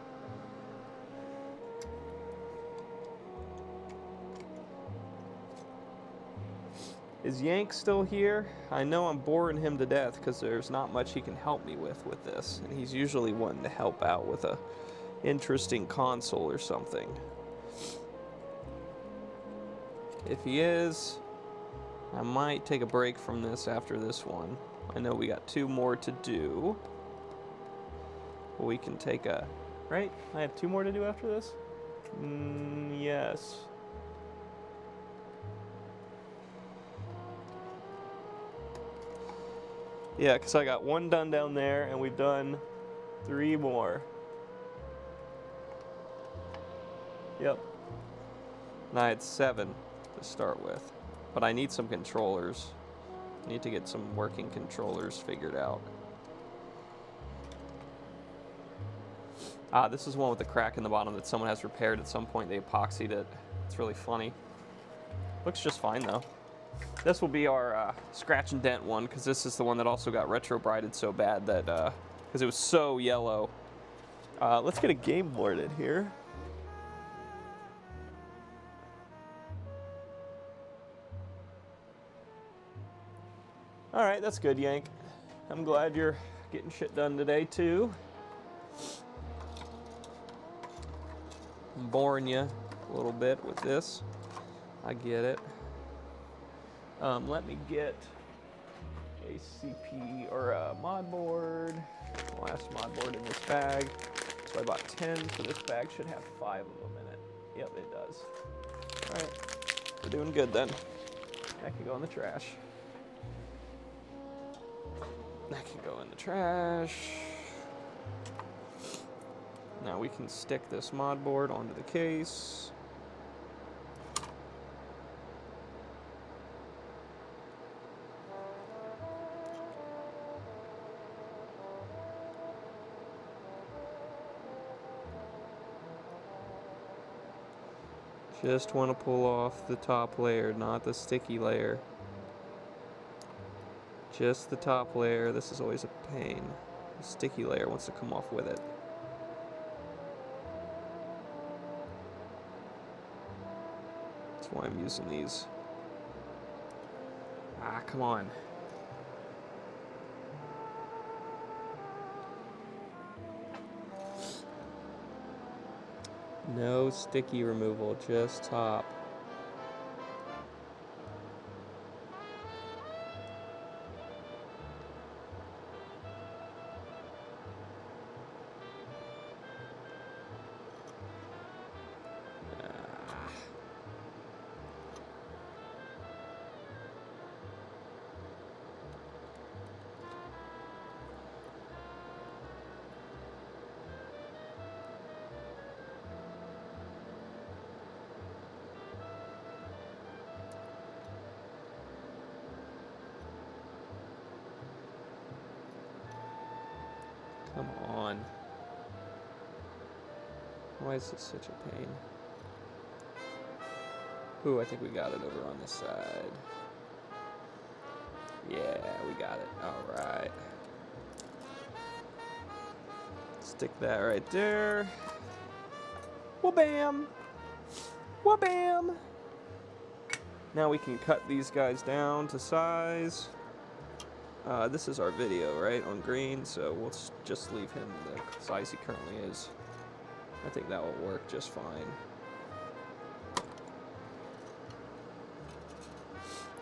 Is Yank still here? I know I'm boring him to death because there's not much he can help me with this. And he's usually one to help out with a interesting console or something. If he is, I might take a break from this after this one. I know we got 2 more to do. We can take a... Right? I have 2 more to do after this? Yes. Yeah, because I got 1 done down there, and we've done 3 more. Yep. And I had 7 to start with. But I need some controllers. I need to get some working controllers figured out. Ah, this is one with the crack in the bottom that someone has repaired at some point. They epoxied it. It's really funny. Looks just fine though. This will be our scratch and dent one because this is the one that also got retro brighted so bad that because it was so yellow. Let's get a game board in here. All right, that's good, Yank. I'm glad you're getting shit done today too. I'm boring you a little bit with this. I get it. Let me get a CP or a mod board. Last mod board in this bag. So I bought 10, so this bag should have 5 of them in it. Yep, it does. Alright, we're doing good then. That can go in the trash. That can go in the trash. Now we can stick this mod board onto the case. Just want to pull off the top layer, not the sticky layer. Just the top layer. This is always a pain. The sticky layer wants to come off with it. That's why I'm using these. Ah, come on. No sticky removal, just top. Come on. Why is this such a pain? Ooh, I think we got it over on this side. Yeah, we got it. Alright. Stick that right there. Wha-bam! Wha-bam! Now we can cut these guys down to size. This is our video, right, on green, so we'll just leave him the size he currently is. I think that will work just fine.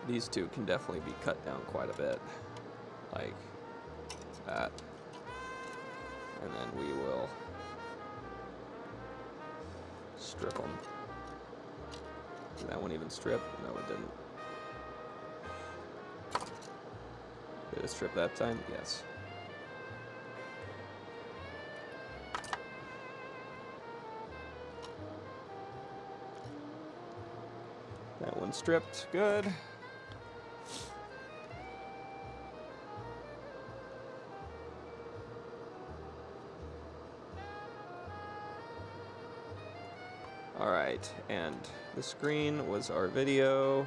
These two can definitely be cut down quite a bit, like that. And then we will strip them. Did that one even strip? No, it didn't. Did it strip that time? Yes. That one stripped. Good. Alright, and the screen was our video.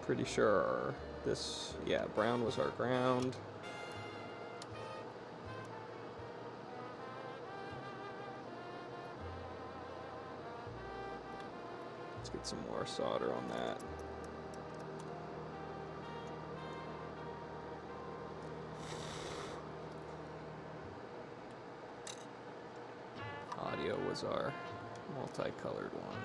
Pretty sure this, yeah, brown was our ground. Let's get some more solder on that. Audio was our multicolored one.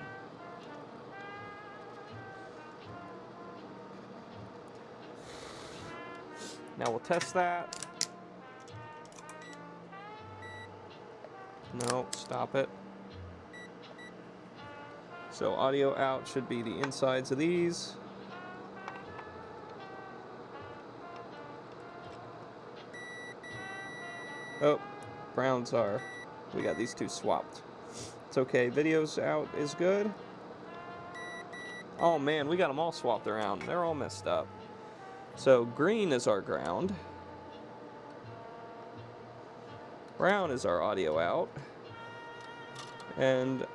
Now we'll test that. No, stop it. So audio out should be the insides of these. Oh, browns are. We got these two swapped. It's okay, videos out is good. Oh man, we got them all swapped around. They're all messed up. So green is our ground. Brown is our audio out. And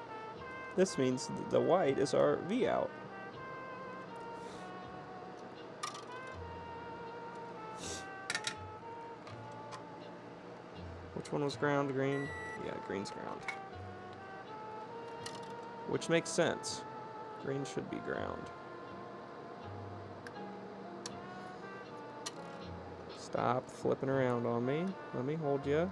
this means the white is our V out. Which one was ground? Green? Yeah, green's ground. Which makes sense. Green should be ground. Stop flipping around on me. Let me hold you.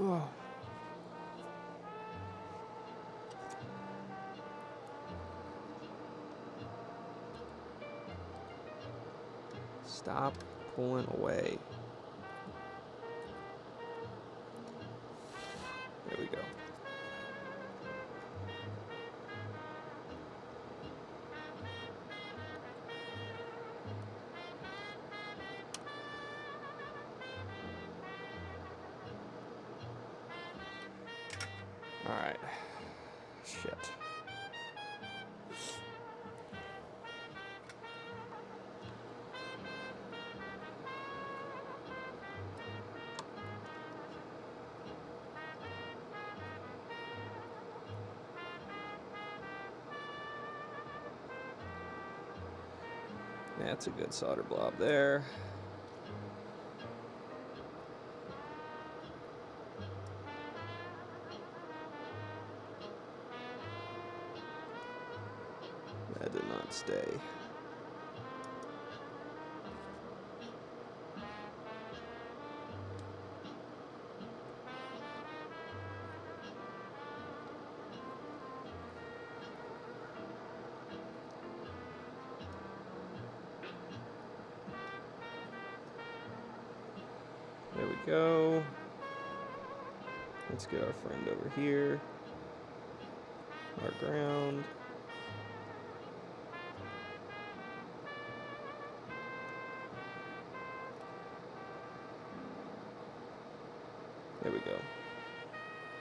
Oh. Stop pulling away. There we go. All right. Shit. That's a good solder blob there. That did not stay. There we go. Let's get our friend over here. Our ground. There we go.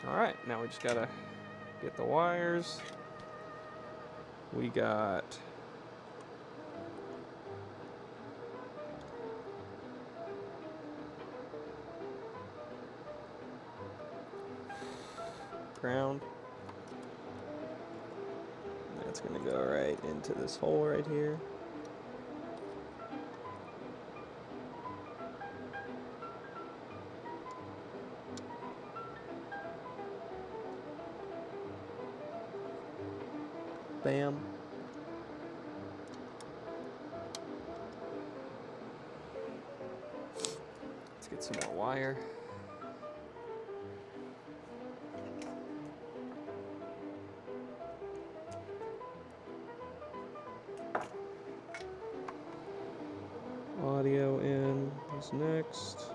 Alright, now we just gotta get the wires. We got ground. That's gonna go right into this hole right here. Bam. Let's get some more wire. Audio in is next.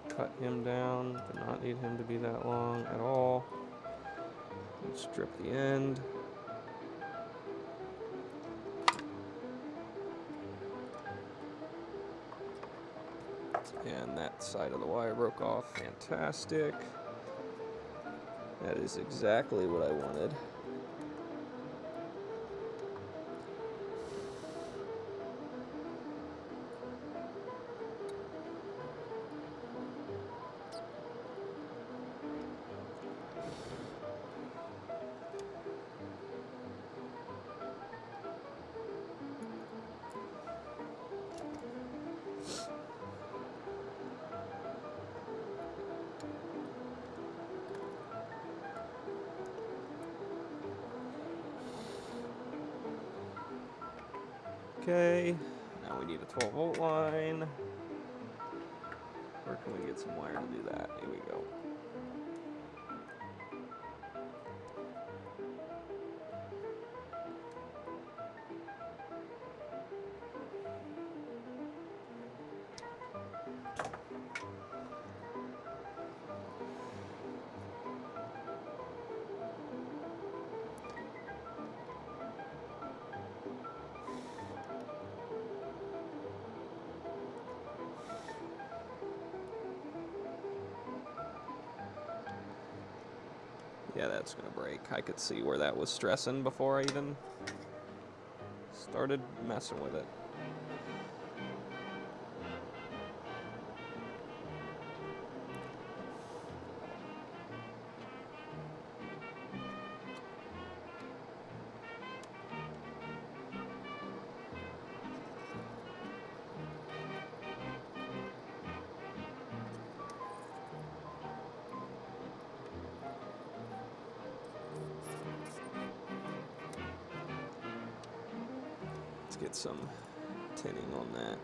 Cut him down. Do not need him to be that long at all. Strip the end. And that side of the wire broke off. Fantastic. That is exactly what I wanted. Okay, now we need a 12-volt line. Where can we get some wire to do that? Here we go. Yeah, that's gonna break. I could see where that was stressing before I even started messing with it. get some tinning on that.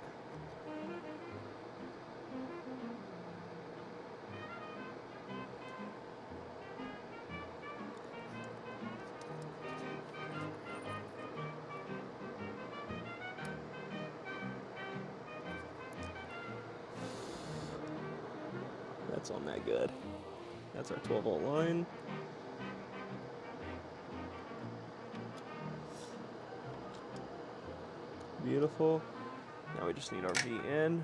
That's on that good. That's our 12-volt line. Beautiful. Now we just need our VN.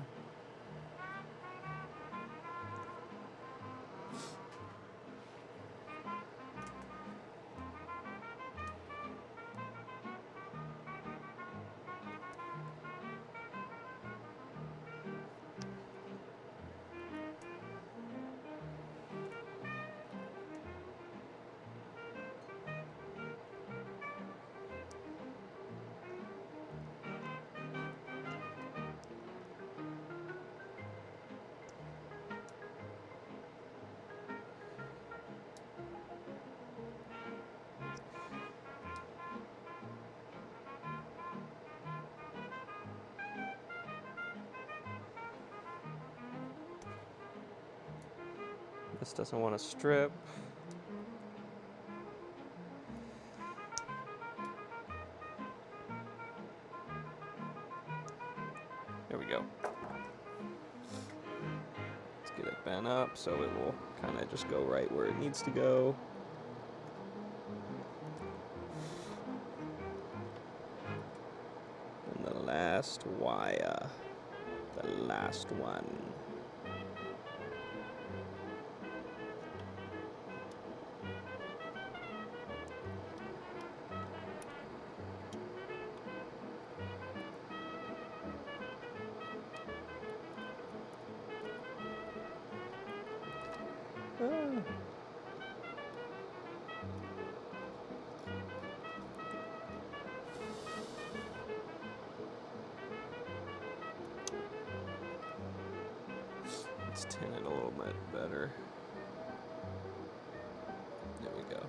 This doesn't want to strip. There we go. Let's get it bent up so it will kind of just go right where it needs to go. And the last wire. The last one. Let's tin it a little bit better. There we go.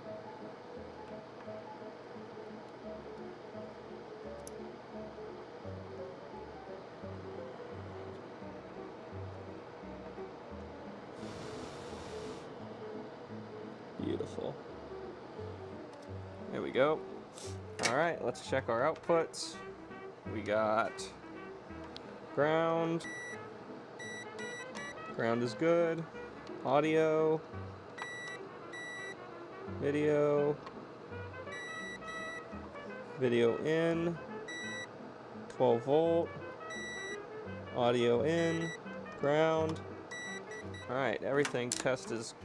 Beautiful. There we go. All right, let's check our outputs. We got ground. Ground is good. Audio. Video. Video in. 12 volt. Audio in. Ground. All right, everything tests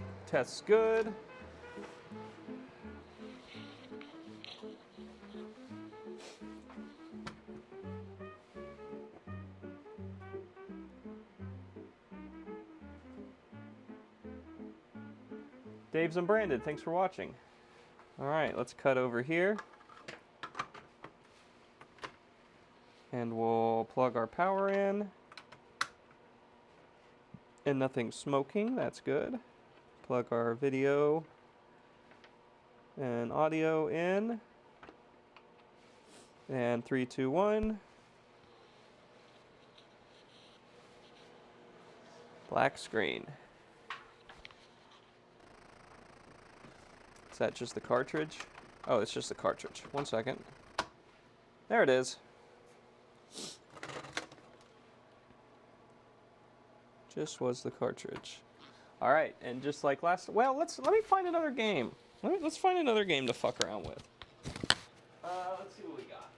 good. Dave's unbranded, thanks for watching. All right, let's cut over here. And we'll plug our power in. And nothing's smoking, that's good. Plug our video and audio in. And 3, 2, 1. Black screen. Is that just the cartridge? Oh, it's just the cartridge. 1 second. There it is. Just was the cartridge. All right, and just like last, well, let me find another game. Let's find another game to fuck around with. Let's see what we got.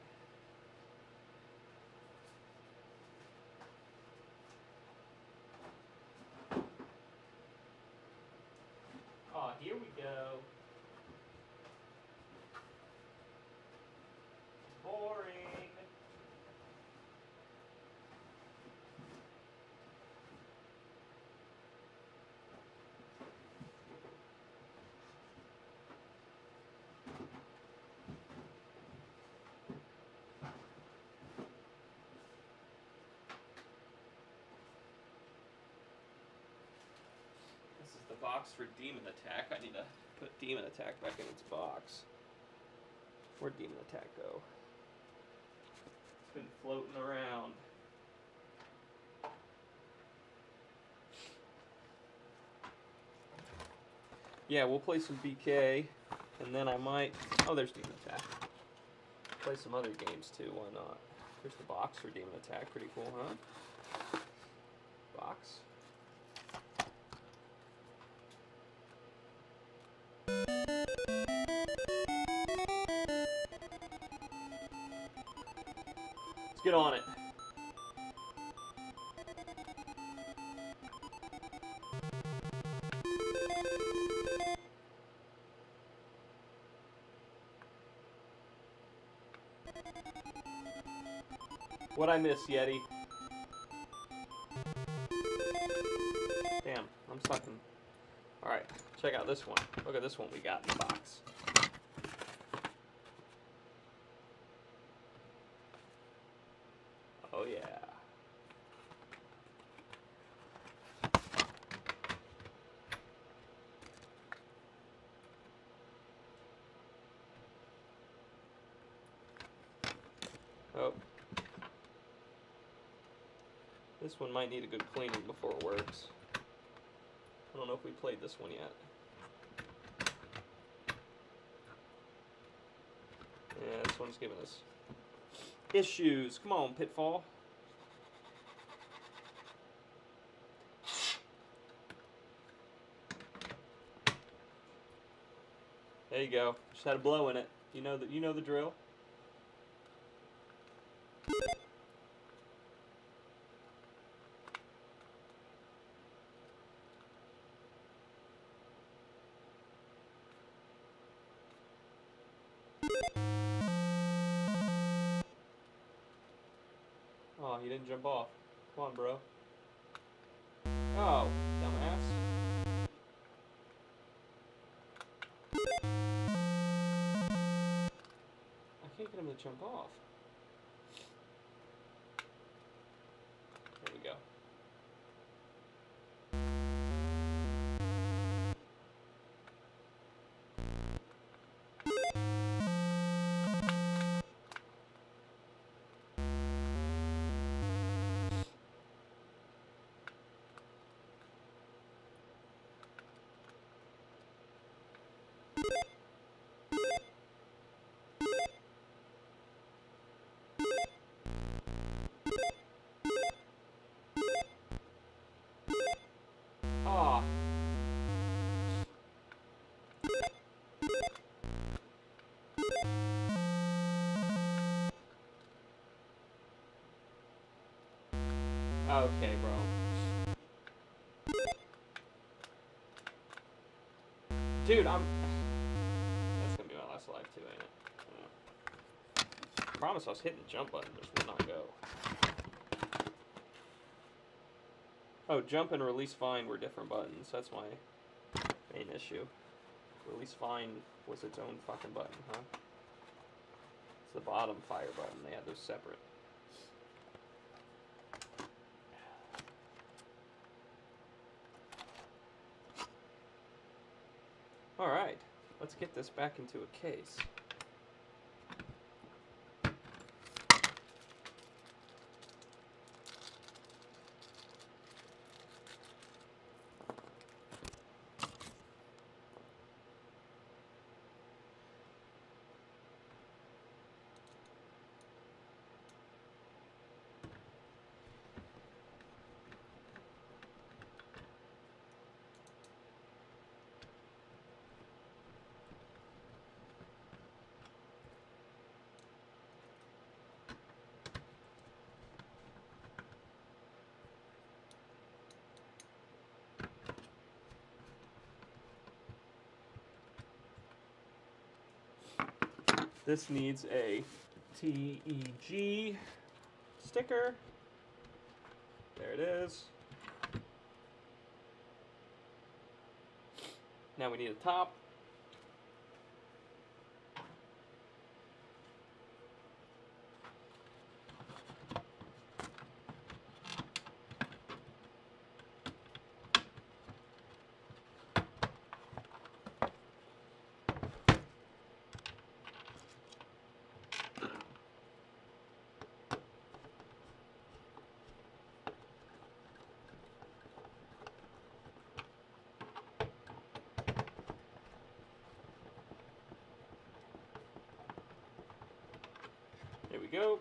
Oh, here we go. Boring. This is the box for Demon Attack. I need to put Demon Attack back in its box. Where'd Demon Attack go? been floating around. Yeah, we'll play some BK, and then I might... Oh, there's Demon Attack. Play some other games too, why not? There's the box for Demon Attack, pretty cool, huh? Box. Let's get on it. What'd I miss, Yeti? Damn, I'm stuck in... Alright, check out this one. Look at this one we got in the box. Oh yeah. Oh. This one might need a good cleaning before it works. I don't know if we played this one yet. Yeah, this one's giving us issues. Come on, Pitfall. There you go. Just had a blow in it. You know the drill. Oh, he didn't jump off. Come on, bro. Oh, dumbass. I can't get him to jump off. There we go. Ah. Okay, bro. Dude, that's gonna be my last life too, ain't it? Yeah. I promise I was hitting the jump button, just would not go. Oh, jump and release fine were different buttons. That's my main issue. Release fine was its own fucking button, huh? It's the bottom fire button. They had those separate. Alright, let's get this back into a case. This needs a TEG sticker. There it is. Now we need a top. go.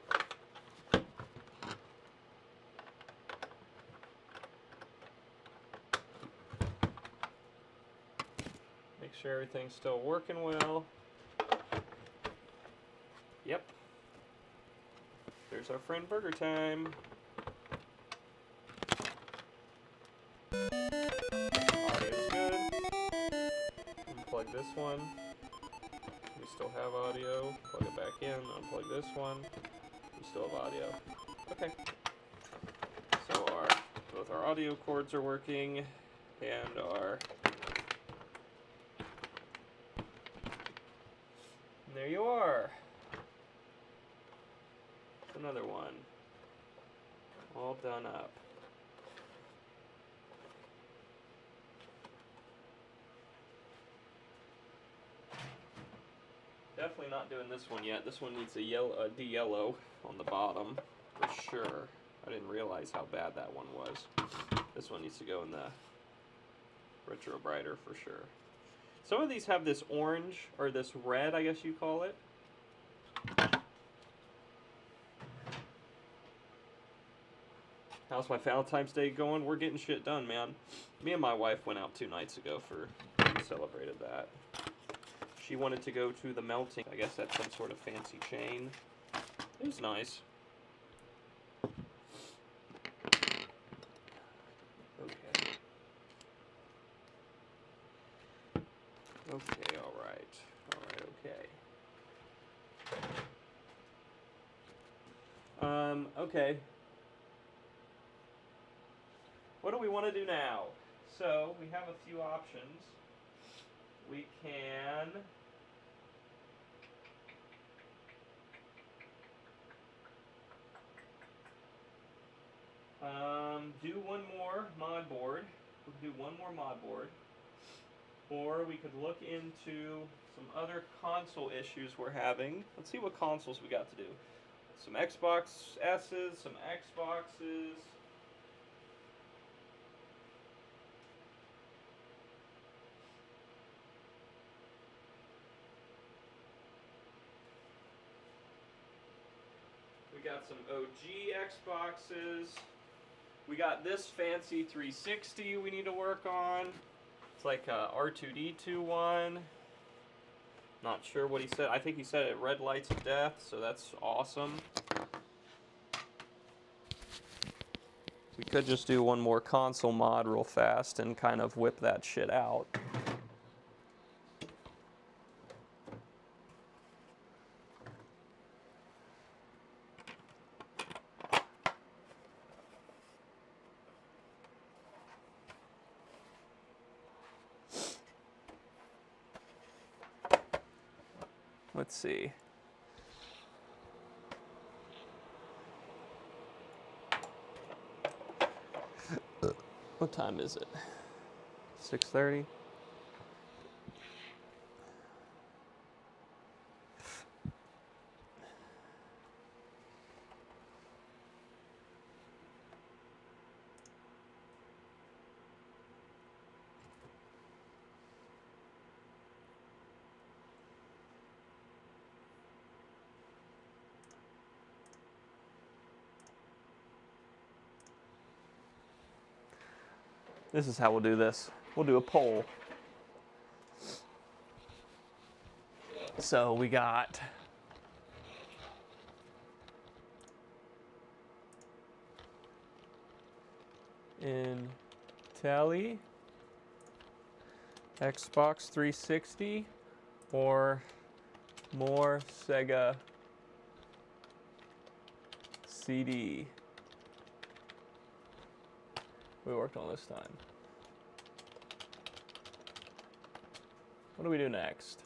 Make sure everything's still working well. Yep. There's our friend Burger Time. Audio's good. Unplug this one. We still have audio. Plug it back in. Unplug this one. We still have audio. Okay. So both our audio cords are working, and there you are. Another one. All done up. Definitely not doing this one yet. This one needs a de-yellow on the bottom for sure. I didn't realize how bad that one was. This one needs to go in the retro brighter for sure. Some of these have this orange, or this red, I guess you call it. How's my Valentine's Day going? We're getting shit done, man. Me and my wife went out 2 nights ago we celebrated that. She wanted to go to the melting. I guess that's some sort of fancy chain. It was nice. Okay. Okay, alright. Alright, okay. Okay. What do we want to do now? So, we have a few options. We can do one more mod board. We can do one more mod board. Or we could look into some other console issues we're having. Let's see what consoles we got to do. Some Xbox S's, some Xboxes. We got some OG Xboxes. We got this fancy 360 we need to work on. It's like a R2D2 one. Not sure what he said. I think he said it red lights of death, so that's awesome. We could just do one more console mod real fast and kind of whip that shit out. Let's see. What time is it? 6:30? This is how we'll do this. We'll do a poll. So we got Intelli, Xbox 360, or more Sega CD. We worked on this time. What do we do next?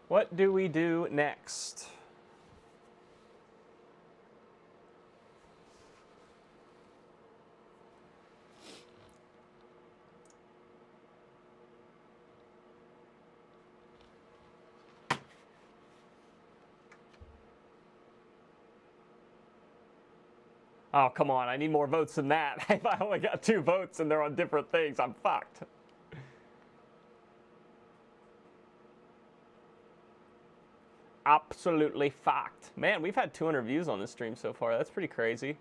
What do we do next? Oh, come on, I need more votes than that. If I only got 2 votes and they're on different things, I'm fucked. absolutely fucked. Man, we've had 200 views on this stream so far. That's pretty crazy.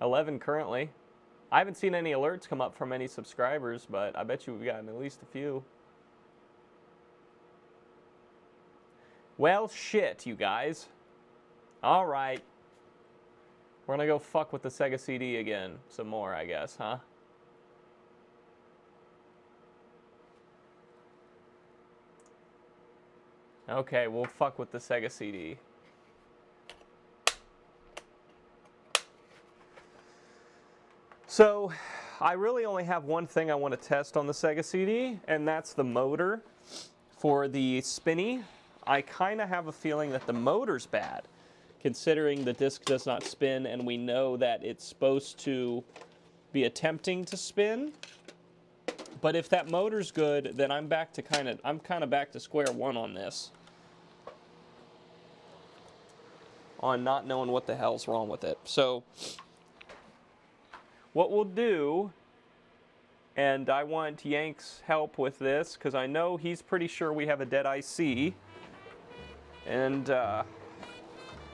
11 currently. I haven't seen any alerts come up from any subscribers, but I bet you we've gotten at least a few. Well, shit, you guys. All right. We're gonna go fuck with the Sega CD again. Some more, I guess, huh? Okay, we'll fuck with the Sega CD. So, I really only have one thing I want to test on the Sega CD, and that's the motor for the spinny. I kind of have a feeling that the motor's bad, considering the disc does not spin, and we know that it's supposed to be attempting to spin. But if that motor's good, then I'm kind of back to square one on this. On not knowing what the hell's wrong with it. So what we'll do, and I want Yank's help with this, because I know he's pretty sure we have a dead IC. And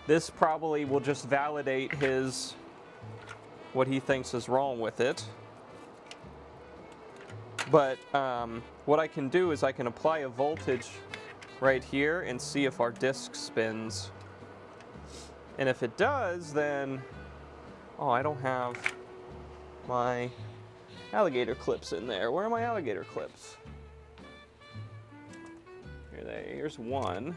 this probably will just validate what he thinks is wrong with it. But what I can do is I can apply a voltage right here and see if our disc spins. And if it does, then... Oh, I don't have my alligator clips in there. Where are my alligator clips? Here's one.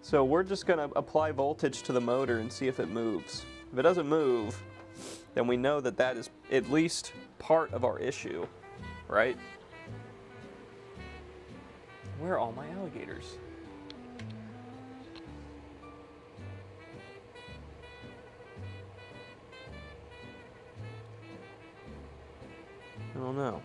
So we're just going to apply voltage to the motor and see if it moves. If it doesn't move, then we know that that is at least part of our issue, right? Where are all my alligators? I don't know.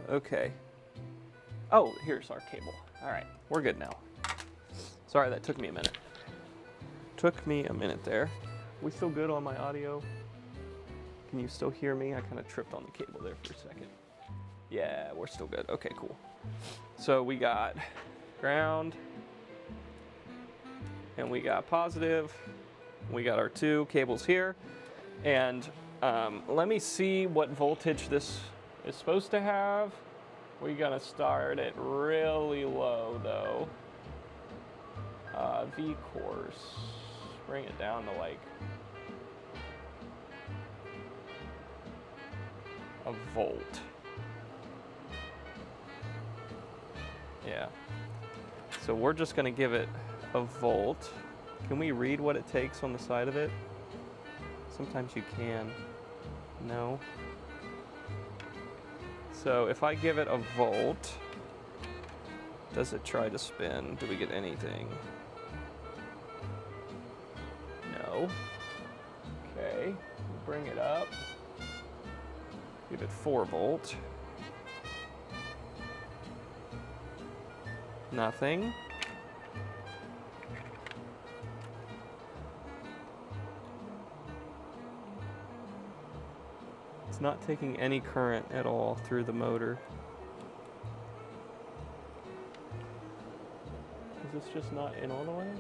Okay. Oh, here's our cable. All right, we're good now. Sorry, that took me a minute. Took me a minute there. We still good on my audio? Can you still hear me? I kind of tripped on the cable there for a second. Yeah, we're still good. Okay, cool. So we got ground, and we got positive. We got our two cables here, and let me see what voltage this is supposed to have. We're gonna start it really low though. V course, bring it down to like a volt. Yeah. So we're just gonna give it a volt. Can we read what it takes on the side of it? Sometimes you can. No. So if I give it a volt, does it try to spin? Do we get anything? No. Okay, bring it up. Give it 4 volt. Nothing. It's not taking any current at all through the motor. Is this just not in all the way?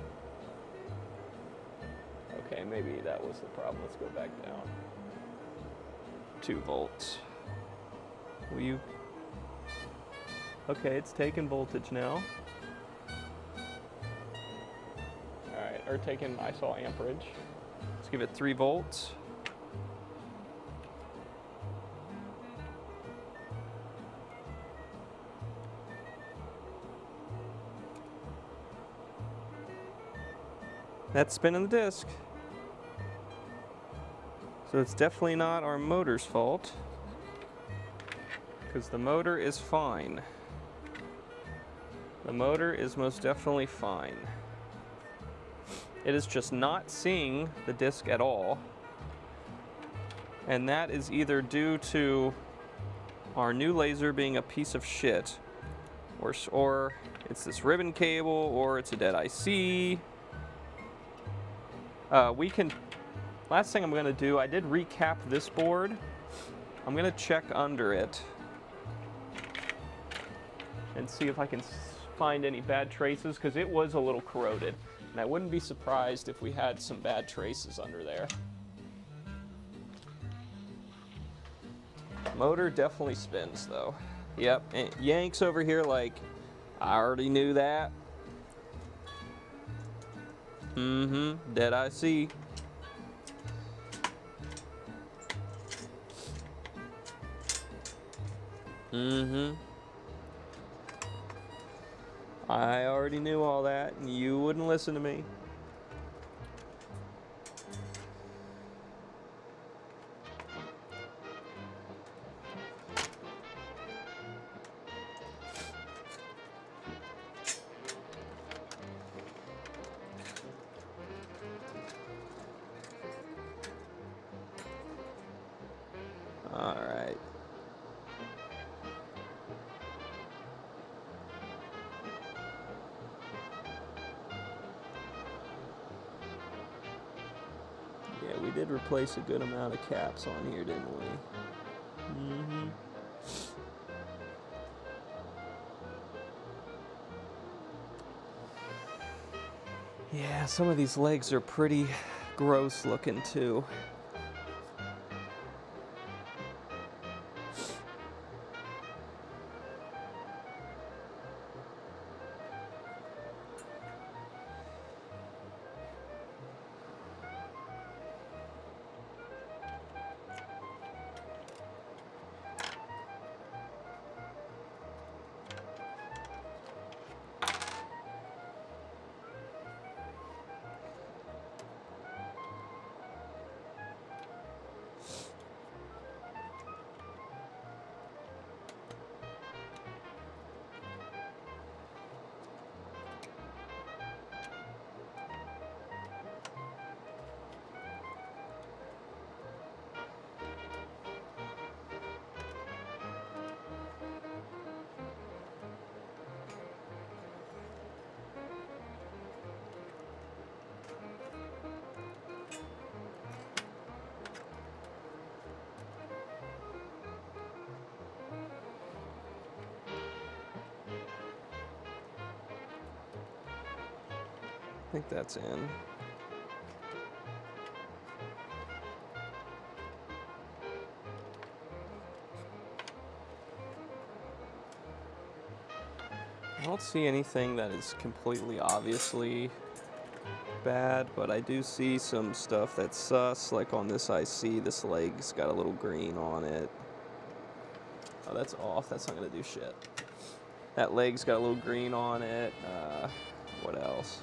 Okay, maybe that was the problem. Let's go back down. 2 volts. Will you? Okay, it's taking voltage now. Alright, or taking, I saw amperage. Let's give it 3 volts. That's spinning the disc. So it's definitely not our motor's fault, because the motor is fine. The motor is most definitely fine. It is just not seeing the disc at all. And that is either due to our new laser being a piece of shit, or it's this ribbon cable, or it's a dead IC. Last thing I'm going to do, I did recap this board. I'm going to check under it and see if I can find any bad traces, because it was a little corroded. And I wouldn't be surprised if we had some bad traces under there. Motor definitely spins though. Yep, and Yanks over here like, I already knew that. Dead IC. I already knew all that, and you wouldn't listen to me. All right. Yeah, we did replace a good amount of caps on here, didn't we? Yeah, some of these legs are pretty gross looking too. I think that's in. I don't see anything that is completely obviously bad, but I do see some stuff that's sus, like on this IC, this leg's got a little green on it. Oh, that's off. That's not going to do shit. That leg's got a little green on it. What else?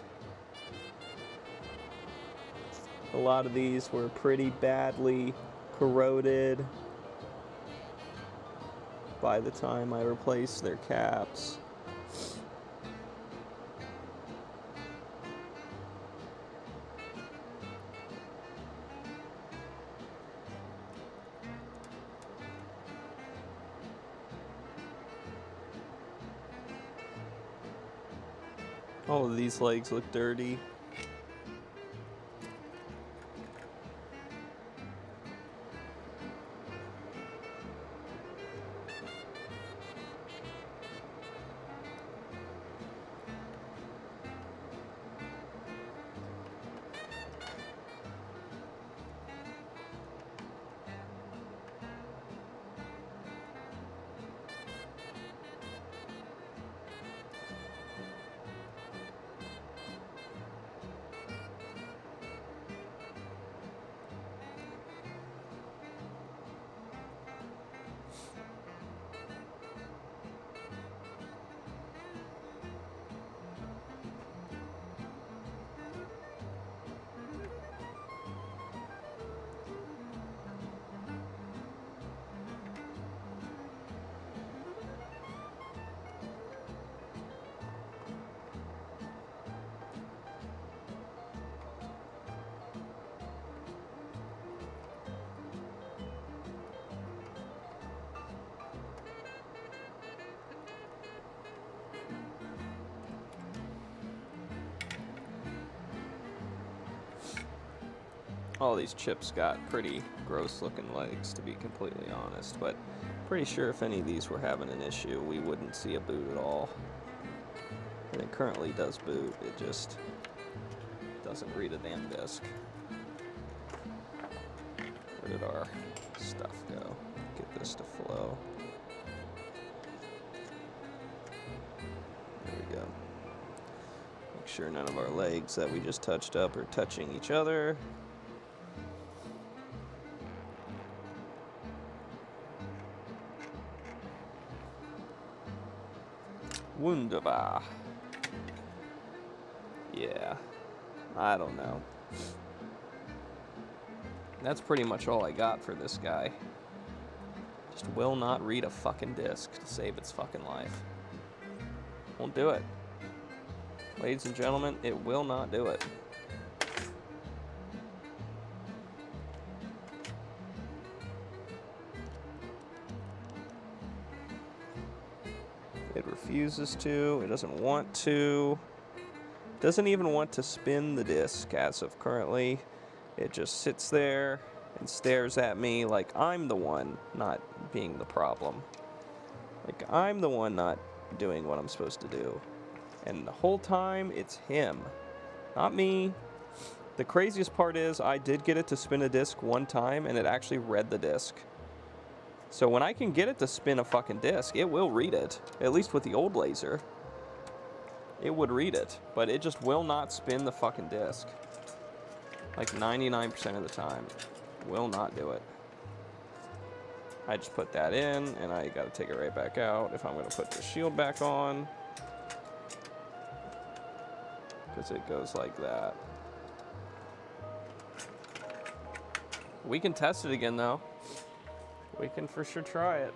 A lot of these were pretty badly corroded by the time I replaced their caps. All of these legs look dirty. All these chips got pretty gross looking legs, to be completely honest, but pretty sure if any of these were having an issue, we wouldn't see a boot at all. And it currently does boot, it just doesn't read a damn disk. Where did our stuff go? Get this to flow. There we go. Make sure none of our legs that we just touched up are touching each other. Wunderbar. Yeah, I don't know. That's pretty much all I got for this guy. Just will not read a fucking disc to save its fucking life. Won't do it. Ladies and gentlemen, it will not do it. It refuses to, it doesn't want to. Doesn't even want to spin the disc as of currently. It just sits there and stares at me like I'm the one not being the problem. Like I'm the one not doing what I'm supposed to do. And the whole time, it's him, not me. The craziest part is I did get it to spin a disc one time, and it actually read the disc. So when I can get it to spin a fucking disc, it will read it. At least with the old laser. It would read it, but it just will not spin the fucking disc. Like 99% of the time. Will not do it. I just put that in, and I gotta take it right back out if I'm gonna put the shield back on. Because it goes like that. We can test it again, though. We can for sure try it.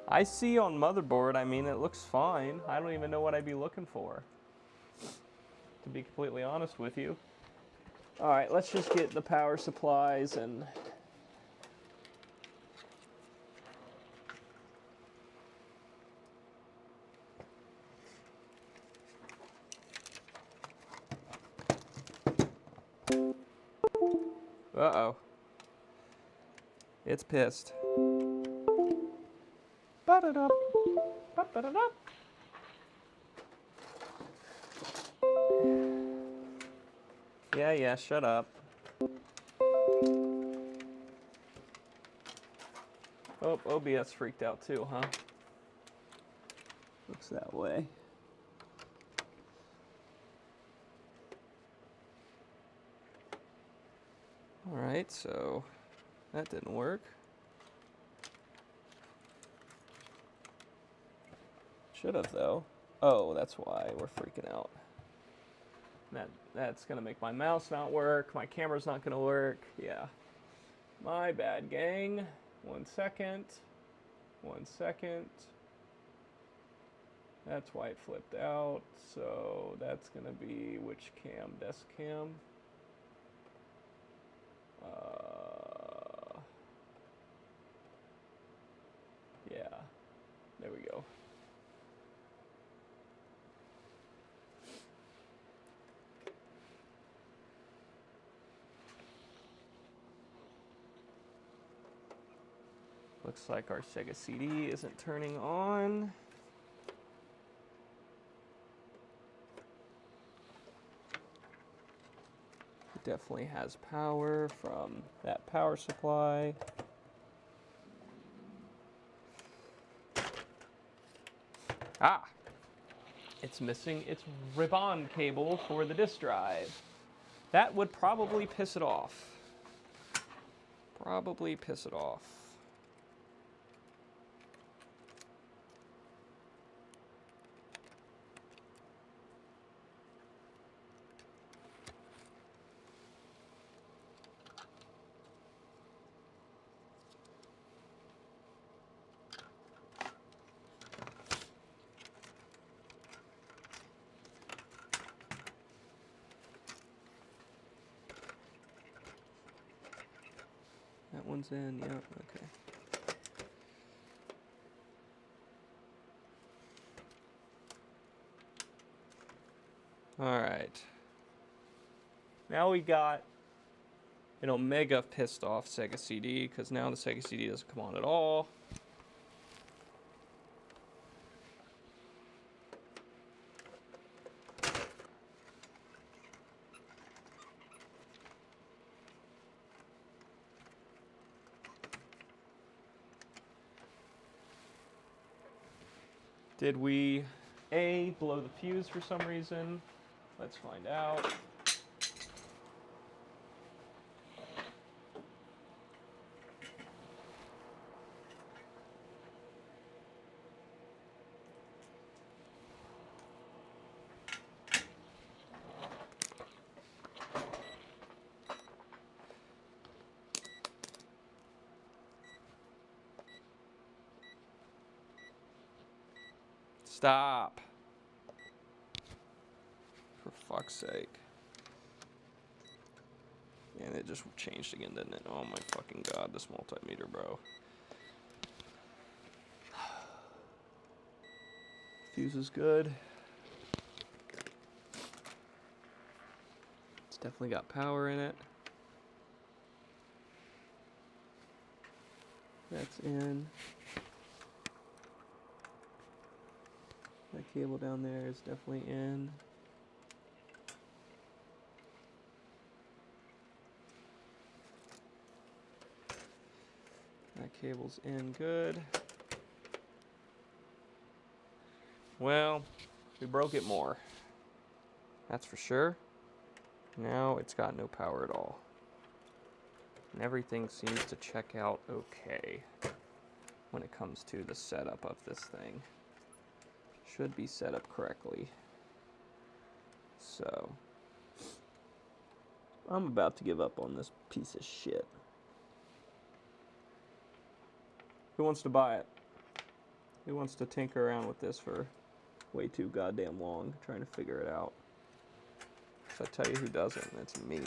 I see on motherboard, I mean, it looks fine. I don't even know what I'd be looking for, to be completely honest with you. All right, let's just get the power supplies and... Uh-oh. It's pissed. Ba-da-da. Ba-da-da. Yeah, shut up. Oh, OBS freaked out too, huh? Looks that way. Alright, so that didn't work. Should have, though. Oh, that's why we're freaking out. That's gonna make my mouse not work. My camera's not gonna work. Yeah. My bad, gang. 1 second. 1 second. That's why it flipped out. So that's gonna be which cam? Desk cam. Yeah. There we go. Looks like our Sega CD isn't turning on. It definitely has power from that power supply. Ah! It's missing its ribbon cable for the disk drive. That would probably piss it off. Probably piss it off. That one's in, yeah, okay. Alright. Now we got an Omega pissed off Sega CD, because now the Sega CD doesn't come on at all. Did we, A, blow the fuse for some reason? Let's find out. Stop. For fuck's sake. And it just changed again, didn't it? Oh my fucking god, this multimeter, bro. Fuse is good. It's definitely got power in it. That's in. That cable down there is definitely in. That cable's in good. Well, we broke it more. That's for sure. Now it's got no power at all. And everything seems to check out okay when it comes to the setup of this thing. Should be set up correctly. So, I'm about to give up on this piece of shit. Who wants to buy it? Who wants to tinker around with this for way too goddamn long, trying to figure it out? So I tell you who doesn't, and it's me.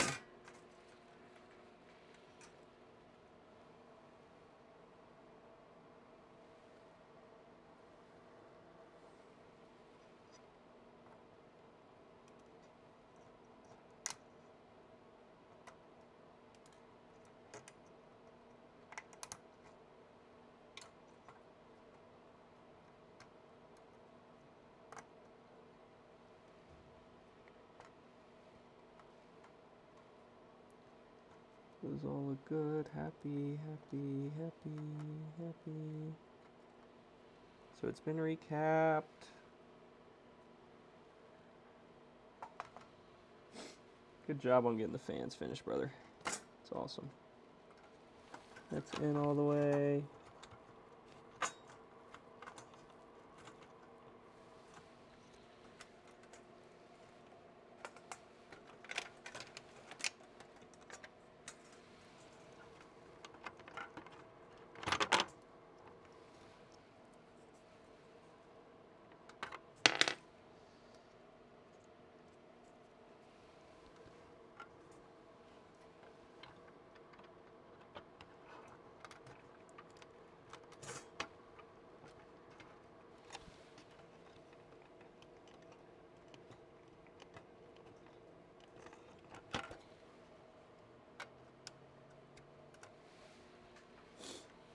Those all look good. Happy, happy, happy, happy. So it's been recapped. Good job on getting the fans finished, brother. It's awesome. That's in all the way.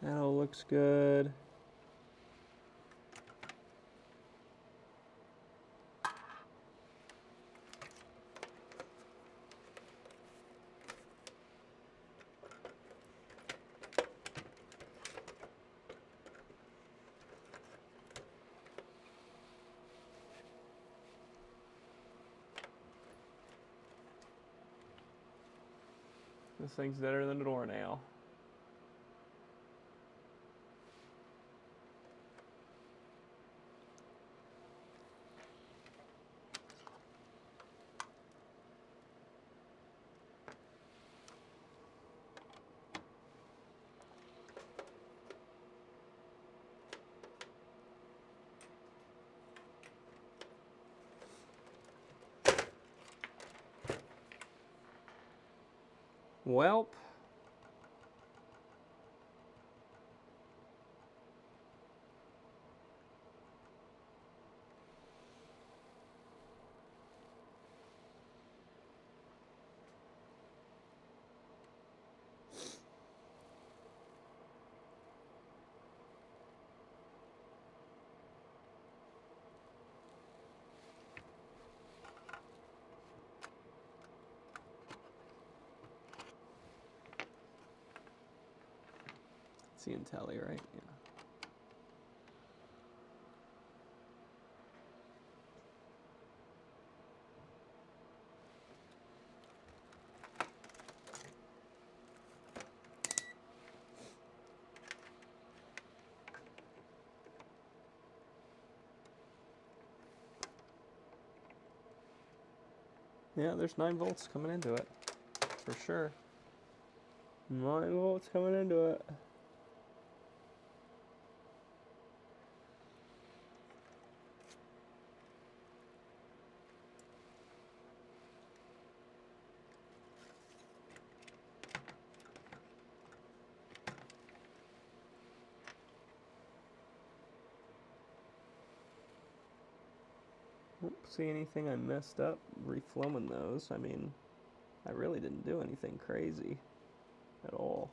That all looks good. This thing's deader than a doornail. Welp. It's the Intelli, right? Yeah. Yeah, there's 9 volts coming into it, for sure. 9 volts coming into it. See anything I messed up reflowing those? I mean, I really didn't do anything crazy at all.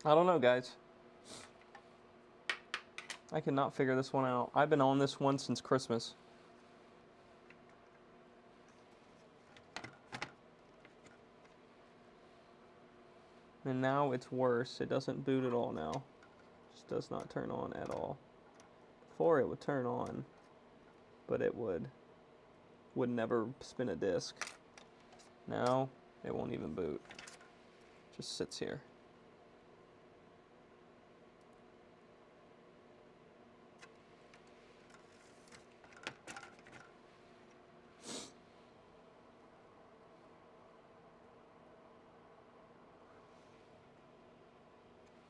I don't know, guys. I cannot figure this one out. I've been on this one since Christmas. And now it's worse. It doesn't boot at all now. Just does not turn on at all. Before it would turn on, but it would never spin a disc. Now it won't even boot. Just sits here.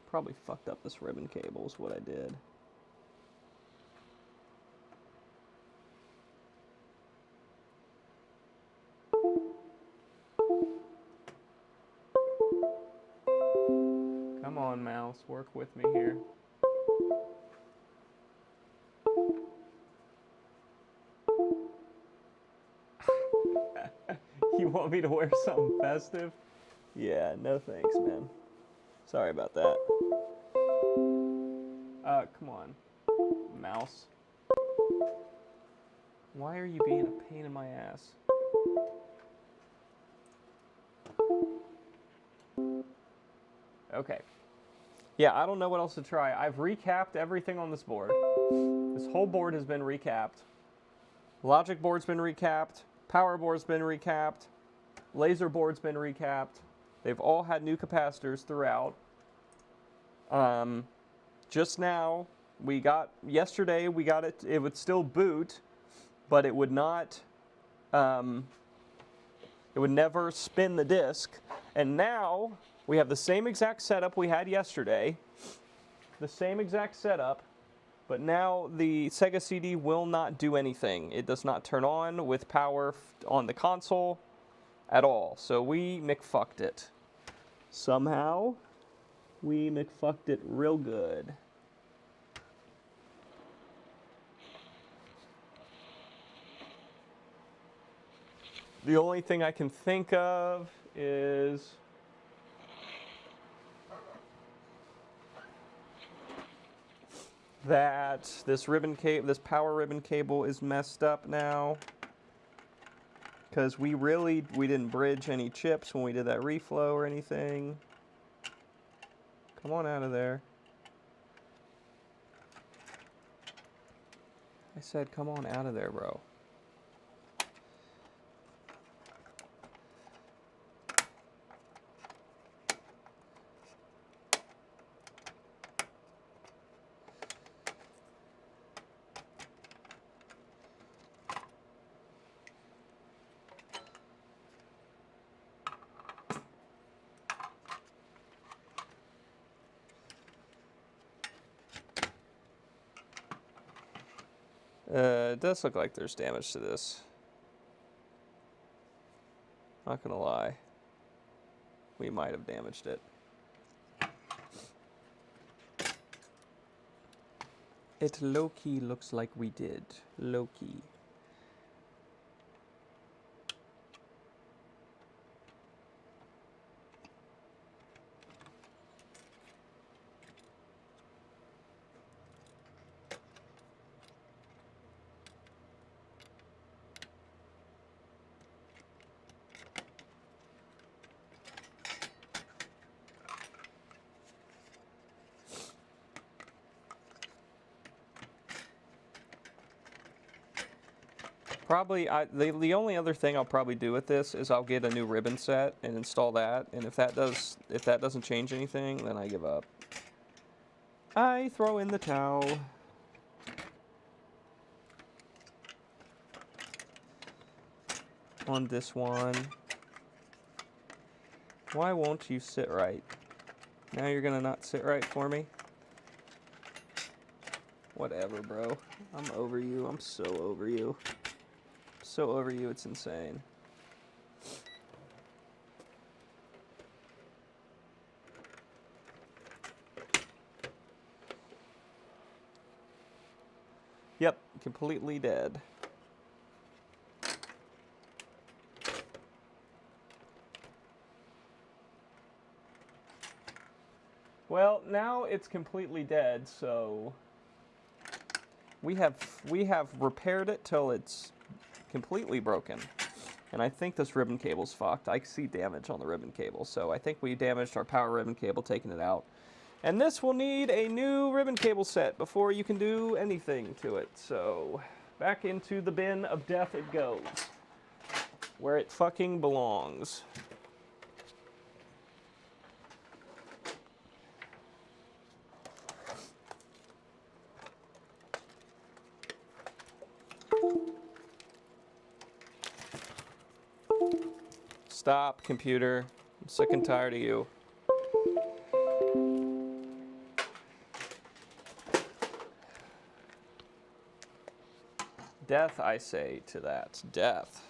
Probably fucked up this ribbon cable is what I did. Come on, mouse, work with me here. You want me to wear something festive? Yeah, no thanks, man. Sorry about that. Come on, mouse. Why are you being a pain in my ass? Okay. Yeah, I don't know what else to try. I've recapped everything on this board. This whole board has been recapped. Logic board's been recapped. Power board's been recapped. Laser board's been recapped. They've all had new capacitors throughout. Just now, yesterday we got it, it would still boot, but it would not, it would never spin the disc. And now, we have the same exact setup we had yesterday, the same exact setup, but now the Sega CD will not do anything. It does not turn on with power on the console at all. So we McFucked it. Somehow, we McFucked it real good. The only thing I can think of is that this power ribbon cable is messed up now, because we didn't bridge any chips when we did that reflow or anything. Come on out of there. I said come on out of there, bro. It does look like there's damage to this. Not gonna lie. We might have damaged it. It low-key looks like we did. Low-key. Probably, the only other thing I'll probably do with this is I'll get a new ribbon set and install that, and if that doesn't change anything, then I give up. I throw in the towel. On this one. Why won't you sit right? Now you're gonna not sit right for me? Whatever, bro. I'm over you. I'm so over you. So over you, it's insane. Yep, completely dead. Well, now it's completely dead, so we have repaired it till it's completely broken. And I think this ribbon cable's fucked. I see damage on the ribbon cable, so I think we damaged our power ribbon cable taking it out. And this will need a new ribbon cable set before you can do anything to it. So back into the bin of death it goes, where it fucking belongs. Stop, computer. I'm sick and tired of you. Death, I say to that. Death.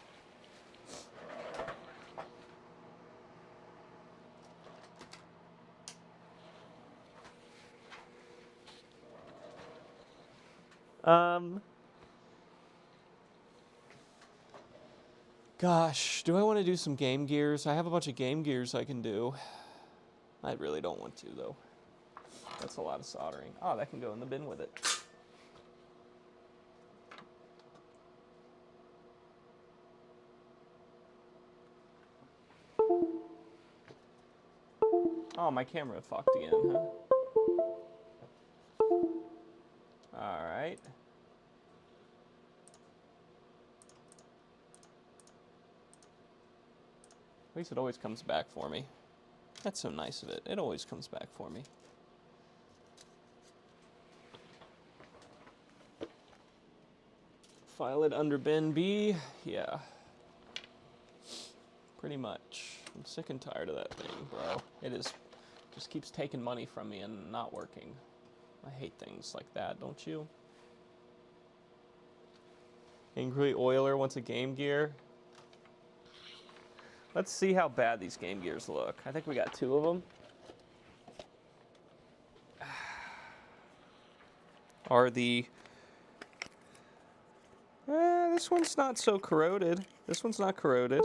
Gosh, do I want to do some Game Gears? I have a bunch of Game Gears I can do. I really don't want to, though. That's a lot of soldering. Oh, that can go in the bin with it. Oh, my camera fucked again, huh? Alright. At least it always comes back for me. That's so nice of it. It always comes back for me. File it under bin B. Yeah. Pretty much. I'm sick and tired of that thing, bro. It is just keeps taking money from me and not working. I hate things like that, don't you? Angry Oiler wants a Game Gear. Let's see how bad these Game Gears look. I think we got 2 of them. Are the... this one's not so corroded. This one's not corroded.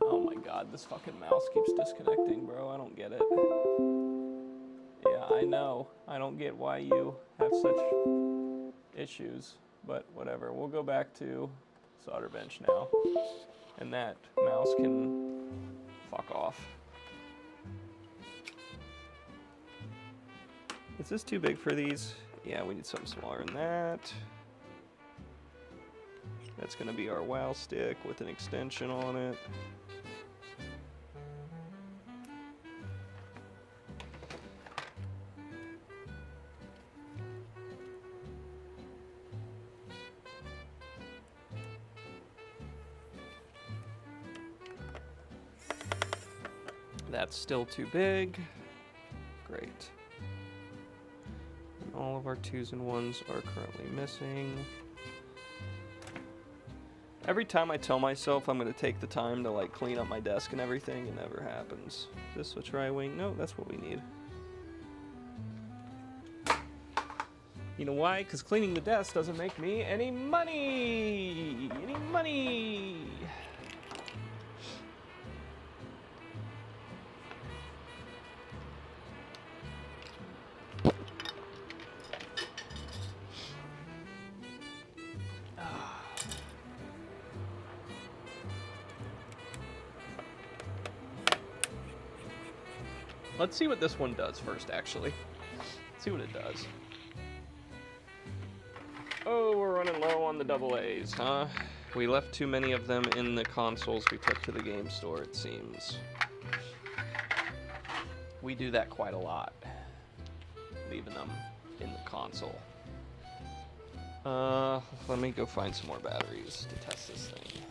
Oh my god, this fucking mouse keeps disconnecting, bro. I don't get it. Yeah, I know. I don't get why you have such issues. But whatever. We'll go back to solder bench now. And that mouse can fuck off. Is this too big for these? Yeah, we need something smaller than that. That's going to be our WoW stick with an extension on it. That's still too big. Great. All of our 2s and 1s are currently missing. Every time I tell myself I'm going to take the time to like clean up my desk and everything, it never happens. Is this a tri-wing? No, that's what we need. You know why? Because cleaning the desk doesn't make me any money! Any money! Let's see what this one does first, actually. Let's see what it does. Oh, we're running low on the AA's, huh? We left too many of them in the consoles we took to the game store, it seems. We do that quite a lot. Leaving them in the console. Let me go find some more batteries to test this thing.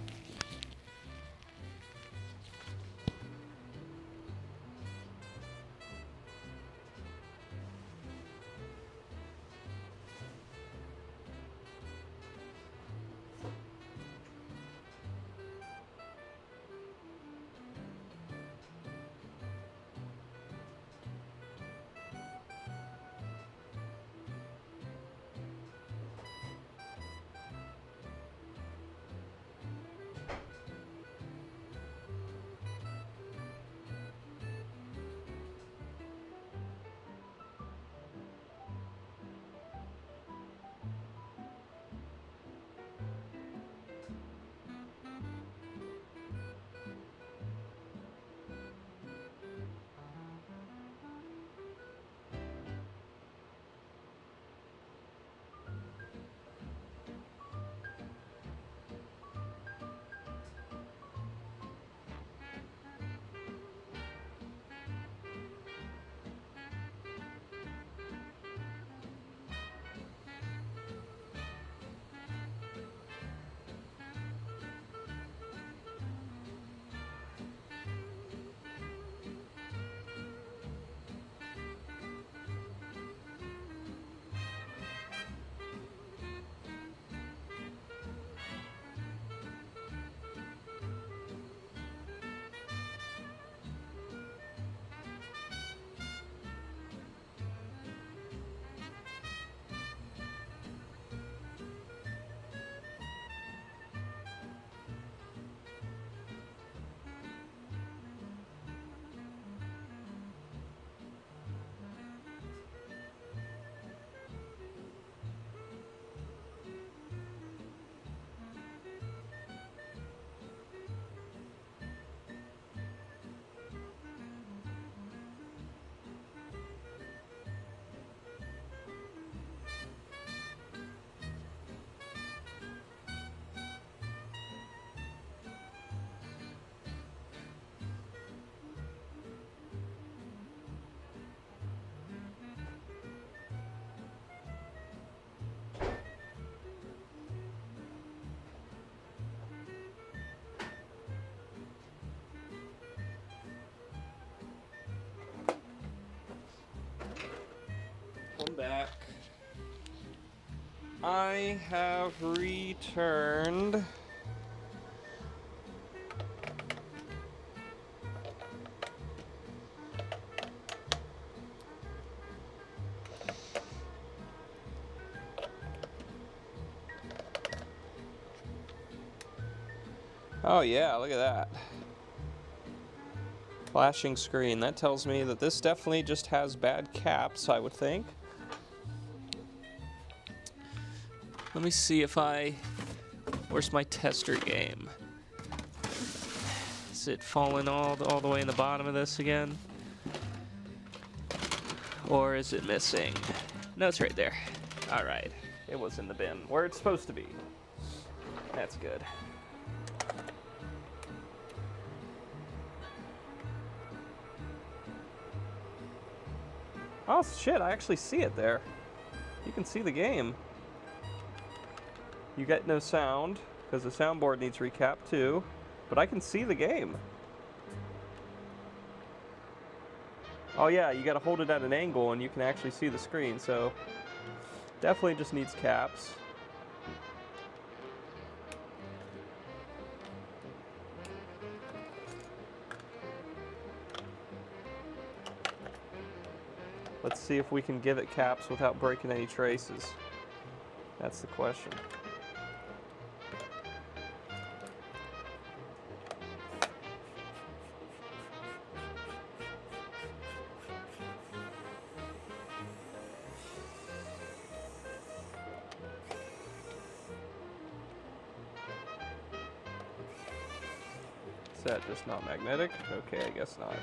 I'm back. I have returned oh yeah, look at that. Flashing screen. That tells me that this definitely just has bad caps, I would think. Let me see if where's my tester game? Is it falling all the way in the bottom of this again? Or is it missing? No, it's right there. All right. It was in the bin, where it's supposed to be. That's good. Oh shit, I actually see it there. You can see the game. You get no sound, because the soundboard needs recap too, but I can see the game. Oh yeah, you gotta hold it at an angle and you can actually see the screen, so Definitely just needs caps. Let's see if we can give it caps without breaking any traces. That's the question. Is that just not magnetic? Okay, I guess not.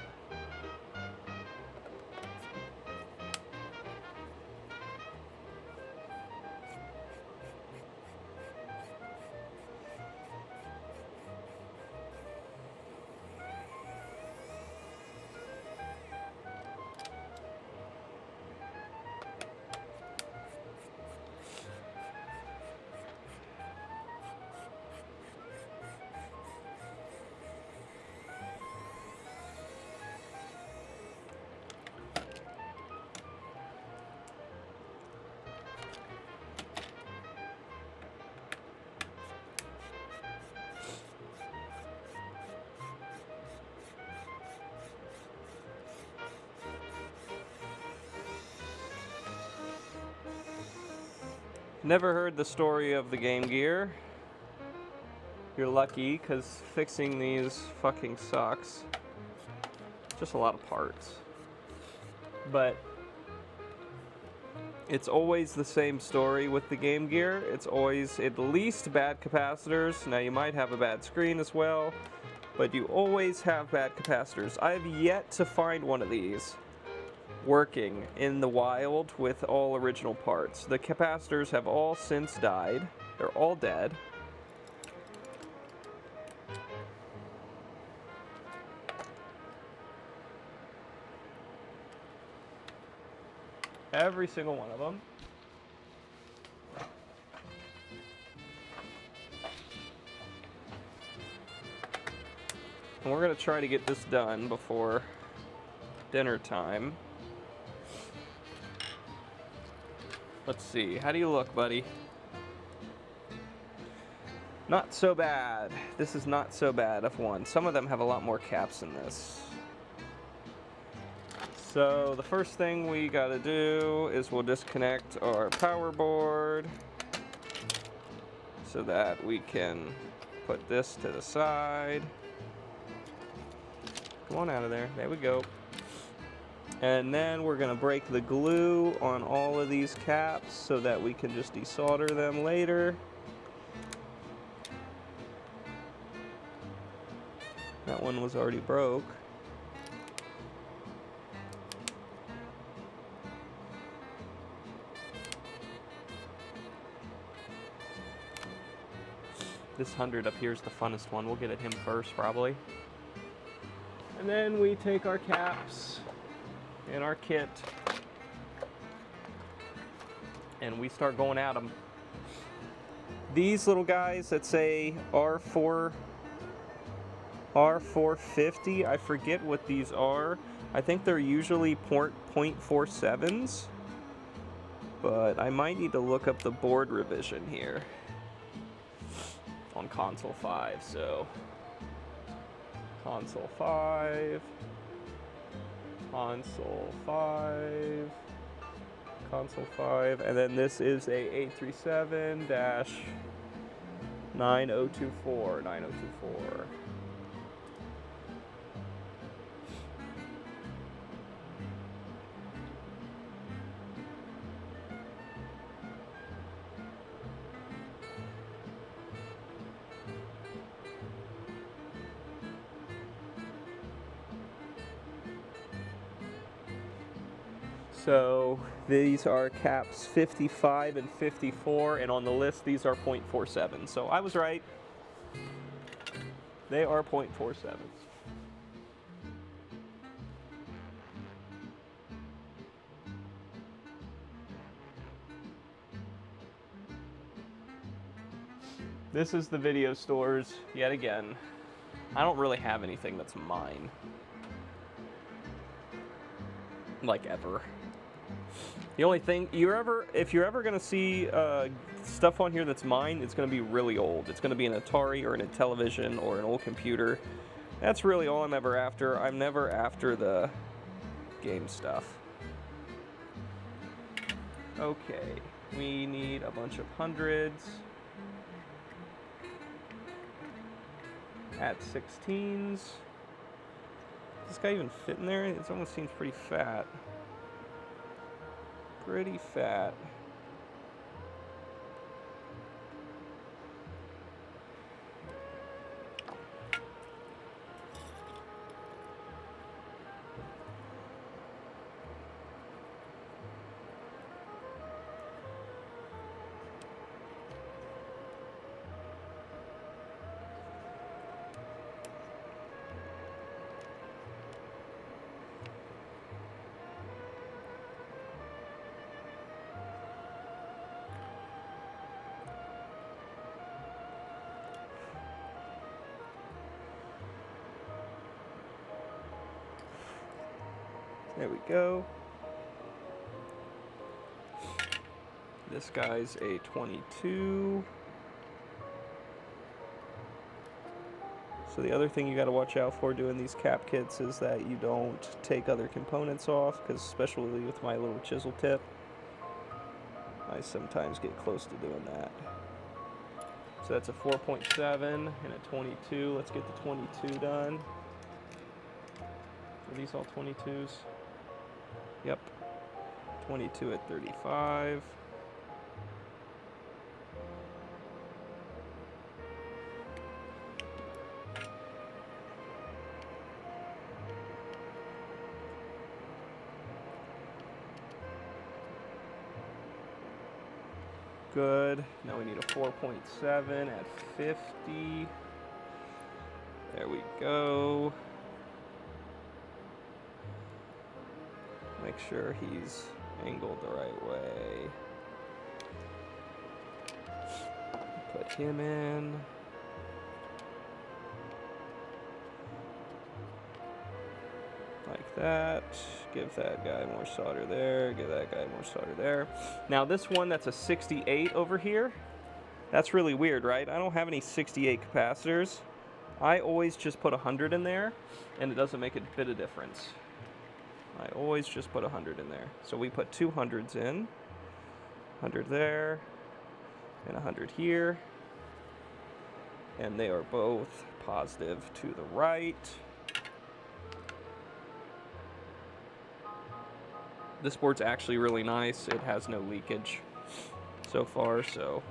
Never heard the story of the Game Gear. You're lucky, because fixing these fucking sucks. Just a lot of parts. But it's always the same story with the Game Gear. It's always at least bad capacitors. Now you might have a bad screen as well, but you always have bad capacitors. I've yet to find one of these working in the wild with all original parts. The capacitors have all since died. They're all dead. Every single one of them. And we're going to try to get this done before dinner time. Let's see. How do you look, buddy? Not so bad. This is not so bad, F1. Some of them have a lot more caps than this. So the first thing we gotta do is we'll disconnect our power board so that we can put this to the side. Come on out of there. There we go. And then we're gonna break the glue on all of these caps so that we can just desolder them later. That one was already broke. This 100 up here is the funnest one. We'll get at him first, probably. And then we take our caps and our kit and we start going at them. These little guys that say R450, I forget what these are. I think they're usually 0.47s, but I might need to look up the board revision here on console 5. So console 5, console 5, console 5, and then this is a 837-9024, 9024. So these are caps 55 and 54, and on the list these are 0.47. So I was right. They are 0.47. This is the video stores yet again. I don't really have anything that's mine. Like ever. The only thing if you're ever gonna see stuff on here that's mine, it's gonna be really old. It's gonna be an Atari or an Intellivision or an old computer. That's really all I'm ever after. I'm never after the game stuff. Okay, we need a bunch of hundreds at 16s. Does this guy even fit in there? It almost seems pretty fat. Pretty fat. There we go. This guy's a 22. So the other thing you got to watch out for doing these cap kits is that you don't take other components off, because especially with my little chisel tip, I sometimes get close to doing that. So that's a 4.7 and a 22. Let's get the 22 done. Are these all 22s? Yep. 22 at 35. Good. Now we need a 4.7 at 50. There we go. Make sure he's angled the right way. Put him in. Like that. Give that guy more solder there. Give that guy more solder there. Now this one that's a 68 over here, that's really weird, right? I don't have any 68 capacitors. I always just put 100 in there, and it doesn't make a bit of difference. I always just put 100 in there. So we put 200s in. 100 there, and 100 here. And they are both positive to the right. This board's actually really nice. It has no leakage so far, so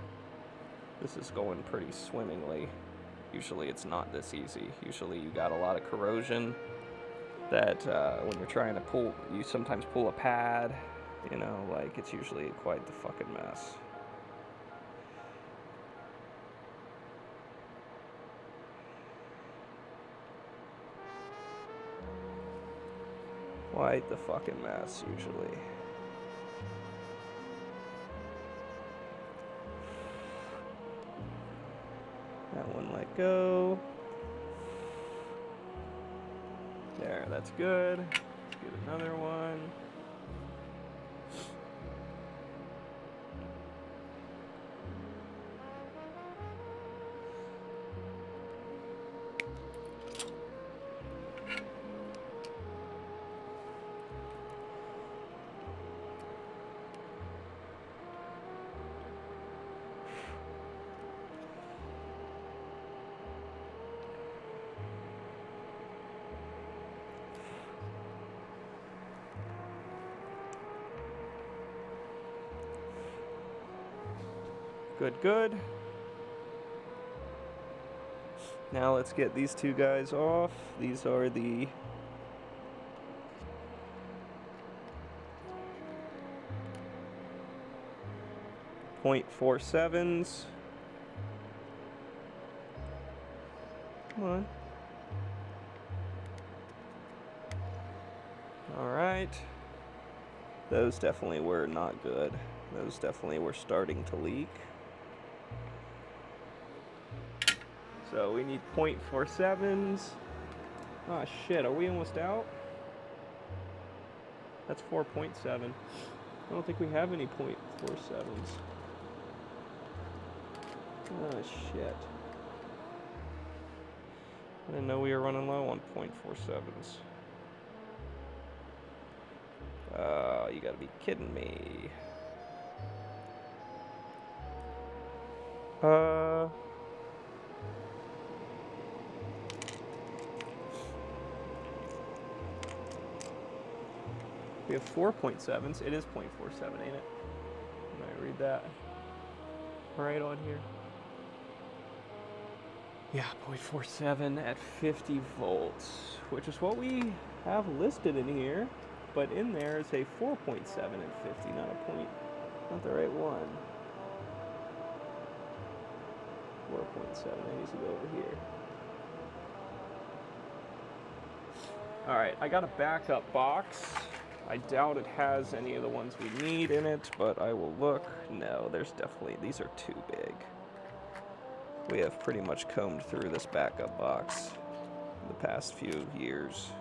this is going pretty swimmingly. Usually it's not this easy. Usually you got a lot of corrosion that when you're trying to pull, you sometimes pull a pad, you know, like it's usually quite the fucking mess. Quite the fucking mess, usually. That one let go. There, that's good. Let's get another one. Good, good. Now let's get these two guys off. These are the .47s. Come on. All right. Those definitely were not good. Those definitely were starting to leak. So we need .47s. Oh shit, are we almost out? That's 4.7. I don't think we have any .47s. Oh shit. I didn't know we were running low on .47s. You gotta be kidding me. We have 4.7s. It is .47, ain't it? Can I read that right on here? Yeah, .47 at 50 volts, which is what we have listed in here. But in there it's a 4.7 at 50, not a point, not the right one. 4.7, I need to go over here. Alright, I got a backup box. I doubt it has any of the ones we need in it, but I will look. No, there's definitely, these are too big. We have pretty much combed through this backup box in the past few years.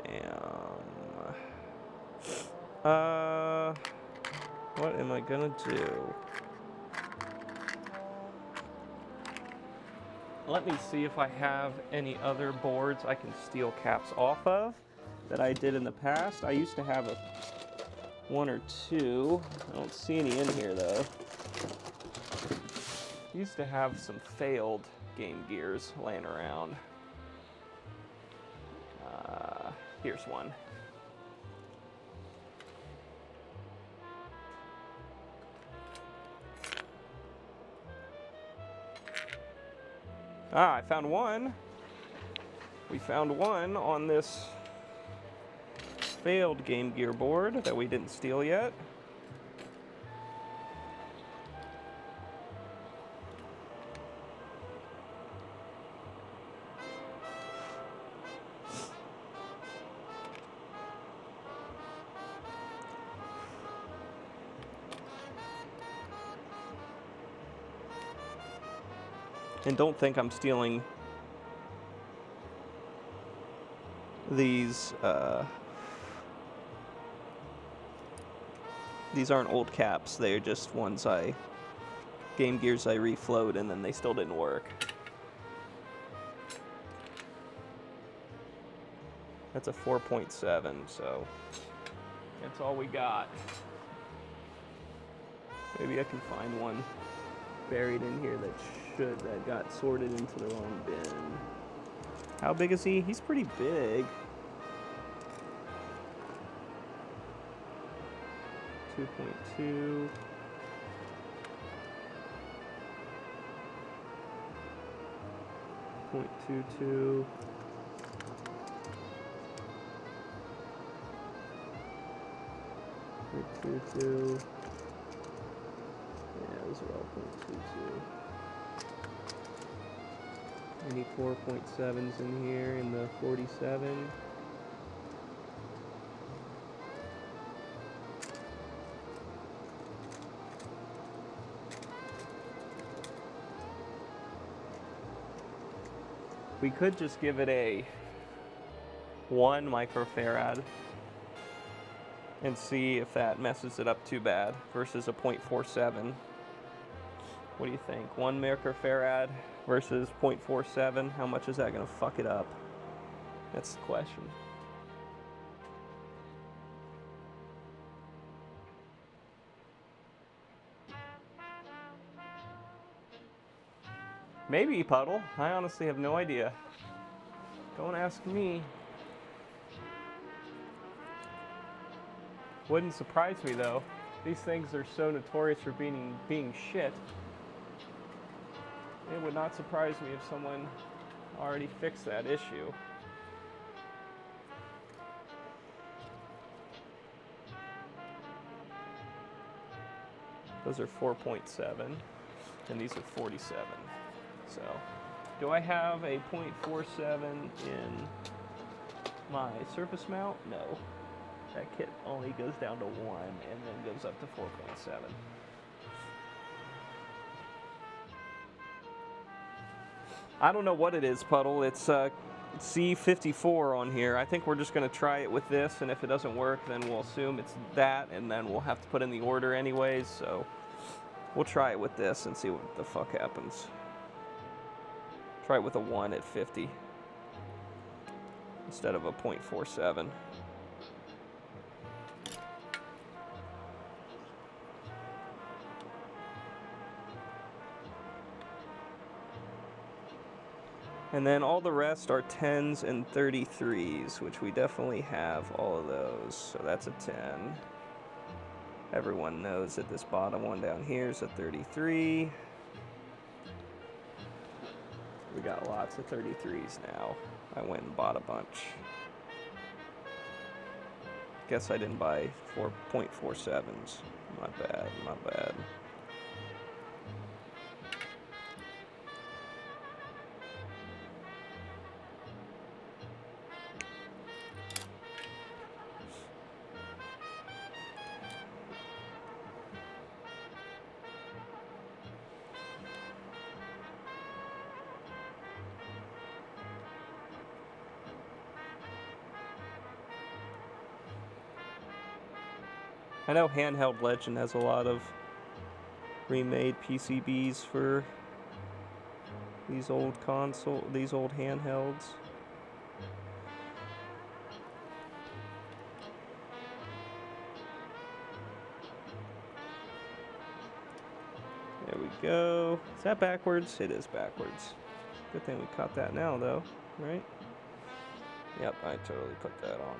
Damn. What am I gonna do? Let me see if I have any other boards I can steal caps off of that I did in the past. I used to have one or two. I don't see any in here though. Used to have some failed Game Gears laying around. Here's one. I found one. We found one on this failed Game Gear board that we didn't steal yet. And don't think I'm stealing these aren't old caps. They're just ones Game Gears I reflowed and then they still didn't work. That's a 4.7, so that's all we got. Maybe I can find one buried in here that got sorted into the wrong bin. How big is he? He's pretty big. 2.2. 0.22. 0.22. Yeah, those are all 0.22. Any 4.7s in here in the 47. We could just give it a 1 microfarad and see if that messes it up too bad versus a 0.47. What do you think? 1 microfarad versus 0.47. How much is that going to fuck it up? That's the question. Maybe, Puddle. I honestly have no idea. Don't ask me. Wouldn't surprise me though. These things are so notorious for being shit. It would not surprise me if someone already fixed that issue. Those are 4.7, and these are 47. So, do I have a 0.47 in my surface mount? No. That kit only goes down to 1 and then goes up to 4.7. I don't know what it is, Puddle. It's C54 on here. I think we're just going to try it with this, and if it doesn't work, then we'll assume it's that, and then we'll have to put in the order anyways, so we'll try it with this and see what the fuck happens. Try it with a 1 at 50 instead of a 0.47. And then all the rest are 10s and 33s, which we definitely have all of those. So that's a 10. Everyone knows that this bottom one down here is a 33. We got lots of 33s now. I went and bought a bunch. Guess I didn't buy 4.47s. My bad, my bad. I know Handheld Legend has a lot of remade PCBs for these old handhelds. There we go. Is that backwards? It is backwards. Good thing we caught that now, though, right? Yep, I totally put that on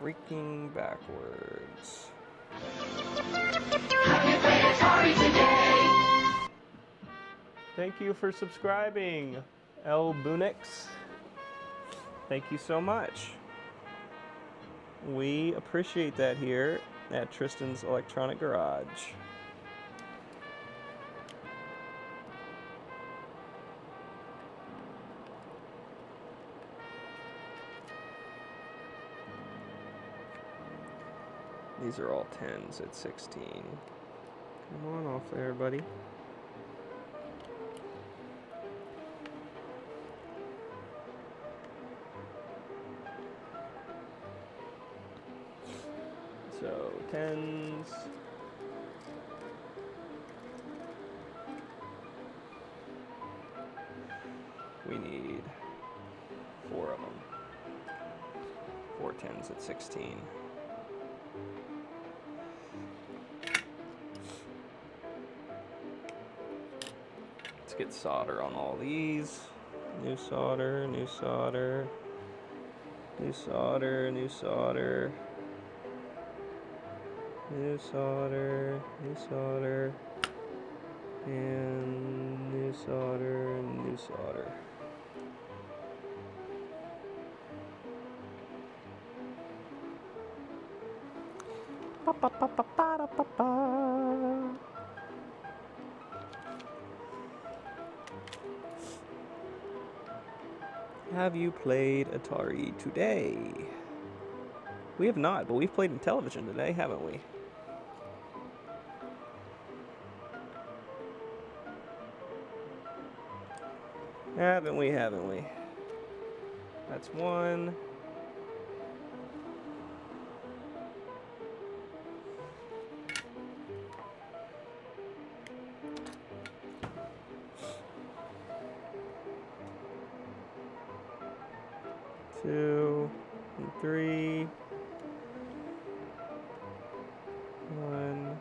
freaking backwards. Thank you for subscribing, El Bunix. Thank you so much. We appreciate that here at Tristan's Electronic Garage. These are all 10s at 16. Come on off there, buddy. So, 10s. We need 4 of them. 4 10s at 16. Let's get solder on all these. New solder, new solder, new solder, new solder, new solder, new solder, and new solder, and new solder. Ba, ba, ba, ba, ba, ba, ba. Have you played Atari today? We have not, but we've played Intellivision today, haven't we? Haven't we, haven't we? That's 1. Two and 3. 1.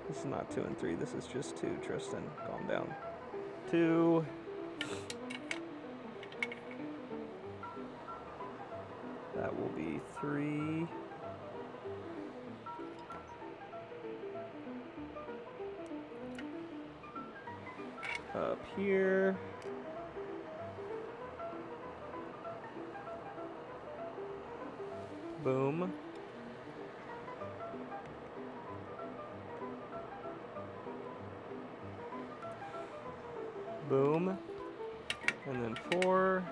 This is not 2 and 3. This is just 2. Tristan, calm down. 2. That will be 3. Up here. Boom. Boom. And then 4.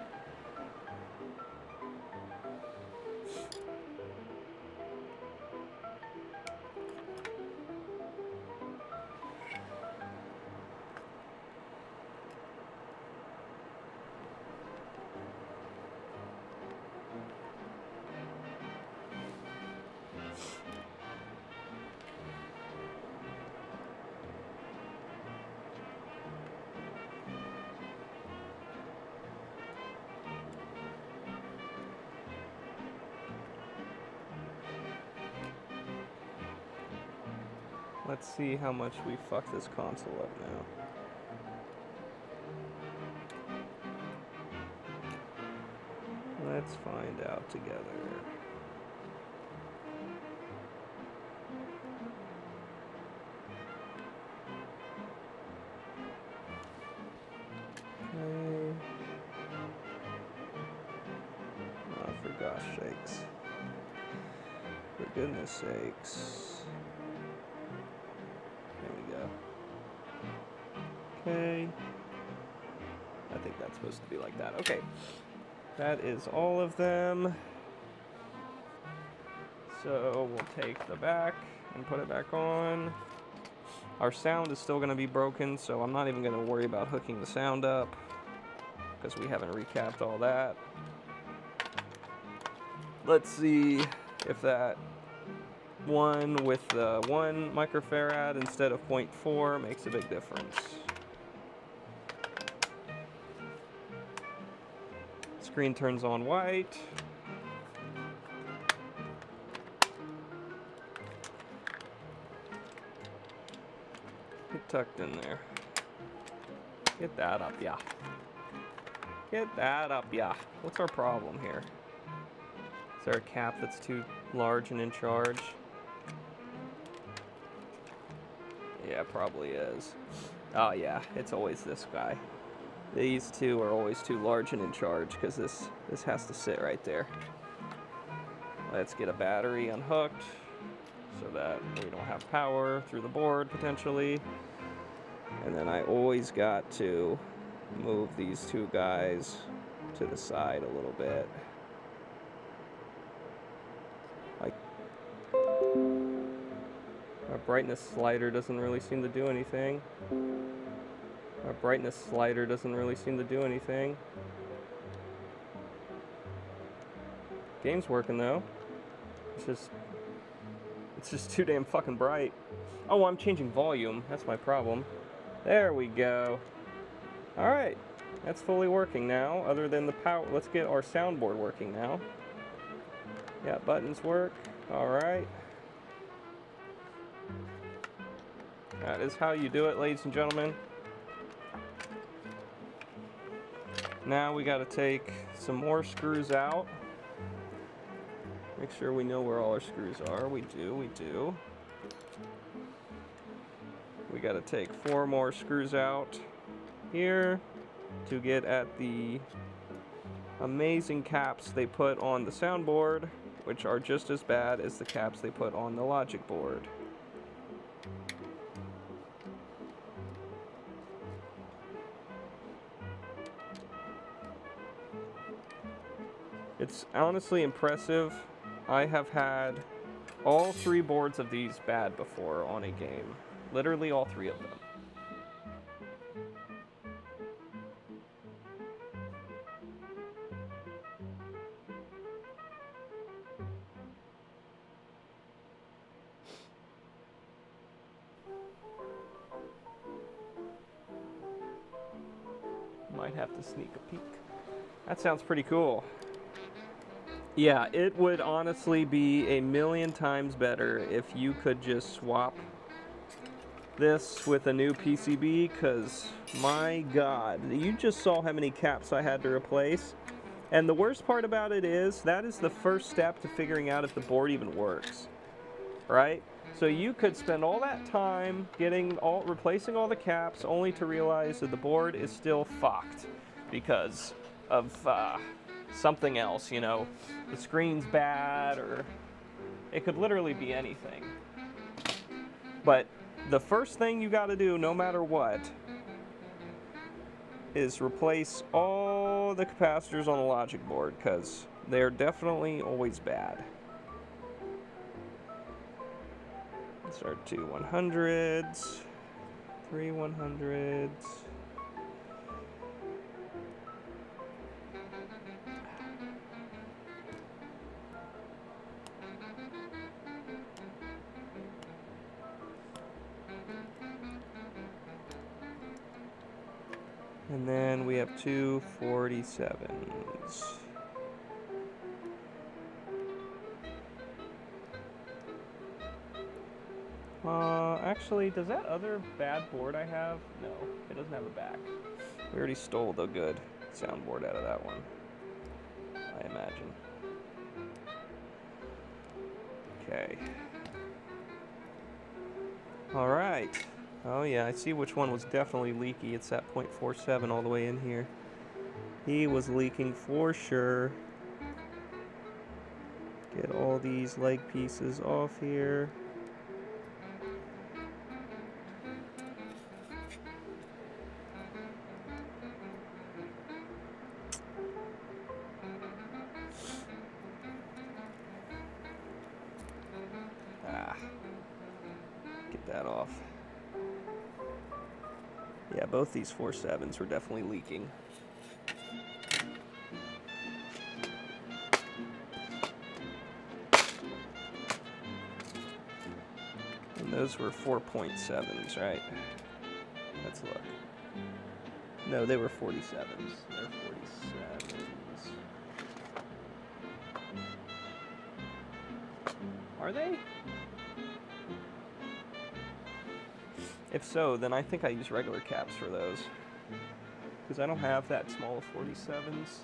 Let's see how much we fuck this console up now. Let's find out together. Okay. Oh, for gosh sakes. For goodness sakes. There we go. Okay. I think that's supposed to be like that. Okay. That is all of them. So we'll take the back and put it back on. Our sound is still going to be broken, so I'm not even going to worry about hooking the sound up because we haven't recapped all that. Let's see if that one with the 1 microfarad instead of 0.4 makes a big difference. Screen turns on white. Get tucked in there. Get that up, yeah. Get that up, yeah. What's our problem here? Is there a cap that's too large and in charge? Yeah, probably is. Oh yeah, it's always this guy. These two are always too large and in charge because this has to sit right there. Let's get a battery unhooked so that we don't have power through the board potentially. And then I always got to move these two guys to the side a little bit. Like, our brightness slider doesn't really seem to do anything. Our brightness slider doesn't really seem to do anything. Game's working though. It's just too damn fucking bright. Oh, I'm changing volume. That's my problem. There we go. All right, that's fully working now. Other than the power, let's get our soundboard working now. Yeah, buttons work. All right. That is how you do it, ladies and gentlemen. Now we got to take some more screws out. Make sure we know where all our screws are. We do. We got to take 4 more screws out here to get at the amazing caps they put on the soundboard, which are just as bad as the caps they put on the logic board. It's honestly impressive. I have had all 3 boards of these bad before on a game. Literally all 3 of them. Might have to sneak a peek. That sounds pretty cool. Yeah, it would honestly be a million times better if you could just swap this with a new PCB, because my god, you just saw how many caps I had to replace. And the worst part about it is, that is the first step to figuring out if the board even works, right? So you could spend all that time replacing all the caps, only to realize that the board is still fucked because of something else, you know, the screen's bad, or it could literally be anything. But the first thing you got to do, no matter what, is replace all the capacitors on the logic board, because they're definitely always bad. These are 2 100s, 3 100s. And then we have 2 47s. Actually, does that other bad board I have? No, it doesn't have a back. We already stole the good soundboard out of that one, I imagine. Okay. All right. Oh yeah, I see which one was definitely leaky. It's that 0.47 all the way in here. He was leaking for sure. Get all these leg pieces off here. Get that off. Yeah, both these 4.7s were definitely leaking. And those were 4.7s, right? Let's look. No, they were 47s. They're 47s. Are they? If so, then I think I use regular caps for those. Because I don't have that small of 47s.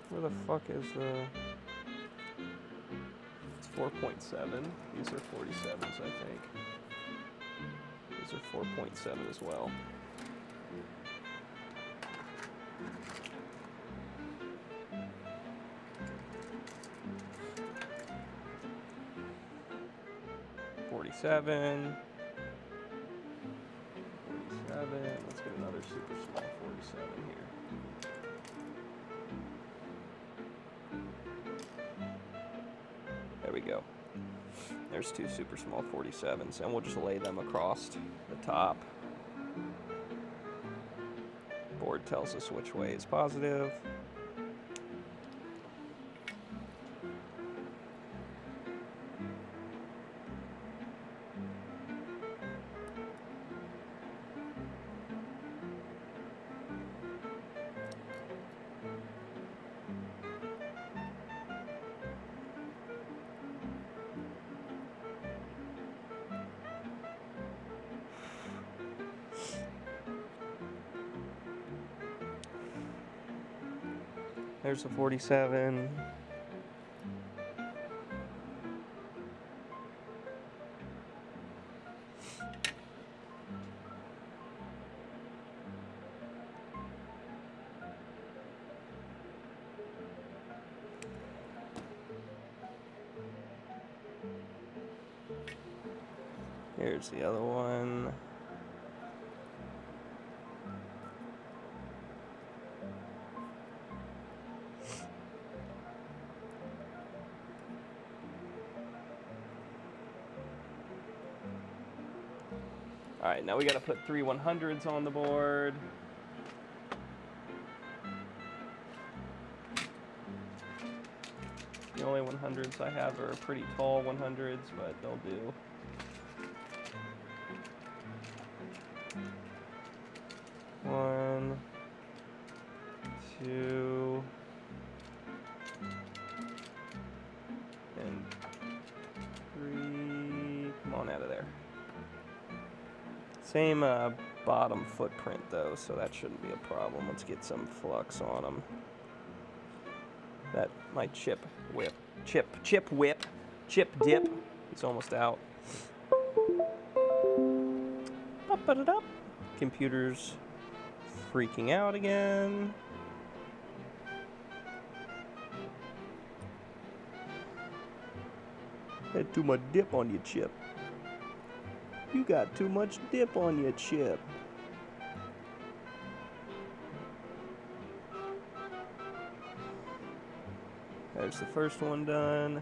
Where the fuck is the... It's 4.7. These are 47s, I think. These are 4.7 as well. Seven. 47. Let's get another super small 47 here. There we go. There's two super small 47s, and we'll just lay them across the top. Board tells us which way is positive. There's a 47. Here's the other one. All right, now we got to put 3 100s on the board. The only 100s I have are pretty tall 100s, but they'll do. One, two, and 3. Come on out of there. Same bottom footprint though, so that shouldn't be a problem. Let's get some flux on them. That my chip dip is almost out. Up. Computer's freaking out again. Had too much dip on your chip. You got too much dip on your chip. There's the first one done.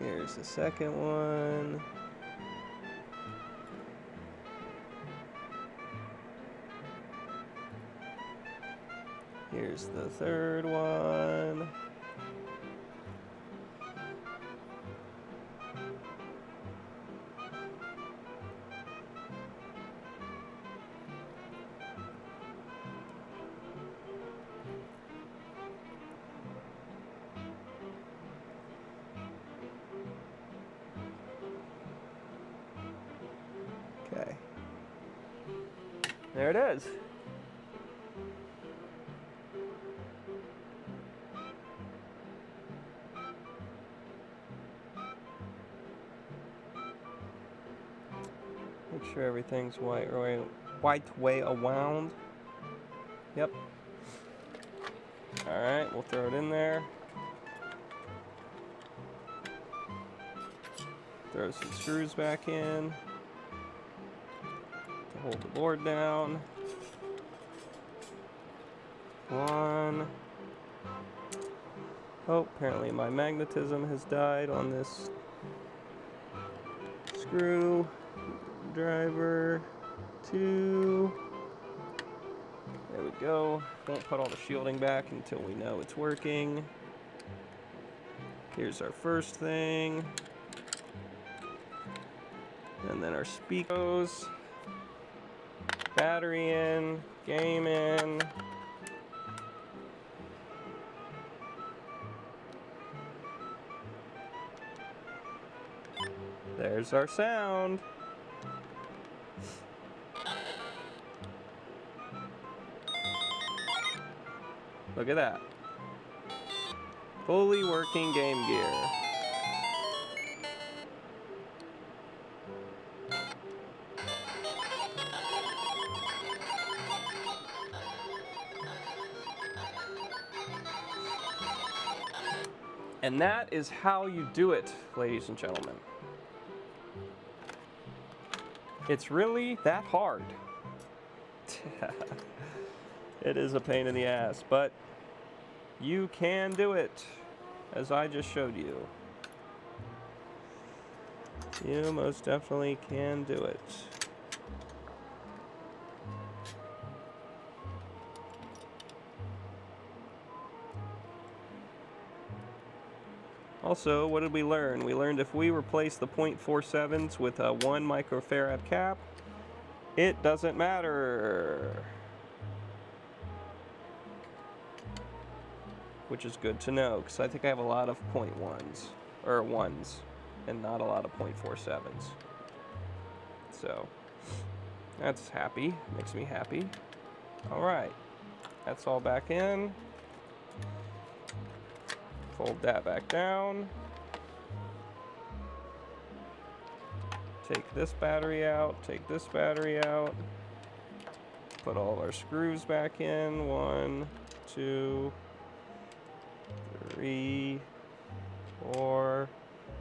Here's the second one. Here's the third one. There it is. Make sure everything's white way around. Yep. Alright, we'll throw it in there. Throw some screws back in to hold the board down. One. Oh, apparently my magnetism has died on this screw driver. 2. There we go. Won't put all the shielding back until we know it's working. Here's our first thing. And then our speakers. Battery in. Game in. There's our sound. Look at that. Fully working Game Gear. And that is how you do it, ladies and gentlemen. It's really that hard. It is a pain in the ass, but you can do it, as I just showed you. You most definitely can do it. Also, what did we learn? We learned if we replace the .47s with a 1 microfarad cap, it doesn't matter. Which is good to know, because I think I have a lot of .1s, or 1s, and not a lot of .47s. So, that's happy, makes me happy. Alright, that's all back in. Fold that back down. Take this battery out, take this battery out. Put all our screws back in. 1, 2, 3, 4.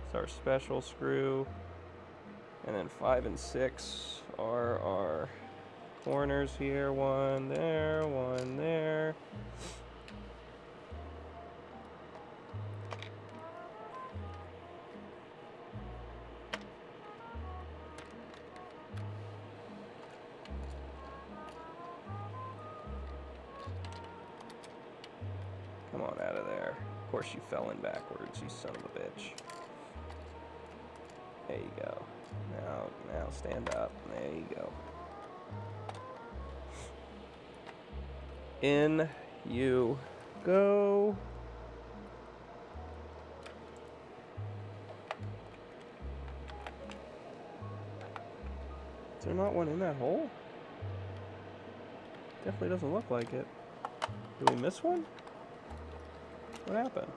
It's our special screw. And then 5 and 6 are our corners here. 1 there, 1 there. Come on out of there. Of course you fell in backwards, you son of a bitch. There you go. Now stand up. There you go. In you go. Is there not one in that hole? Definitely doesn't look like it. Did we miss one? What happened?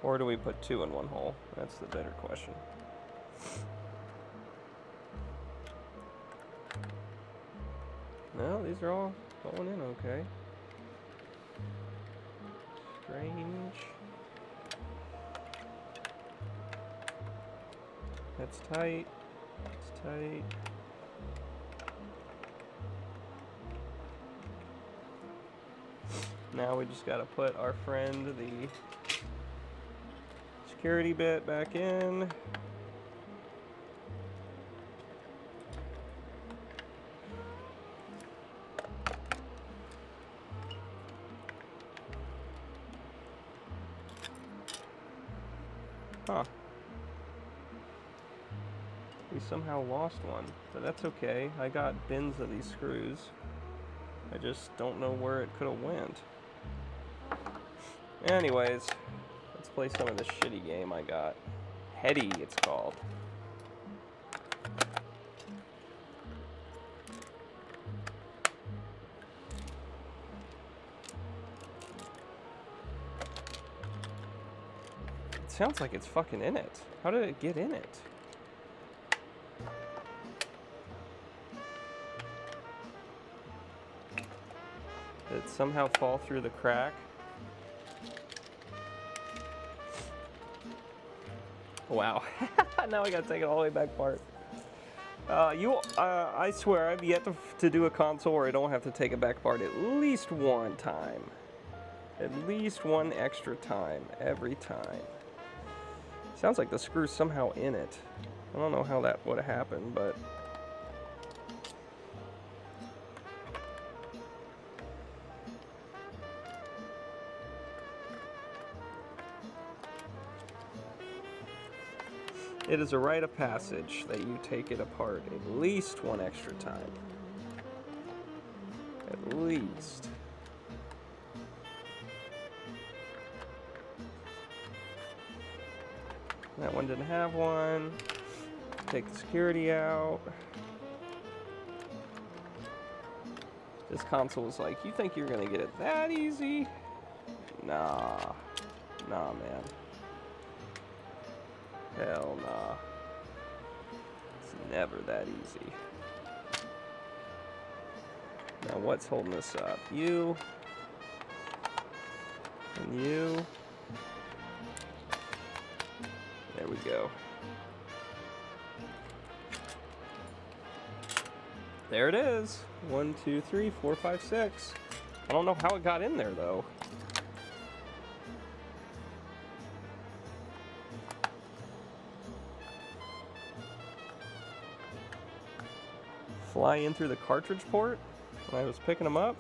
Or do we put 2 in one hole? That's the better question. No, these are all going in okay. Strange. That's tight. It's tight. Now we just gotta put our friend the security bit back in. Huh. We somehow lost one, but that's okay. I got bins of these screws. I just don't know where it could have went. Anyways, let's play some of this shitty game I got. Heady, it's called. It sounds like it's fucking in it. How did it get in it? Did it somehow fall through the crack? Wow. Now I gotta take it all the way back apart. I swear, I've yet to do a console where I don't have to take it back apart at least one time. At least one extra time, every time. Sounds like the screw's somehow in it. I don't know how that would have happened, but... It is a rite of passage that you take it apart at least one extra time. At least. That one didn't have one. Take the security out. This console was like, you think you're gonna get it that easy? Nah. Nah, man. Hell nah. It's never that easy. Now what's holding this up? You. And you. There we go. There it is. 1, 2, 3, 4, 5, 6. I don't know how it got in there though. Fly in through the cartridge port when I was picking them up?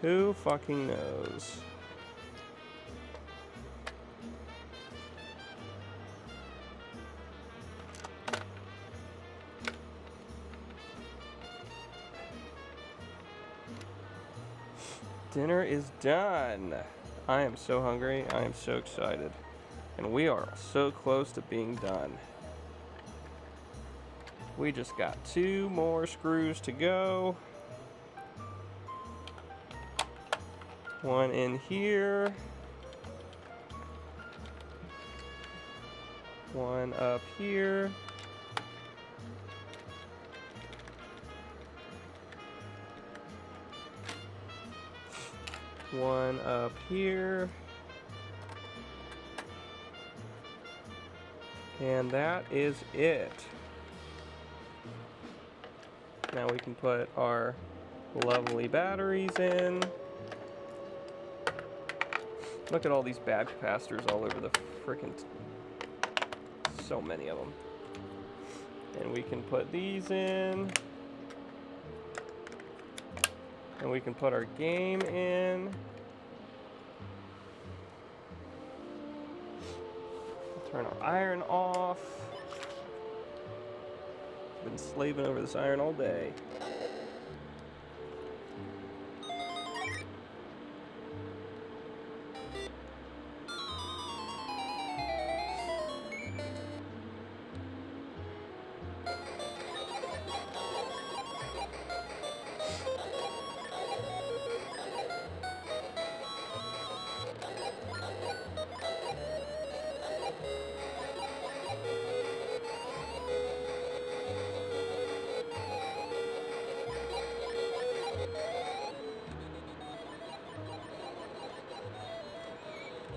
Who fucking knows? Dinner is done. I am so hungry. I am so excited. And we are so close to being done. We just got 2 more screws to go. One in here. One up here. One up here. And that is it. Now we can put our lovely batteries in. Look at all these bad capacitors all over the frickin'... So many of them. And we can put these in. And we can put our game in. Turn our iron off. Been slaving over this iron all day.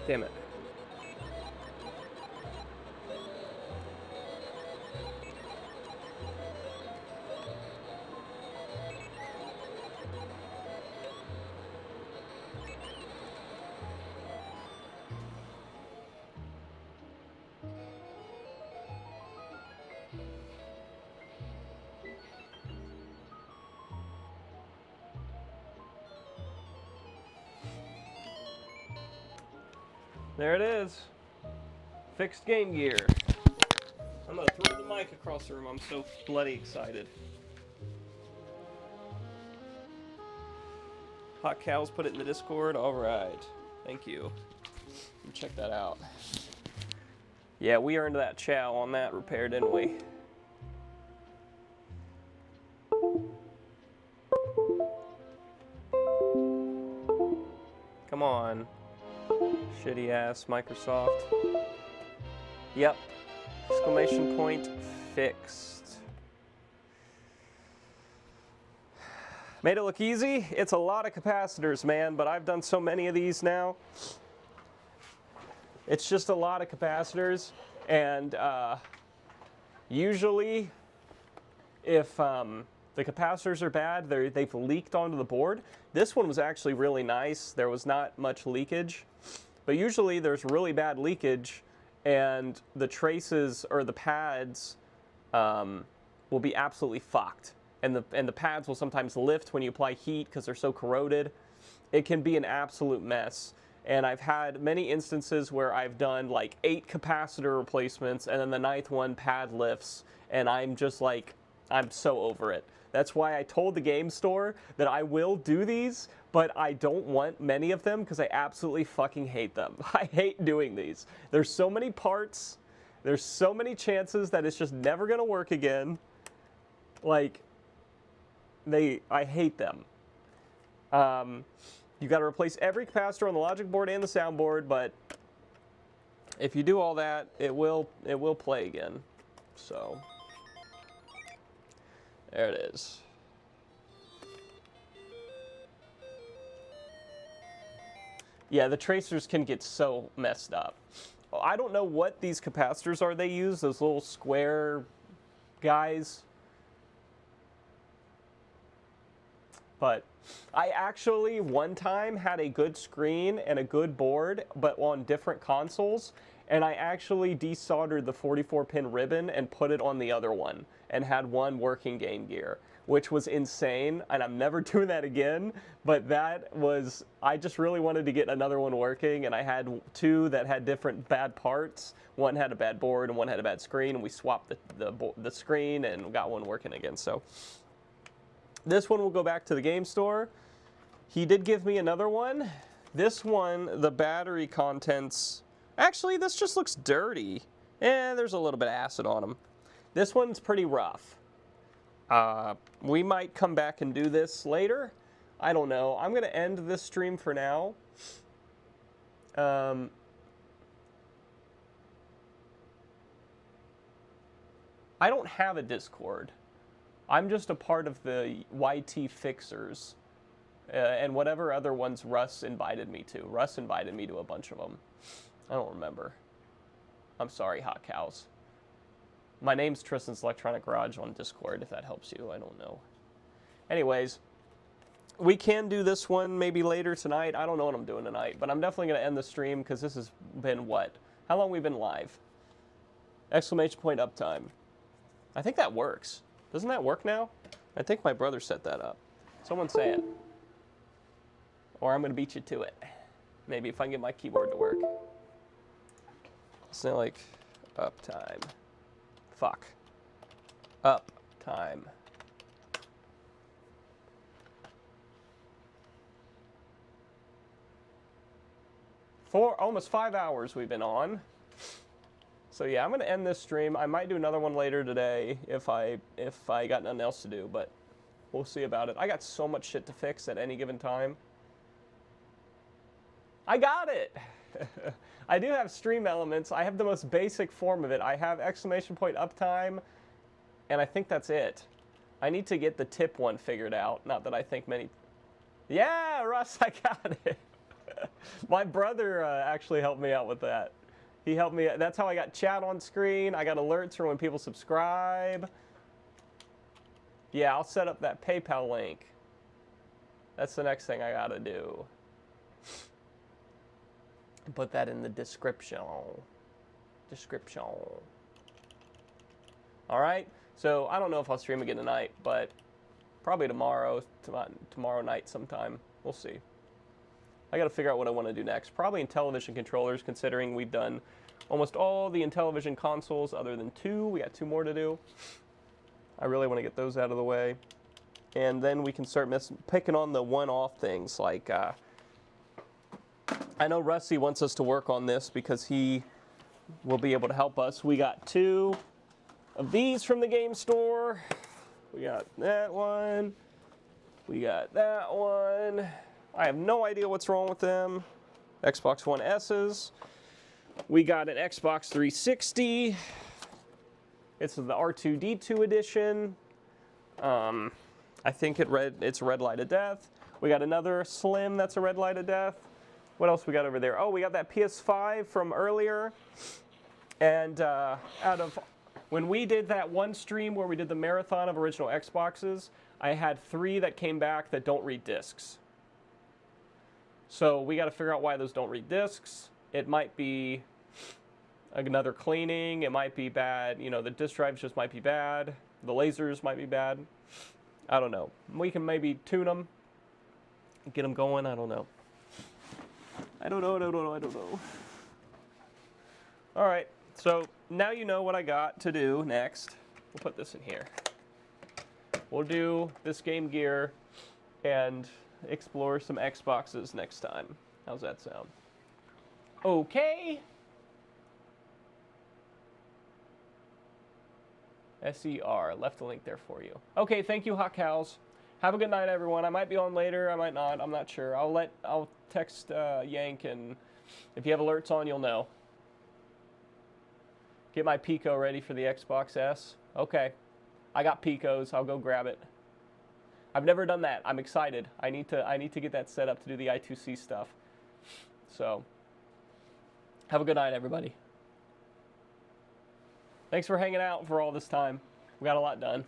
Damn it. There it is. Fixed Game Gear. I'm gonna throw the mic across the room. I'm so bloody excited. Hot Cows put it in the Discord. All right. Thank you. Check that out. Yeah, we earned that chow on that repair, didn't we? Come on. Shitty ass Microsoft. Yep. Exclamation point fixed. Made it look easy. It's a lot of capacitors, man, but I've done so many of these now. It's just a lot of capacitors, and usually if the capacitors are bad, they've leaked onto the board. This one was actually really nice. There was not much leakage, but usually there's really bad leakage, and the traces or the pads will be absolutely fucked. And the pads will sometimes lift when you apply heat because they're so corroded. It can be an absolute mess. And I've had many instances where I've done like 8 capacitor replacements and then the 9th one pad lifts, and I'm just like, I'm so over it. That's why I told the game store that I will do these, but I don't want many of them because I absolutely fucking hate them. I hate doing these. There's so many parts. There's so many chances that it's just never gonna work again. Like, I hate them. You got to replace every capacitor on the logic board and the sound board, but if you do all that, it will play again. So there it is. Yeah, the tracers can get so messed up. I don't know what these capacitors are they use, those little square guys. But I actually one time had a good screen and a good board, but on different consoles, and I actually desoldered the 44-pin ribbon and put it on the other one and had one working Game Gear, which was insane, and I'm never doing that again. But that was, I just really wanted to get another one working, and I had 2 that had different bad parts. One had a bad board and one had a bad screen, and we swapped the screen and got one working again. So this one will go back to the game store. He did give me another one. This one, the battery contents, actually this just looks dirty. There's a little bit of acid on them. This one's pretty rough. We might come back and do this later. I don't know. I'm gonna end this stream for now. I don't have a Discord. I'm just a part of the YT Fixers, and whatever other ones Russ invited me to. Russ invited me to a bunch of them. I don't remember. I'm sorry, Hot Cows. My name's Tristan's Electronic Garage on Discord, if that helps you. I don't know. Anyways, we can do this one maybe later tonight. I don't know what I'm doing tonight, but I'm definitely going to end the stream because this has been what? How long have we been live? Exclamation point uptime. I think that works. Doesn't that work now? I think my brother set that up. Someone say it. Or I'm going to beat you to it. Maybe if I can get my keyboard to work. It's not like uptime. Fuck. Uptime. For almost 5 hours we've been on. So yeah, I'm going to end this stream. I might do another one later today if I got nothing else to do, but we'll see about it. I got so much shit to fix at any given time. I got it! I do have stream elements. I have the most basic form of it. I have exclamation point uptime, and I think that's it. I need to get the tip one figured out. Not that I think many... Yeah, Russ, I got it! My brother actually helped me out with that. He helped me. That's how I got chat on screen. I got alerts for when people subscribe. Yeah, I'll set up that PayPal link. That's the next thing I gotta do. Put that in the description. Description. All right. So I don't know if I'll stream again tonight, but probably tomorrow night sometime. We'll see. I got to figure out what I want to do next. Probably Intellivision controllers, considering we've done almost all the Intellivision consoles other than 2. We got 2 more to do. I really want to get those out of the way. and then we can start picking on the one-off things. Like, I know Rusty wants us to work on this because he will be able to help us. We got 2 of these from the game store. We got that one. We got that one. I have no idea what's wrong with them. Xbox One S's. We got an Xbox 360. It's the R2-D2 edition. I think it's red light of death. We got another Slim that's a red light of death. What else we got over there? Oh, we got that PS5 from earlier. And when we did that one stream where we did the marathon of original Xboxes, I had 3 that came back that don't read discs. So we got to figure out why those don't read discs. It might be another cleaning. It might be bad. You know, the disk drives just might be bad. The lasers might be bad. I don't know. We can maybe tune them, get them going. I don't know. I don't know. All right. So now you know what I got to do next. We'll put this in here. We'll do this Game Gear and explore some Xboxes next time. How's that sound? Okay. SER, left a link there for you. Okay, thank you, Hot Cows. Have a good night, everyone. I might be on later, I might not, I'm not sure. I'll text Yank, and if you have alerts on, you'll know. Get my Pico ready for the Xbox S. Okay, I got Picos, I'll go grab it. I've never done that. I'm excited. I need to get that set up to do the I2C stuff. So, have a good night, everybody. Thanks for hanging out for all this time. We got a lot done.